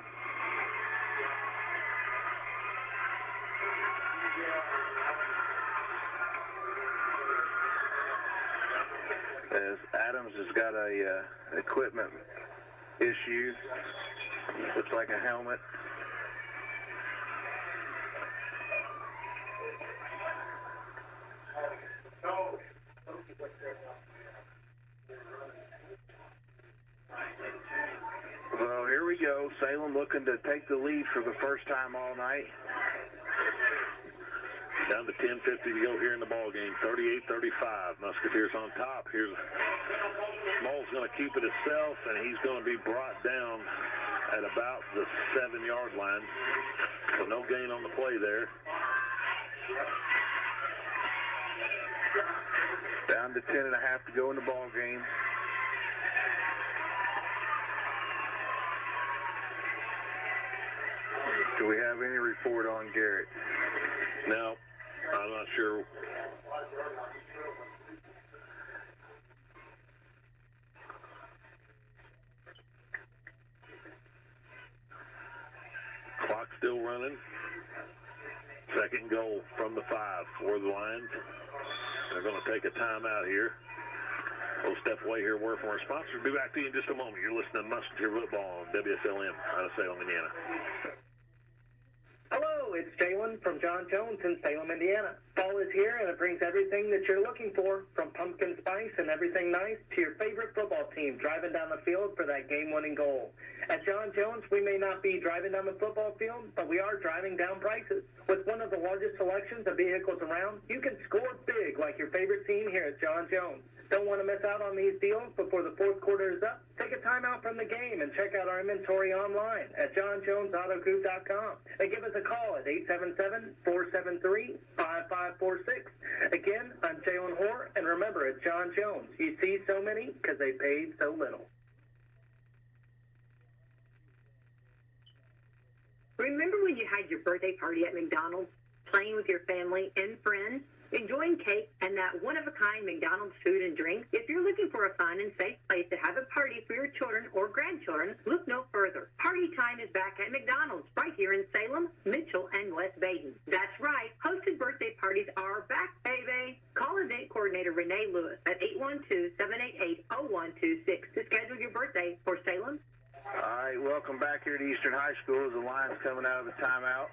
As Adams has got a equipment issue. Looks like a helmet. Well, here we go. Salem looking to take the lead for the first time all night. Down to 10:50 to go here in the ball game. 38-35. Musketeers on top. Here's Small's going to keep it himself, and he's going to be brought down at about the 7-yard line. So no gain on the play there. Down to 10.5 to go in the ball game. Do we have any report on Garrett? No, I'm not sure. Clock still running. Second goal from the 5 for the Lions. They're going to take a timeout here. We'll step away here, word from our sponsors. Be back to you in just a moment. You're listening to Musketeer Football on Wslm out of Salem, Indiana. Hello, it's Jalen from John Jones in Salem, Indiana. Fall is here, and it brings everything that you're looking for, from pumpkin spice and everything nice to your favorite football team driving down the field for that game-winning goal. At John Jones, we may not be driving down the football field, but we are driving down prices. With one of the largest selections of vehicles around, you can score big like your favorite team here at John Jones. Don't want to miss out on these deals before the fourth quarter is up? Take a time out from the game and check out our inventory online at johnjonesautogroup.com. And give us a call at 877-473-5546. Again, I'm Jalen Hoare, and remember, at John Jones, you see so many because they paid so little. Remember when you had your birthday party at McDonald's, playing with your family and friends? Enjoying cake and that one-of-a-kind McDonald's food and drink? If you're looking for a fun and safe place to have a party for your children or grandchildren, look no further. Party time is back at McDonald's right here in Salem, Mitchell, and West Baden. That's right. Hosted birthday parties are back, baby. Call event coordinator Renee Lewis at 812-788-0126 to schedule your birthday for Salem. All right, welcome back here to Eastern High School as the Lions coming out of the timeout.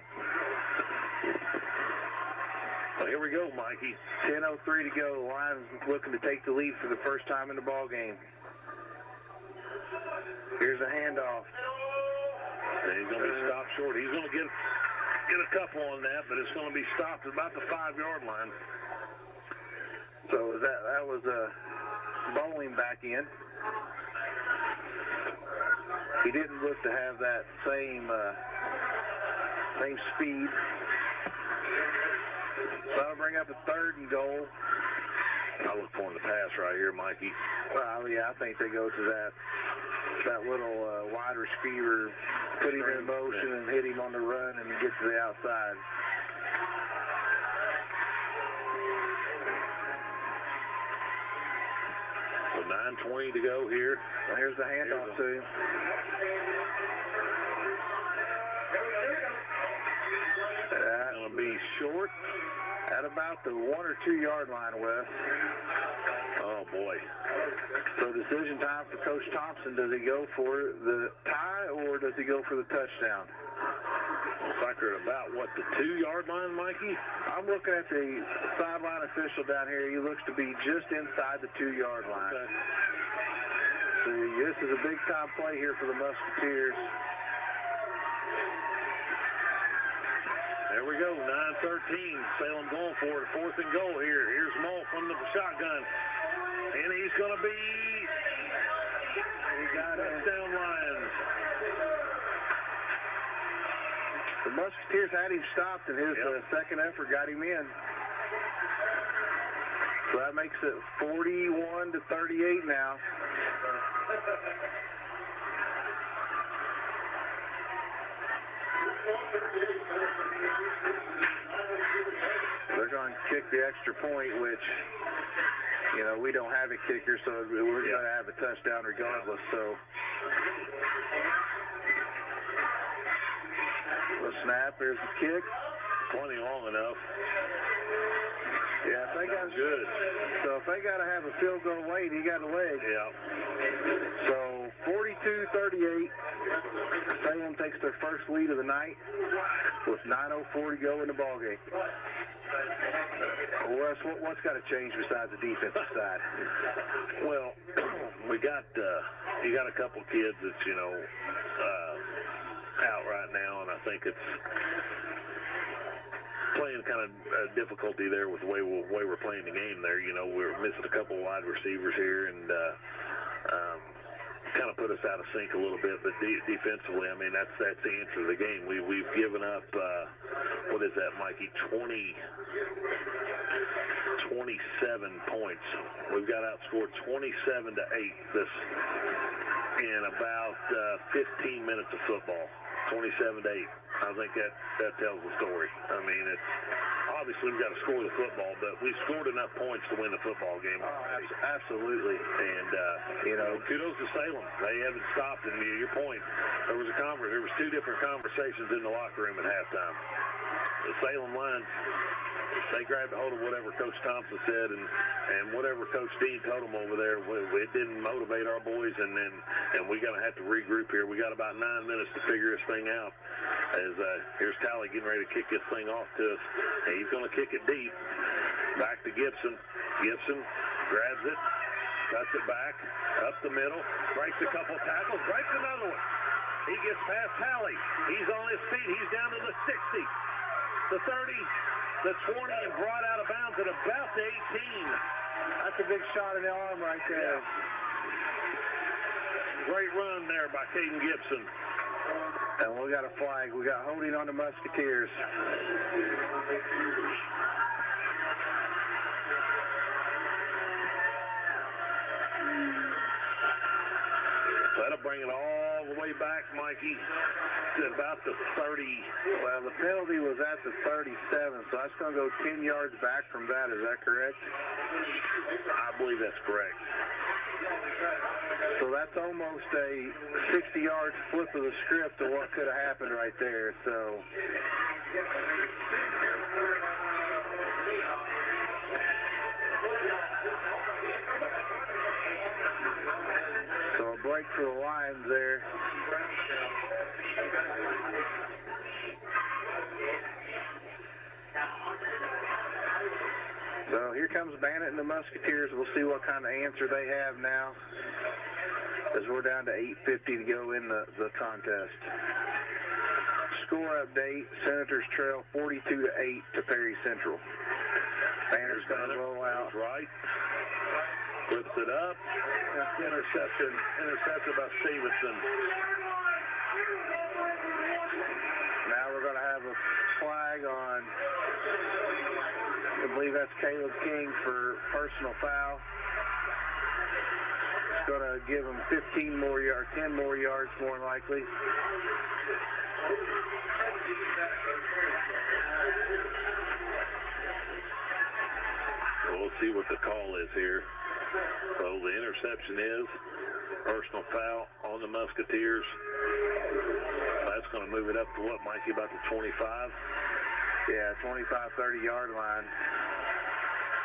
Well, here we go, Mikey. 10:03 to go. The Lions looking to take the lead for the first time in the ball game. Here's a handoff. And he's going to be stopped short. He's going to get a couple on that, but it's going to be stopped at about the 5-yard line. So that was bowling back in. He didn't look to have that same speed. So that'll bring up a 3rd and goal. I look for him to pass right here, Mikey. Well, yeah, I think they go to that little wide receiver, put him in motion and hit him on the run and get to the outside. So 9:20 to go here. Well, here's the handoff to him. That's going to be short. At about the 1 or 2 yard line, Wes. Oh, boy. So decision time for Coach Thompson. Does he go for the tie or does he go for the touchdown? Looks like they're about, what, the 2-yard line, Mikey? I'm looking at the sideline official down here. He looks to be just inside the 2-yard line. Okay. So this is a big-time play here for the Musketeers. There we go, 9:13. Salem going for it. 4th and goal here. Here's Mo from the shotgun. And he's going to be touchdown Lions. The Musketeers had him stopped, and his second effort got him in. So that makes it 41-38 now. They're going to kick the extra point, which, you know, we don't have a kicker, so we're going to have a touchdown regardless. So the snap, here's the kick. Plenty long enough. Yeah, if they got good. So if they got to have a field goal late, he got a leg. Yeah. So 42-38. Salem takes their first lead of the night with 9:04 to go in the ballgame. Wes, what's got to change besides the defensive side? Well, you got a couple kids that's, you know, out right now, and I think it's playing kind of difficulty there with the way we're playing the game there. You know, we're missing a couple wide receivers here, and kind of put us out of sync a little bit. But defensively, I mean, that's the answer to the game. We've given up, what is that, Mikey, 27 points. We've got outscored 27-8 in about 15 minutes of football. 27-8. I think that tells the story. I mean, it's obviously we've got to score the football, but we scored enough points to win the football game. Oh, absolutely. And you know, kudos to Salem. They haven't stopped. And your point, there was 2 different conversations in the locker room at halftime. The Salem Lions, they grabbed a hold of whatever Coach Thompson said, and whatever Coach Dean told them over there, it didn't motivate our boys, and we got to have to regroup here. We got about 9 minutes to figure this thing out. As here's Talley getting ready to kick this thing off to us. And he's going to kick it deep. Back to Gibson. Gibson grabs it, cuts it back, up the middle, breaks a couple tackles, breaks another one. He gets past Talley. He's on his feet. He's down to the 60, the 30, the 20, and brought out of bounds at about the 18. That's a big shot in the arm right there. Yeah. Great run there by Caden Gibson. And we got a flag. We got holding on the Musketeers. So that'll bring it all the way back, Mikey, to about the 30. Well, the penalty was at the 37, so that's going to go 10 yards back from that. Is that correct? I believe that's correct. So that's almost a 60-yard flip of the script of what could have happened right there. So a break for the Lions there. So here comes Bandit and the Musketeers. We'll see what kind of answer they have now, as we're down to 8:50 to go in the contest. Score update, Senators trail 42-8 to Perry Central. Banner's going to roll out. Right. Flips it up. That's intercepted by Stevenson. Now we're going to have a flag on, I believe that's Caleb King for personal foul. It's going to give him 10 more yards more than likely. We'll see what the call is here. So the interception is personal foul on the Musketeers. That's going to move it up to what, Mikey, about the 25? Yeah, 25, 30-yard line.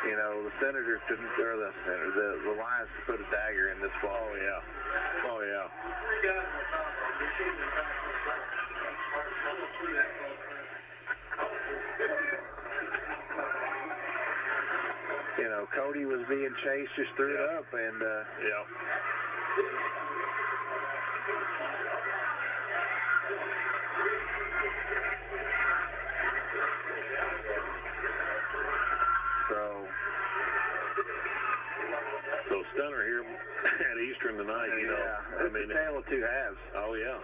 You know, the Senators couldn't, or the Lions put a dagger in this ball. Oh, yeah. Oh, yeah. You know, Cody was being chased, just threw it up, and yeah. So stunner here at Eastern tonight, you know. Yeah, it's a tale of two halves. Oh, yeah.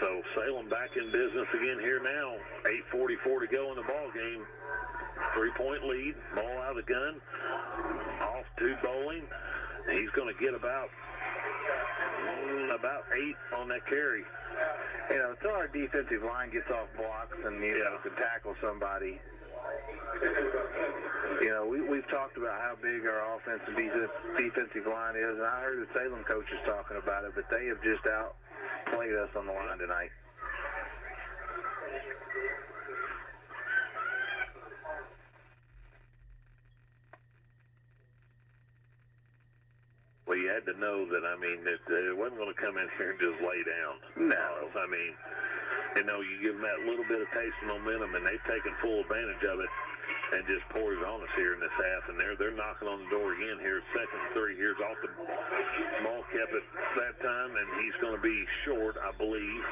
So Salem back in business again here now. 8:44 to go in the ball game. 3-point lead. Ball out of the gun. Off to Bowling. He's going to get about 8 on that carry. You know, until our defensive line gets off blocks and, you know, can tackle somebody. You know, we've talked about how big our offensive defensive line is, and I heard the Salem coaches talking about it, but they have just outplayed us on the line tonight. Well, you had to know that, I mean, that it wasn't going to come in here and just lay down. No. I mean, you know, you give them that little bit of taste of momentum, and they've taken full advantage of it and just poured it on us here in this half. And they're knocking on the door again here. 2nd and 3. Here's off the ball, kept it that time, and he's going to be short, I believe,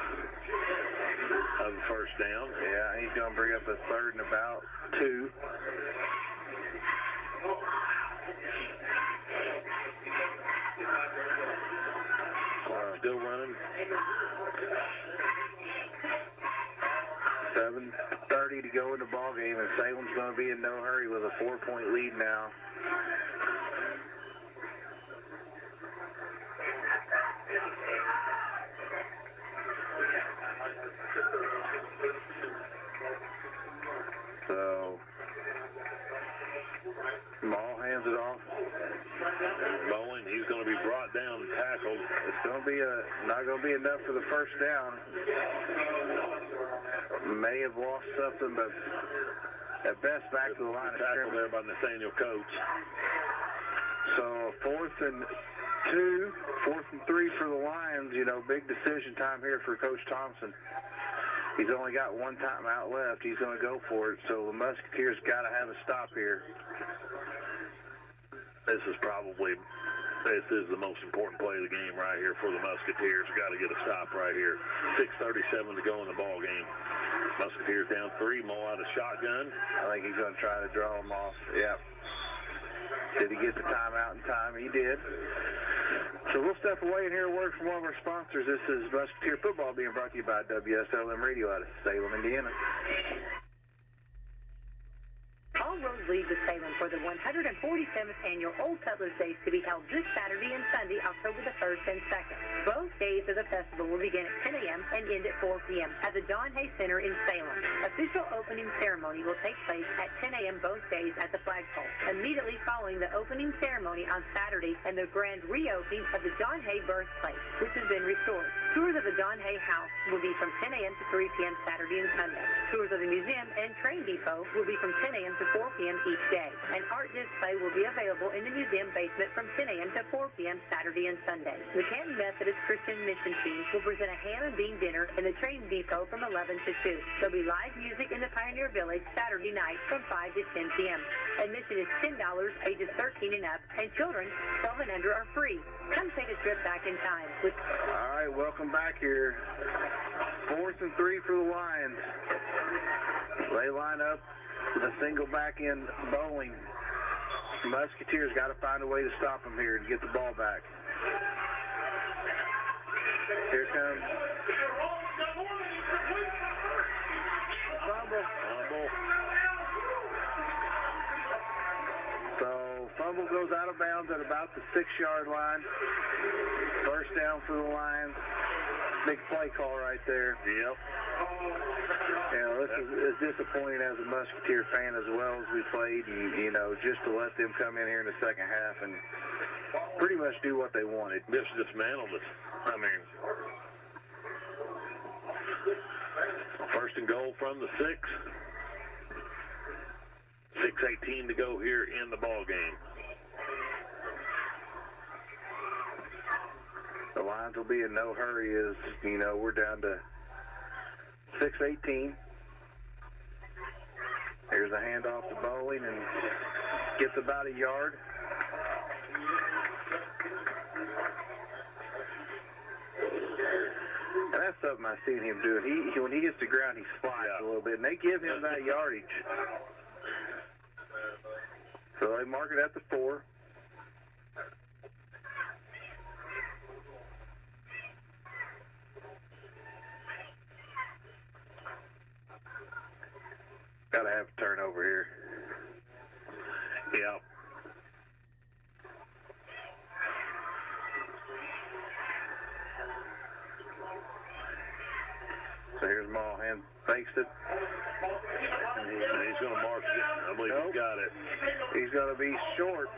of the first down. Yeah, he's going to bring up a 3rd and about 2. Still running. 7:30 to go in the ball game, and Salem's going to be in no hurry with a 4-point lead now. So, Maul hands it off. Bowling, he's going to be brought down and tackled. It's going to be not going to be enough for the first down. May have lost something, but at best back to the line of scrimmage there by Nathaniel Coates. So 4th and 2, 4th and 3 for the Lions. You know, big decision time here for Coach Thompson. He's only got one timeout left. He's going to go for it. So the Musketeers got to have a stop here. This is the most important play of the game right here for the Musketeers. Got to get a stop right here. 6:37 to go in the ball game. Musketeers down 3. Mo out of shotgun. I think he's going to try to draw him off. Yep. Did he get the timeout in time? He did. So we'll step away and hear a word from one of our sponsors. This is Musketeer Football being brought to you by Wslm Radio out of Salem, Indiana. All roads lead to Salem for the 147th Annual Old Settlers Days to be held this Saturday and Sunday, October the 1st and 2nd. Both days of the festival will begin at 10 a.m. and end at 4 p.m. at the Don Hay Center in Salem. Official opening ceremony will take place at 10 a.m. both days at the flagpole. Immediately following the opening ceremony on Saturday and the grand reopening of the Don Hay birthplace, which has been restored. Tours of the Don Hay House will be from 10 a.m. to 3 p.m. Saturday and Sunday. Tours of the museum and train depot will be from 10 a.m. to 4 p.m. each day. An art display will be available in the museum basement from 10 a.m. to 4 p.m. Saturday and Sunday. The Canton Methodist Christian Mission Team will present a ham and bean dinner in the train depot from 11 to 2. There'll be live music in the Pioneer Village Saturday night from 5 to 10 p.m. Admission is $10, ages 13 and up, and children 12 and under are free. Come take a trip back in time. All right, welcome back here. 4th and 3 for the Lions. They line up with a single back end bowling. Musketeers got to find a way to stop them here and get the ball back. Here comes fumble. So fumble goes out of bounds at about the 6-yard line. First down for the Lions. Big play call right there. Yep. You know, this is as disappointing as a Musketeer fan as well as we played, and, you know, just to let them come in here in the second half and pretty much do what they wanted. Just dismantled us. I mean, first and goal from the 6. 6:18 to go here in the ball game. The Lions will be in no hurry as, you know, we're down to 6:18. Here's a handoff to Bowling and gets about a yard. And that's something I've seen him do. When he hits the ground, he slides a little bit, and they give him that yardage. So they mark it at the 4. Got to have a turnover here. Yeah. So here's Mulhan, fakes it. And he's going to mark it. I believe he's got it. He's going to be short.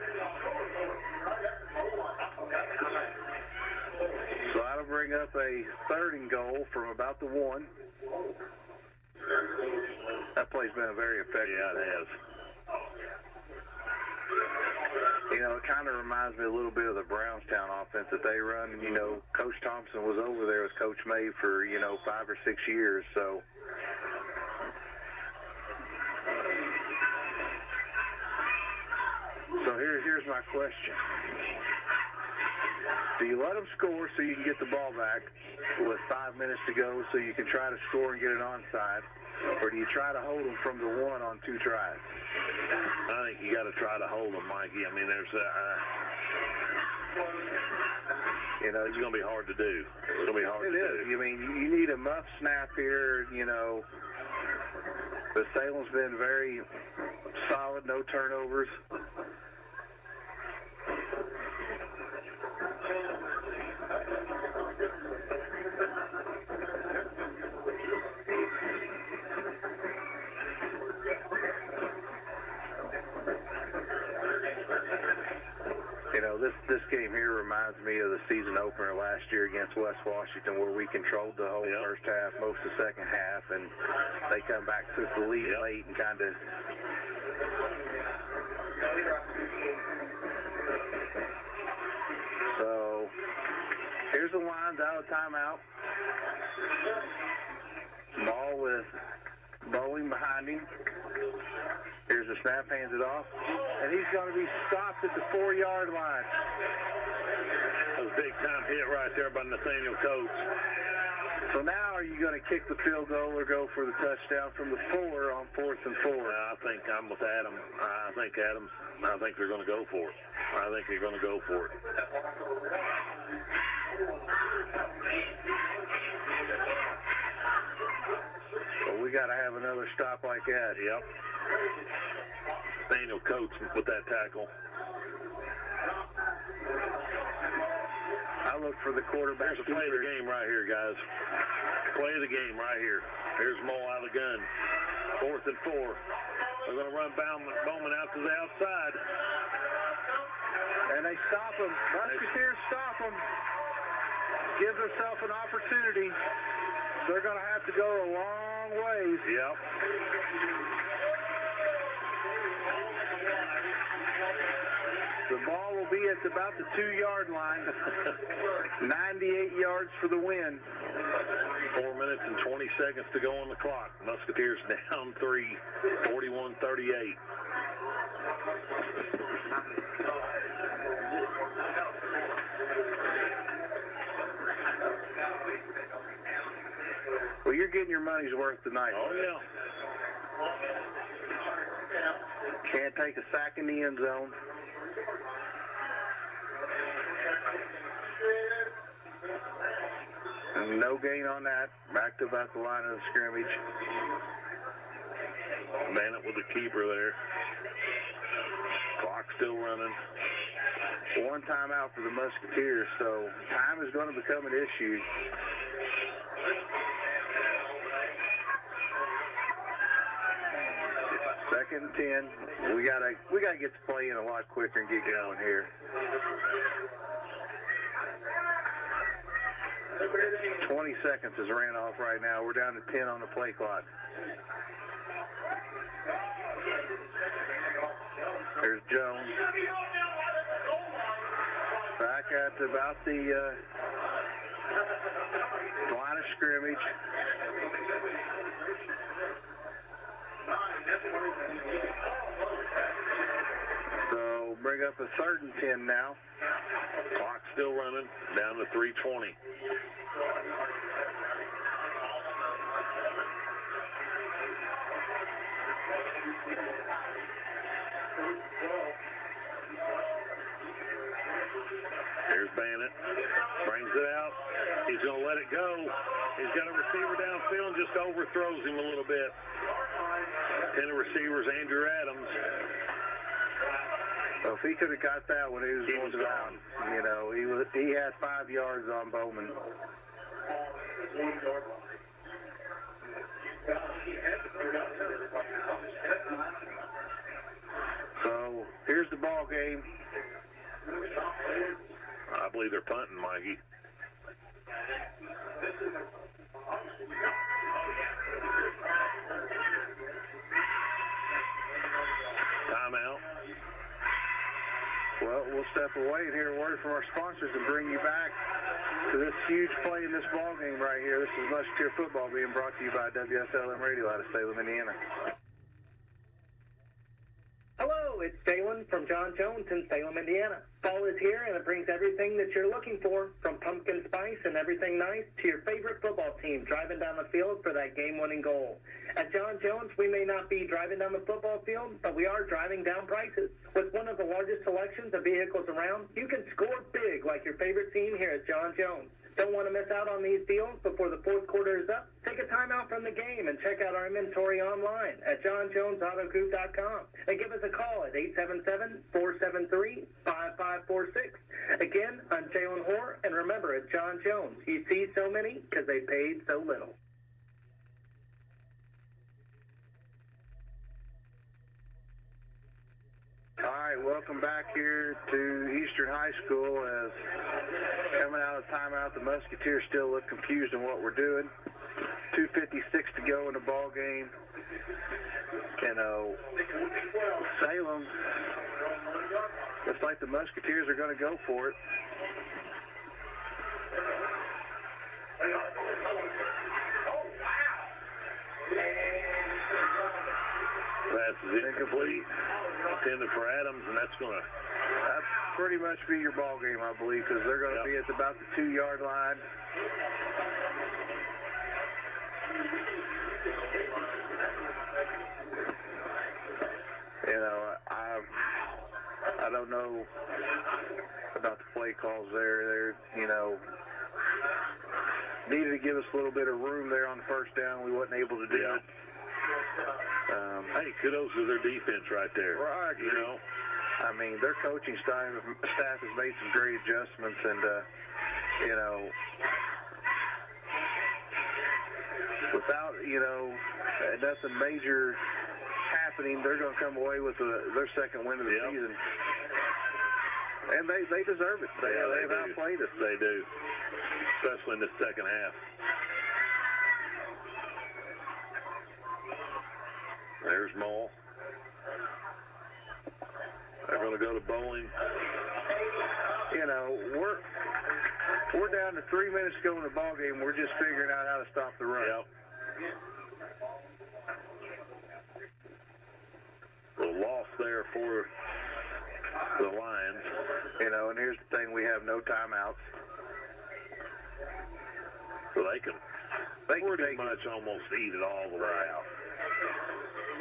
So that'll bring up a 3rd and goal from about the 1. That play's been very effective. Yeah, it has. You know, it kind of reminds me a little bit of the Brownstown offense that they run. You know, Coach Thompson was over there with Coach May for, you know, 5 or 6 years. So here's my question. Do you let them score so you can get the ball back with 5 minutes to go so you can try to score and get an onside? Or do you try to hold them from the 1 on 2 tries? I think you got to try to hold them, Mikey. I mean, there's you know, it's going to be hard to do. It's going to be hard to do. It is. I mean, you need a muff snap here, you know. But Salem's been very solid, no turnovers. You know, this game here reminds me of the season opener last year against West Washington, where we controlled the whole first half, most of the second half, and they come back, took the lead late and kind of so here's the Lions out of timeout. Ball with Bowling behind him. Here's the snap, hands it off, and he's going to be stopped at the 4-yard line. That was a big-time hit right there by Nathaniel Coates. So now are you going to kick the field goal or go for the touchdown from the 4 on 4th and 4? I think I'm with Adam. I think they're going to go for it. I think they're going to go for it. Well, we got to have another stop like that. Yep. Nathaniel Coates with that tackle. I look for the quarterback. Here's a play of the game right here, guys. Play of the game right here. Here's Mo out of the gun. 4th and 4. They're going to run Bowman out to the outside. And they stop him. Musketeers stop him. gives herself an opportunity. They're going to have to go a long ways. Yep. The ball will be at about the 2-yard line. 98 yards for the win. 4 minutes and 20 seconds to go on the clock. Musketeers down 3, 41-38. Well, you're getting your money's worth tonight. Oh, yeah. Can't take a sack in the end zone. And no gain on that. Back to about the line of the scrimmage. Bannett with the keeper there. Clock still running. One timeout for the Musketeers, so time is going to become an issue. Second and 10. We gotta get the play in a lot quicker and get going here. 20 seconds has ran off right now. We're down to 10 on the play clock. There's Jones. Back at about the line of scrimmage. So bring up a 3rd and 10 now. Clock still running, down to 3:20. Here's Bannett. Brings it out. He's going to let it go. He's got a receiver downfield and just overthrows him a little bit. 10 receivers, Andrew Adams. So if he could have got that when he was going down, you know, he had 5 yards on Bowman. So here's the ball game. I believe they're punting, Mikey. Timeout. Well, we'll step away and hear a word from our sponsors and bring you back to this huge play in this ball game right here. This is Musketeer football being brought to you by WSLM Radio out of Salem, Indiana. Hello, it's Jalen from John Jones in Salem, Indiana. Fall is here, and it brings everything that you're looking for, from pumpkin spice and everything nice to your favorite football team driving down the field for that game-winning goal. At John Jones, we may not be driving down the football field, but we are driving down prices. With one of the largest selections of vehicles around, you can score big like your favorite team here at John Jones. Don't want to miss out on these deals before the fourth quarter is up? Take a time out from the game and check out our inventory online at johnjonesautogroup.com and give us a call at 877-473-5546. Again, I'm Jalen Hoare, and remember, at John Jones, you see so many because they paid so little. All right, welcome back here to Eastern High School. As coming out of timeout, the Musketeers still look confused on what we're doing. 2:56 to go in the ball game. You know, Salem, looks like the Musketeers are going to go for it. That's incomplete. Intended for Adams, and that's going to pretty much be your ball game, I believe, because they're going to be at about the 2-yard line. You know, I don't know about the play calls there. They're, you know, needed to give us a little bit of room there on the first down. We wasn't able to do it. Hey, kudos to their defense right there. Right, you know. I mean, their coaching staff has made some great adjustments, and, you know, without, you know, nothing major happening, they're going to come away with their second win of the season. And they deserve it. They've outplayed us. They do, especially in the second half. There's Mole. They're going to go to Bowling. You know, we're down to 3 minutes to go in the ball game. We're just figuring out how to stop the run. Yep. A loss there for the Lions. You know, and here's the thing: we have no timeouts. So they can pretty much almost eat it all the way out.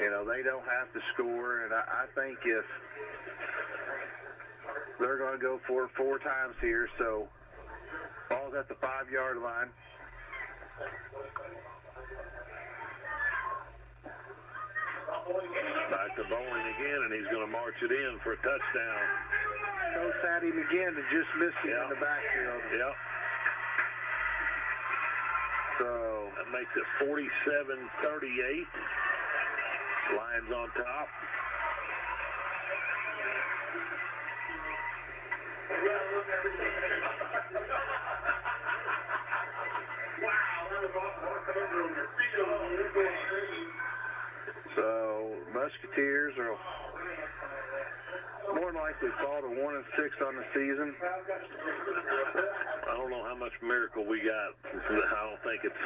You know, they don't have to score, and I think if they're going to go for it 4 times here, so ball's at the 5-yard line. Back to Bowling again, and he's going to march it in for a touchdown. Coach had him again and just missed him in the backfield. Yep. So that makes it 47-38. Lions on top. So Musketeers are more than likely fall to 1-6 on the season. I don't know how much miracle we got. I don't think it's,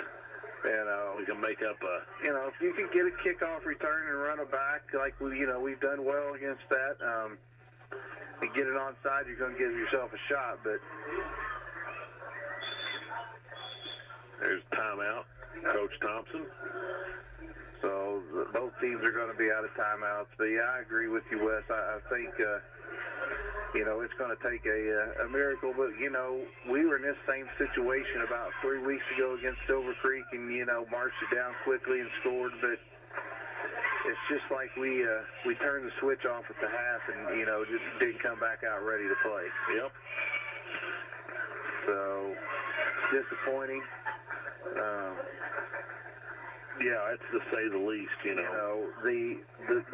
we can make up a... if you can get a kickoff return and run it back, like we've done well against that, and get it onside, you're going to give yourself a shot. But there's timeout, Coach Thompson. So both teams are going to be out of timeouts. But yeah, I agree with you, Wes. I think it's going to take a miracle. But we were in this same situation about 3 weeks ago against Silver Creek, and marched it down quickly and scored. But it's just like we turned the switch off at the half, and just didn't come back out ready to play. Yep. So disappointing. Yeah, that's to say the least,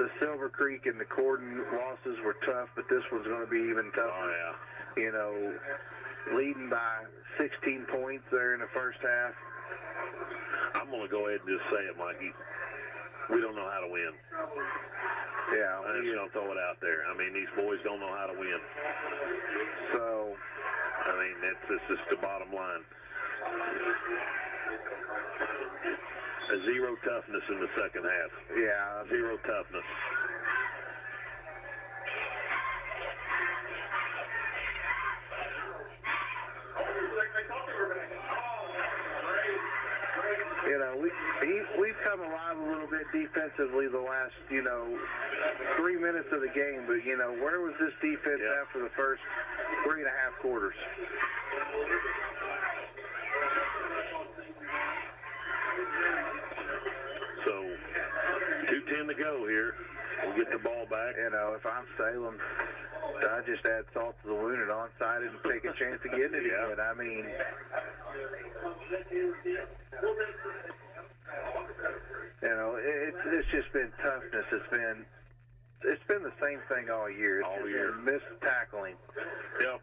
The Silver Creek and the Corden losses were tough, but this one's going to be even tougher. Oh, yeah. Leading by 16 points there in the first half. I'm going to go ahead and just say it, Mikey. We don't know how to win. Yeah. I'm just going to throw it out there. I mean, these boys don't know how to win. So, it's just the bottom line. A zero toughness in the second half. Yeah. Zero toughness. We've come alive a little bit defensively the last, 3 minutes of the game, but, where was this defense after the first 3.5 quarters? So, 2:10 to go here. We'll get the ball back. If I'm Salem, I just add salt to the wound and onside it and take a chance to get it again. It's just been toughness. It's been the same thing all year. Missed tackling. Yep.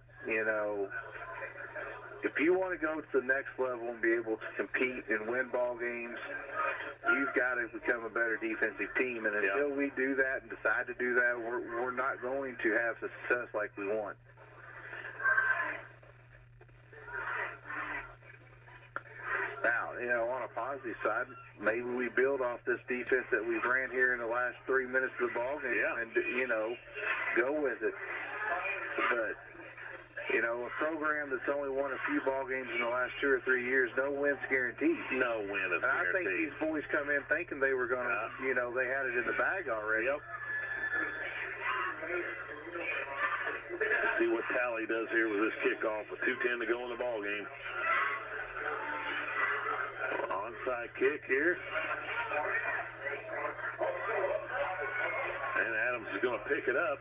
If you want to go to the next level and be able to compete and win ball games, you've got to become a better defensive team. And until we do that and decide to do that, we're not going to have success like we want. Now, on a positive side, maybe we build off this defense that we've ran here in the last 3 minutes of the ball game and, go with it. But, a program that's only won a few ball games in the last 2 or 3 years, no win's guaranteed. No win is guaranteed. I think these boys come in thinking they were going to, they had it in the bag already. Yep. See what Tally does here with this kickoff with 2:10 to go in the ball game. Onside kick here. And Adams is going to pick it up.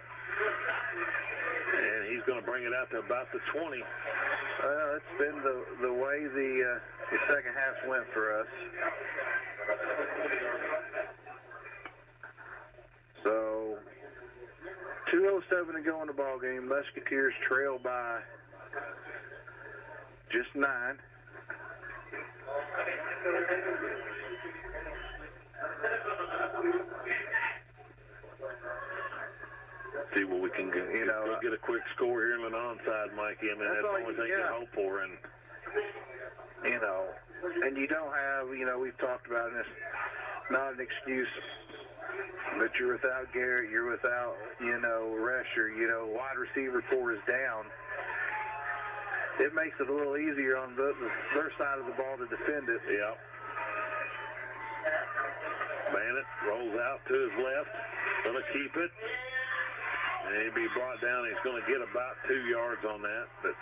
And he's going to bring it out to about the 20. Well, it's been the way the second half went for us. So, 2:07 to go in the ball game. Musketeers trail by just 9. See what we can get. We'll get a quick score here in the onside, Mikey. I mean, that's the only thing you can hope for. And and you don't have, we've talked about this, not an excuse, but you're without Garrett, you're without, Resher, wide receiver 4 is down. It makes it a little easier on their side of the ball to defend it. Yep. Bennett rolls out to his left, going to keep it. And he'll be brought down. He's going to get about 2 yards on that. But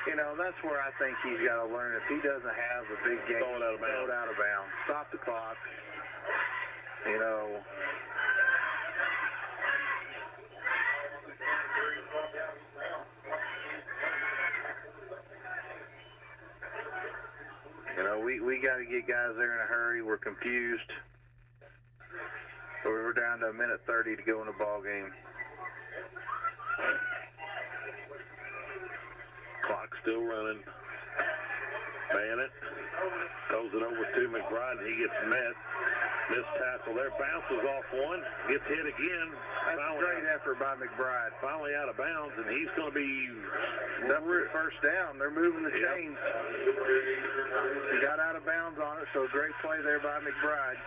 that's where I think he's got to learn. If he doesn't have a big game, throw it out of bounds. Stop the clock. We got to get guys there in a hurry. We're confused. We're down to 1:30 to go in the ball game. Clock still running. Bennett throws it over to McBride, and he gets missed tackle there. Bounces off one, gets hit again. That's a great effort by McBride. Finally out of bounds, and he's going to be first down. They're moving the chains. He got out of bounds on it, so great play there by McBride.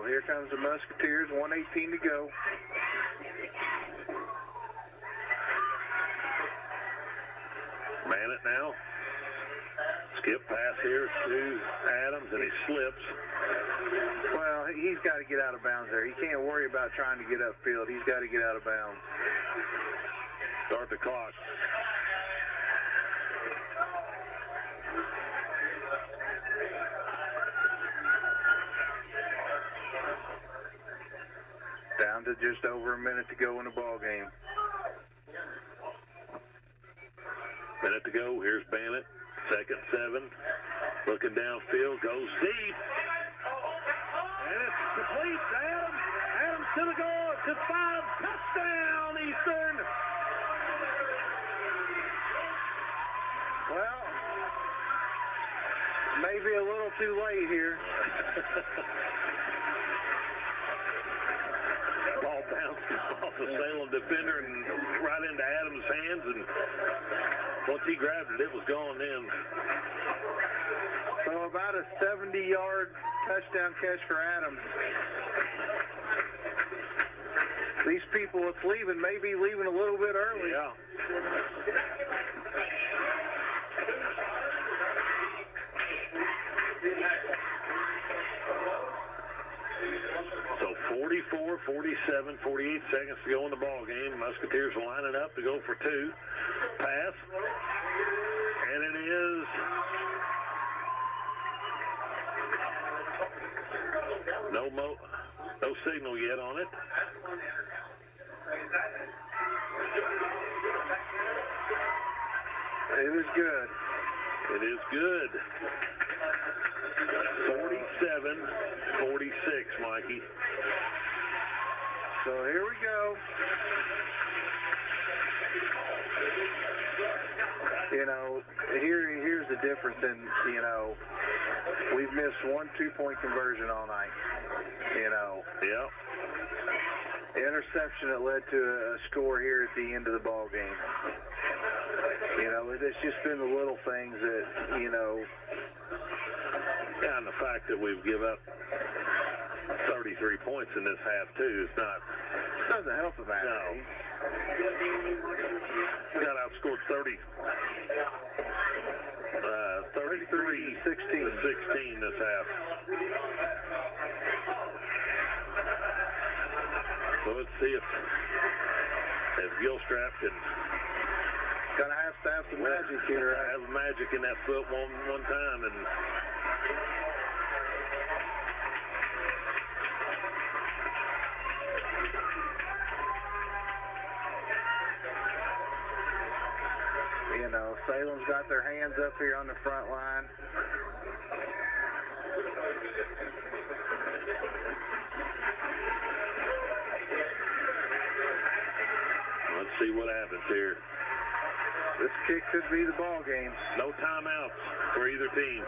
Here comes the Musketeers, 1:18 to go. Bennett now. Skip pass here to Adams, and he slips. Well, he's got to get out of bounds there. He can't worry about trying to get upfield. He's got to get out of bounds. Start the clock. Down to just over a minute to go in the ball game. Minute to go. Here's Bennett. 2nd, 7. Looking downfield. Goes deep. And it's complete to Adams. Adams to the goal. To 5. Touchdown, Eastern. Well, maybe a little too late here. Ball bounced off the Salem defender and right into Adams' hands, and once he grabbed it, it was gone in. So about a 70-yard touchdown catch for Adams. These people that's leaving may be leaving a little bit early. Yeah. So 44, 47, 48 seconds to go in the ball game. Musketeers lining up to go for 2. Pass. And it is no signal yet on it. It is good. It is good. 47-46, Mikey. So here we go. Here's the difference in, we've missed 1 2-point conversion all night. Yep. Interception that led to a score here at the end of the ball game. It's just been the little things that, And the fact that we've given up 33 points in this half, too, doesn't help the matter. No. We got outscored 33-16 this half. So let's see if Gilstrap can gonna have to have some magic here. Have magic in that foot one time, and You know, Salem's got their hands up here on the front line. Let's see what happens here. This kick could be the ball game. No timeouts for either team.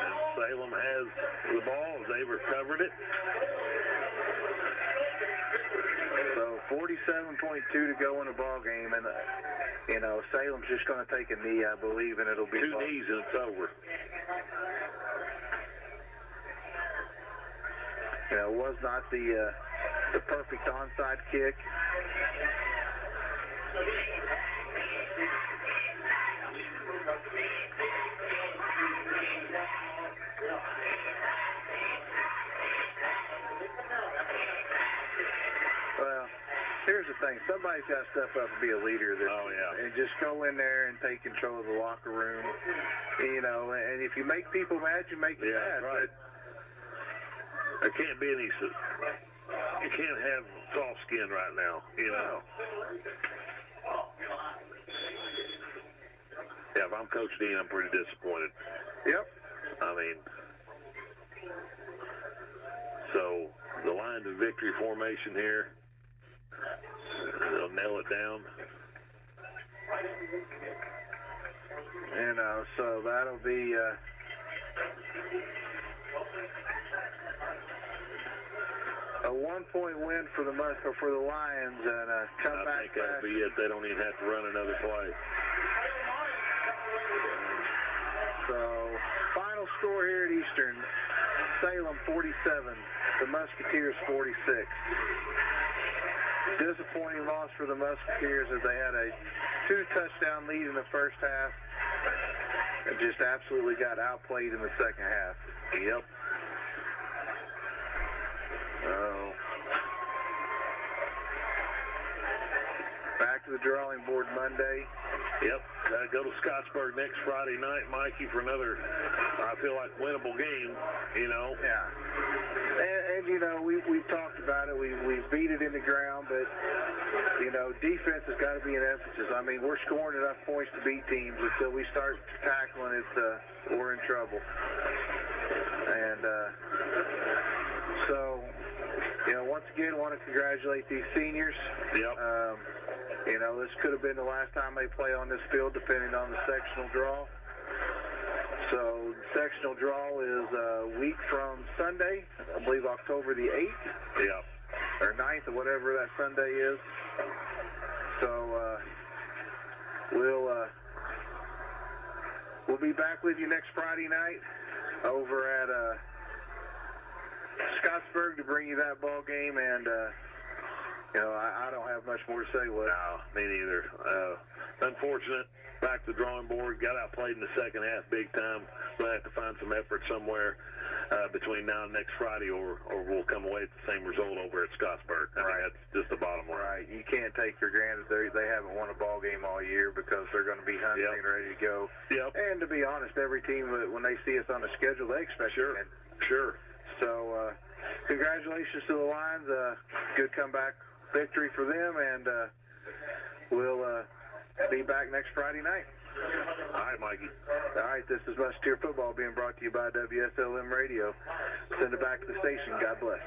And Salem has the ball as they recovered it. So 47.2 to go in the ball game, and you know, Salem's just going to take a knee, I believe, and it'll be 2 knees and it's over. You know, it was not the perfect onside kick. Well, here's the thing. Somebody's got to step up and be a leader this yeah. and just go in there and take control of the locker room. You know, and if you make people mad, you make them mad. Right. There can't be any. You can't have soft skin right now, you know. Yeah, if I'm Coach Dean, I'm pretty disappointed. Yep. I mean, so the Lions in victory formation here. They'll nail it down. You know, so that'll be a 1-point win for the Lions, and a comeback. I think that'll be it. They don't even have to run another play. So, final score here at Eastern: Salem 47, the Musketeers 46. Disappointing loss for the Musketeers as they had a 2-touchdown lead in the first half and just absolutely got outplayed in the second half. Yep. Back to the drawing board Monday. Yep. Got to go to Scottsburg next Friday night, Mikey, for another, I feel like, winnable game, you know. Yeah. And you know, we've talked about it. We've beat it in the ground, but, you know, defense has got to be an emphasis. I mean, we're scoring enough points to beat teams. Until we start tackling it, we're in trouble. And so, you know, once again, I want to congratulate these seniors. Yep. You know, this could have been the last time they play on this field, depending on the sectional draw. So, the sectional draw is a week from Sunday, I believe October the 8th. Yeah. Or 9th, or whatever that Sunday is. So, we'll be back with you next Friday night over at Scottsburg to bring you that ball game, and you know, I don't have much more to say. No, me neither. Unfortunate. Back to the drawing board. Got outplayed in the second half big time. We'll have to find some effort somewhere between now and next Friday, or we'll come away with the same result over at Scottsburg. I mean, that's just the bottom line. Right. You can't take for granted they haven't won a ball game all year because they're going to be hungry and ready to go. Yep. And to be honest, every team, when they see us on the schedule, they expect to win. Sure. So, congratulations to the Lions. Good comeback victory for them, and we'll be back next Friday night. All right, Mikey. All right, this is Musketeer Football being brought to you by WSLM Radio. Send it back to the station. God bless.